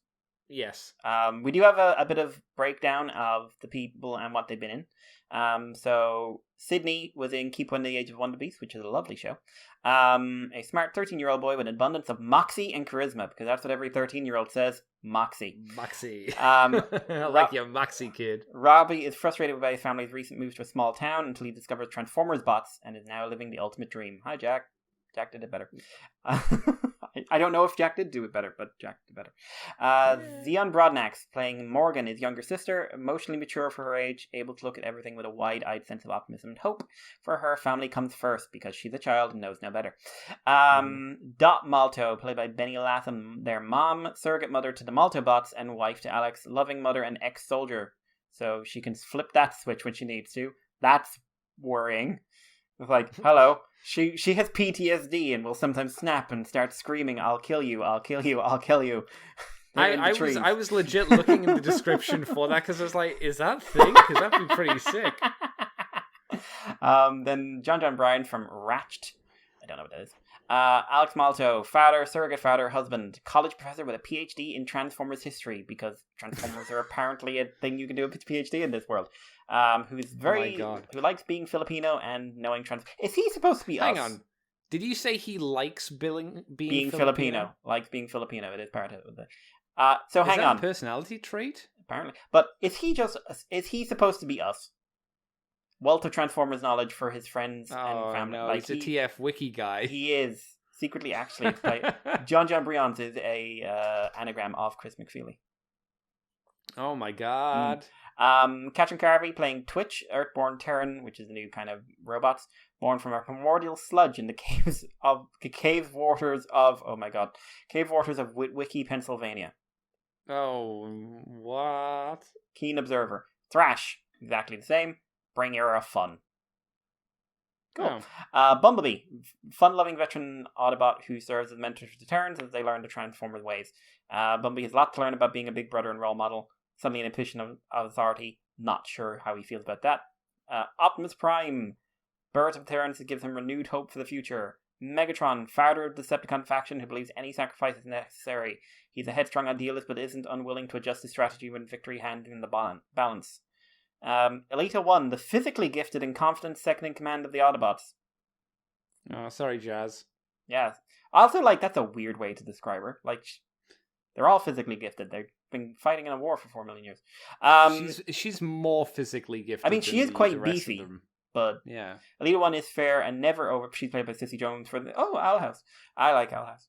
Yes. We do have a bit of breakdown of the people and what they've been in. So, Sydney was in Keep One the Age of Wonder Beast, which is a lovely show. A smart 13-year-old boy with an abundance of moxie and charisma, because that's what every 13-year-old says, moxie. Moxie. I like your moxie, kid. Robbie is frustrated by his family's recent move to a small town until he discovers Transformers bots and is now living the ultimate dream. Hi, Jack. Jack did it better. I don't know if Jack did do it better, but Jack did better. Zion Broadnax, playing Morgan, his younger sister, emotionally mature for her age, able to look at everything with a wide-eyed sense of optimism and hope. For her, family comes first, because she's a child and knows no better. Dot Malto, played by Benny Latham, their mom, surrogate mother to the Malto bots, and wife to Alex, loving mother and ex-soldier. So she can flip that switch when she needs to. That's worrying. It's like, hello. She has PTSD and will sometimes snap and start screaming, I'll kill you, I'll kill you, I'll kill you. I was legit looking in the description for that because I was like, is that a thing? Because that'd be pretty sick. Then John Bryan from Ratched. I don't know what that is. Alex Malto, father, surrogate father, husband, college professor with a PhD in Transformers history, because Transformers are apparently a thing you can do a PhD in this world. Who likes being Filipino and knowing Is he supposed to be Hang on. Did you say he likes being Filipino? Likes being Filipino. It is part of it. So is hang that on. A personality trait? Apparently. But is he supposed to be us? Wealth of Transformers knowledge for his friends and family. No, he's a TF Wiki guy. He is secretly actually. John Brions is a anagram of Chris McFeely. Oh my god. Katrin Carvey playing Twitch, Earthborn Terran, which is the new kind of robots, born from a primordial sludge in the cave waters of Witwicky, Pennsylvania. Oh, what? Keen observer. Thrash, exactly the same. Bringer of fun. Cool. Bumblebee, fun-loving veteran Autobot who serves as mentor to the Terrans as they learn to Transformers ways. Bumblebee has a lot to learn about being a big brother and role model. Suddenly in a position of authority. Not sure how he feels about that. Optimus Prime, birth of Terrans that gives him renewed hope for the future. Megatron, father of the Decepticon faction who believes any sacrifice is necessary. He's a headstrong idealist but isn't unwilling to adjust his strategy when victory handed in the balance. Elita 1, the physically gifted and confident second-in-command of the Autobots. Oh, sorry, Jazz. Yeah. Also, that's a weird way to describe her. They're all physically gifted. They've been fighting in a war for 4 million years. She's more physically gifted. I mean, she is quite beefy, but yeah. Elita 1 is fair and never over. She's played by Cissy Jones for Owl House. I like Owl House.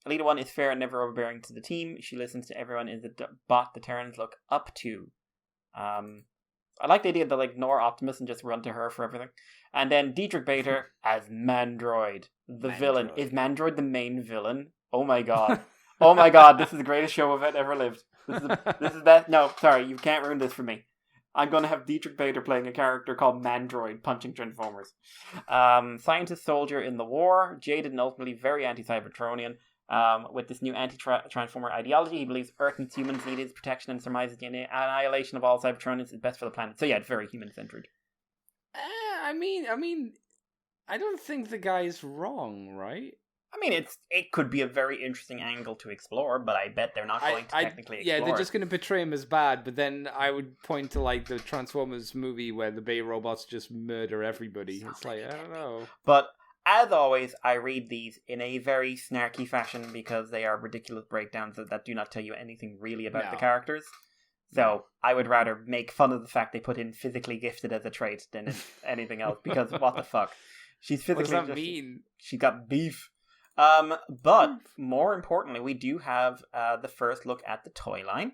Elita 1 is fair and never overbearing to the team. She listens to everyone in the bot the Terrans look up to. I like the idea that ignore Optimus and just run to her for everything. And then Dietrich Bader as Mandroid, the villain. Is Mandroid the main villain? Oh my god. Oh my god, this is the greatest show I've ever lived. This is best. No, sorry, you can't ruin this for me. I'm going to have Dietrich Bader playing a character called Mandroid punching Transformers. Scientist soldier in the war, jaded and ultimately very anti-Cybertronian. With this new anti-Transformer ideology, he believes Earth and humans need his protection and surmises the annihilation of all Cybertronians is best for the planet. So yeah, it's very human-centered. I mean, I don't think the guy's wrong, right? I mean, it could be a very interesting angle to explore, but I bet they're not going to technically explore. Yeah, they're just going to portray him as bad, but then I would point to the Transformers movie where the Bay robots just murder everybody. It's I don't know. But as always, I read these in a very snarky fashion because they are ridiculous breakdowns that do not tell you anything really about the characters. So I would rather make fun of the fact they put in physically gifted as a trait than anything else, because what the fuck? She's physically What does that mean? She got beef. But more importantly, we do have the first look at the toy line,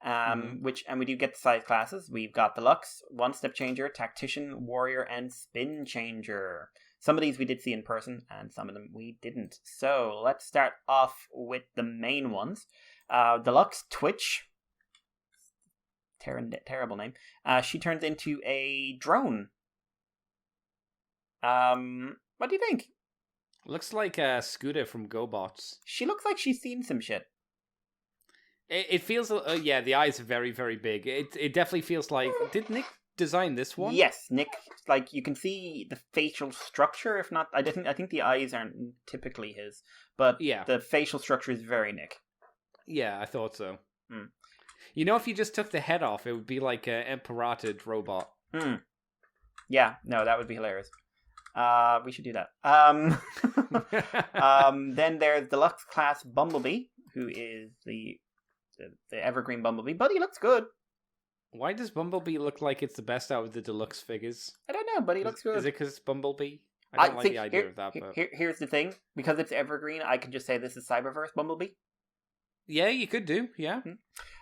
and we do get the size classes. We've got Deluxe, One Step Changer, Tactician, Warrior, and Spin Changer. Some of these we did see in person, and some of them we didn't. So let's start off with the main ones. Deluxe Twitch, terrible name. She turns into a drone. What do you think? Looks like Scooter from GoBots. She looks like she's seen some shit. It feels, the eyes are very, very big. It definitely feels like... Did Nick design this one? Yes, Nick. You can see the facial structure. If not, I think the eyes aren't typically his, but the facial structure is very Nick. Yeah, I thought so. You know, if you just took the head off, it would be like an Imperated robot. Yeah, no, that would be hilarious. We should do that. Then there's Deluxe Class Bumblebee, who is the Evergreen Bumblebee, but he looks good. Why does Bumblebee look like it's the best out of the deluxe figures? I don't know, but he looks good. Is it because it's Bumblebee? I don't like the idea of that. But Here's the thing. Because it's Evergreen, I can just say this is Cyberverse Bumblebee. Yeah, you could do, yeah.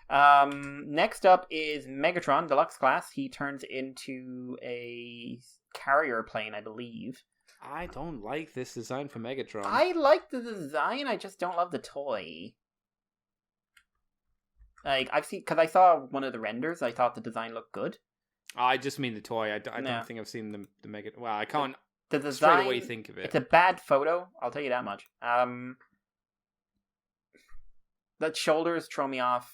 Next up is Megatron, Deluxe Class. He turns into a carrier plane, I believe. I don't like this design for Megatron. I like the design, I just don't love the toy. Like, because I saw one of the renders, I thought the design looked good. I just mean the toy. I don't think I've seen the Megatron. Well, I can't the design, straight away think of it. It's a bad photo, I'll tell you that much. The shoulders throw me off.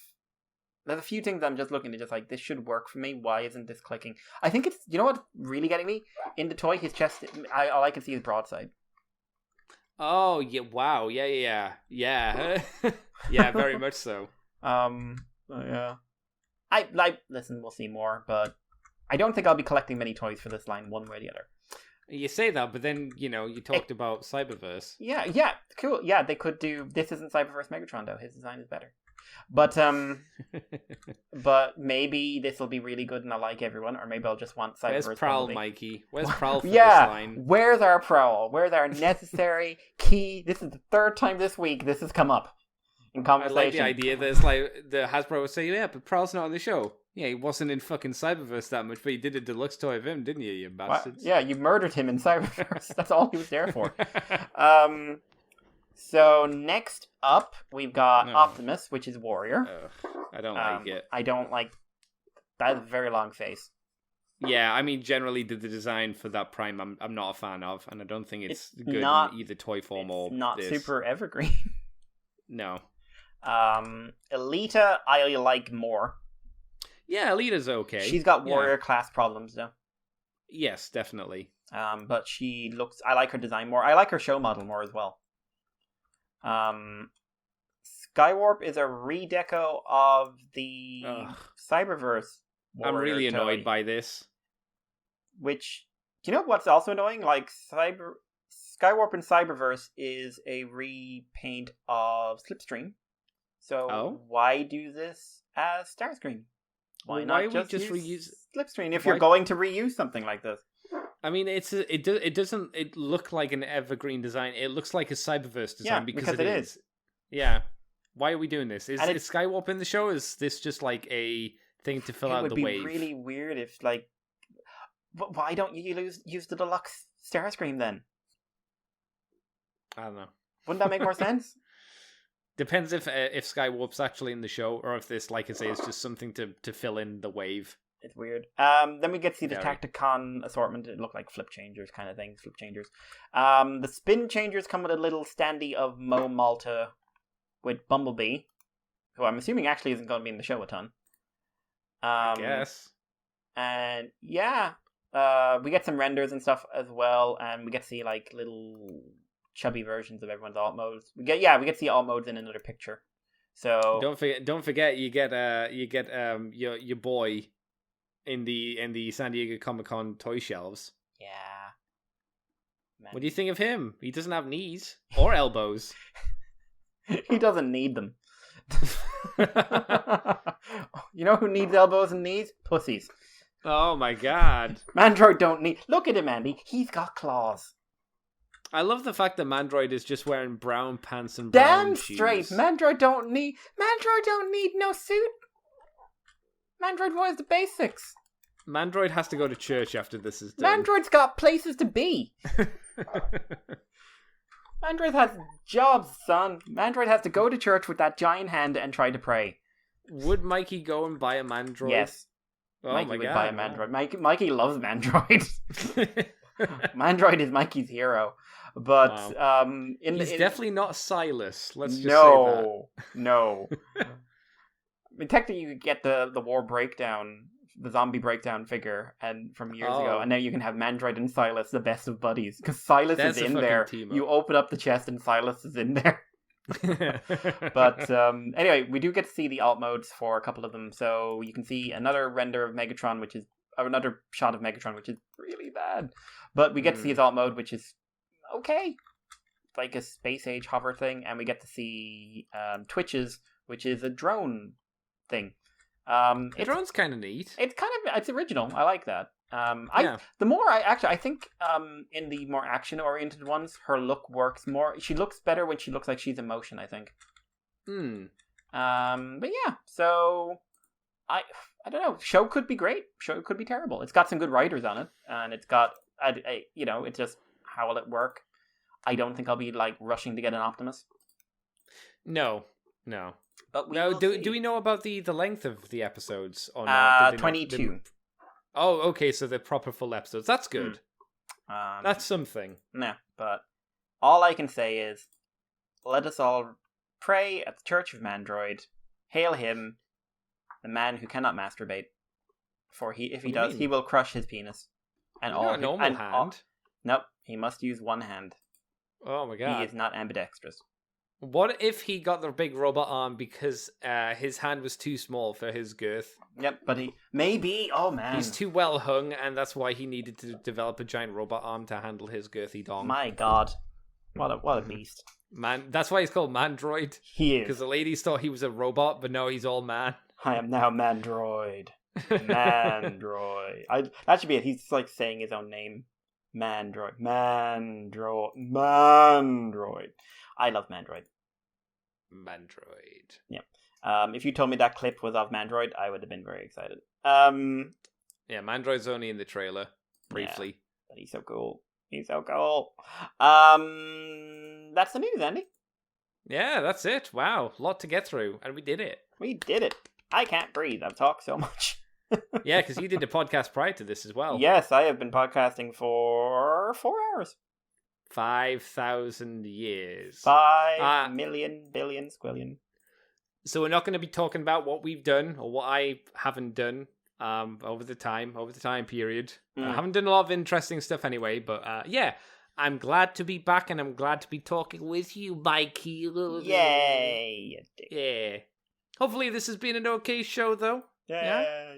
There's a few things I'm just looking at, just like, this should work for me. Why isn't this clicking? I think it's, you know what's really getting me? In the toy, his chest, all I can see is broadside. Oh, yeah, wow, yeah. Yeah, very much so. Yeah. Listen, we'll see more, but I don't think I'll be collecting many toys for this line one way or the other. You say that, but then, you talked about Cyberverse. Yeah, cool. Yeah, they could do, this isn't Cyberverse Megatron, though. His design is better. But maybe this will be really good and I'll like everyone, or maybe I'll just want Cyberverse. Where's Prowl, Bumblebee. Mikey? Where's Prowl for this line? Where's our Prowl? Where's our necessary key? This is the third time this week this has come up in conversation. I like the idea that it's like the Hasbro would say, yeah, but Prowl's not on the show. Yeah, he wasn't in fucking Cyberverse that much, but you did a deluxe toy of him, didn't you bastards? Yeah, you murdered him in Cyberverse. That's all he was there for. So next up, we've got Optimus, which is Warrior. I don't like it. I don't like that. Is a very long face. Yeah, I mean, generally the design for that Prime, I'm not a fan of, and I don't think it's good in either toy form or not this. Super evergreen. No. Alita, I like more. Yeah, Alita's okay. She's got Warrior class problems though. Yes, definitely. But she looks. I like her design more. I like her show model more as well. Skywarp is a redeco of the Cyberverse. I'm really toy, annoyed by this. Which, do you know what's also annoying? Like Skywarp in Cyberverse is a repaint of Slipstream. So why do this as Starscream? Why not just reuse Slipstream if you're going to reuse something like this? I mean, it doesn't look like an evergreen design. It looks like a Cyberverse design because it is. Yeah. Why are we doing this? Is Skywarp in the show? Is this just like a thing to fill out the wave? It would be really weird if, like, why don't you use the deluxe Starscream then? I don't know. Wouldn't that make more sense? Depends if Skywarp's actually in the show or if this, like I say, is just something to fill in the wave. It's weird. Then we get to see the Tacticon assortment. It looked like flip changers kind of things. Flip changers. The spin changers come with a little standee of Mo Malta with Bumblebee, who I'm assuming actually isn't going to be in the show a ton. I guess. And yeah, we get some renders and stuff as well, and we get to see like little chubby versions of everyone's alt modes. We get to see alt modes in another picture. So don't forget you get your boy in the San Diego Comic-Con toy shelves. Yeah. Man. What do you think of him? He doesn't have knees or elbows. He doesn't need them. You know who needs elbows and knees? Pussies. Oh my god. Mandroid don't need... Look at him, Andy. He's got claws. I love the fact that Mandroid is just wearing brown pants and brown shoes. Damn straight. Mandroid don't need no suit. Mandroid knows the basics. Mandroid has to go to church after this is done. Mandroid's got places to be. Mandroid has jobs, son. Mandroid has to go to church with that giant hand and try to pray. Would Mikey go and buy a Mandroid? Yes. Oh Mikey my would god. buy a Mandroid. Mikey loves Mandroid. Mandroid is Mikey's hero. But wow. He's definitely not Silas. Let's just say that. No. I mean, technically, you could get the war breakdown, the zombie breakdown figure, and from years ago, and now you can have Mandroid and Silas, the best of buddies, because Silas is in there. You open up the chest, and Silas is in there. But anyway, we do get to see the alt modes for a couple of them. So you can see another render of Megatron, which is another shot of Megatron, which is really bad. But we get to see his alt mode, which is okay, like a space age hover thing, and we get to see Twitches, which is a drone thing. The drone's kind of neat. It's original. I like that. I think in the more action oriented ones, her look works more. She looks better when she looks like she's in motion, I think. But yeah, so I don't know. Show could be great. Show could be terrible. It's got some good writers on it, and it's got it's just, how will it work? I don't think I'll be like rushing to get an Optimus. No. But do we know about the length of the episodes or not? 22. Oh, okay, so they're proper full episodes. That's good. That's something. Nah, but all I can say is, let us all pray at the Church of Mandroid. Hail him, the man who cannot masturbate. For if he does, he will crush his penis. And all a normal hand. Nope, he must use one hand. Oh my god. He is not ambidextrous. What if he got the big robot arm because his hand was too small for his girth? Yep, but oh man. He's too well hung, and that's why he needed to develop a giant robot arm to handle his girthy dong. My god. What a beast. Man, that's why he's called Mandroid. He is. Because the ladies thought he was a robot, but no, he's all man. I am now Mandroid. Mandroid. That should be it. He's like saying his own name. Mandroid. I love Mandroid. Yeah. If you told me that clip was of Mandroid, I would have been very excited. Yeah, Mandroid's only in the trailer, briefly. Yeah, but he's so cool. That's the news, Andy. Yeah, that's it. Wow, a lot to get through, and we did it. I can't breathe. I've talked so much. Yeah, because you did a podcast prior to this as well. Yes, I have been podcasting for 4 hours. 5,000 years. 5 million, billion, squillion. So we're not going to be talking about what we've done or what I haven't done over the time period. I haven't done a lot of interesting stuff anyway, but yeah, I'm glad to be back and I'm glad to be talking with you, Mikey. Yay! Yeah. Hopefully this has been an okay show, though. Yay! Yeah?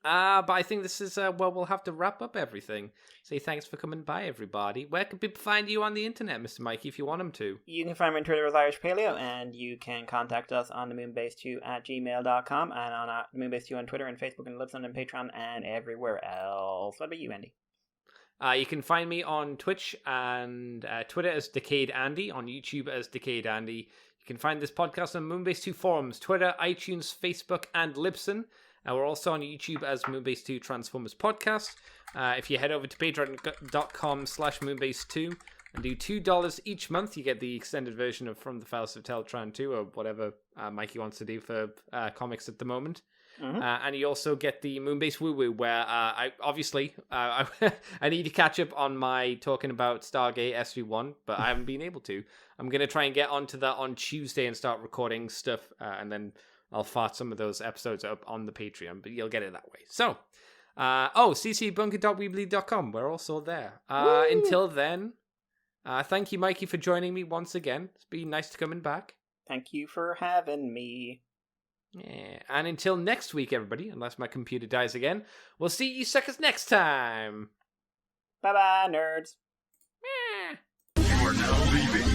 But I think this is, we'll have to wrap up everything. Say thanks for coming by, everybody. Where can people find you on the internet, Mr. Mikey, if you want them to? You can find me on Twitter as Irish Paleo, and you can contact us on the moonbase2@gmail.com, and on Moonbase2 on Twitter and Facebook and Libsyn and Patreon and everywhere else. What about you, Andy? You can find me on Twitch and Twitter as Decade Andy, on YouTube as Decade Andy. You can find this podcast on Moonbase2 forums, Twitter, iTunes, Facebook, and Libsyn. We're also on YouTube as Moonbase2 Transformers Podcast. If you head over to patreon.com/Moonbase2 and do $2 each month, you get the extended version of From the Fellas of Teltran 2, or whatever Mikey wants to do for comics at the moment. Mm-hmm. And you also get the Moonbase Woo Woo, where I need to catch up on my talking about Stargate SG-1, but I haven't been able to. I'm going to try and get onto that on Tuesday and start recording stuff, and then I'll fart some of those episodes up on the Patreon, but you'll get it that way. So, ccbunker.weebly.com. We're also there. Until then, thank you, Mikey, for joining me once again. It's been nice to coming back. Thank you for having me. Yeah, and until next week, everybody, unless my computer dies again, we'll see you suckers next time. Bye-bye, nerds. You are now leaving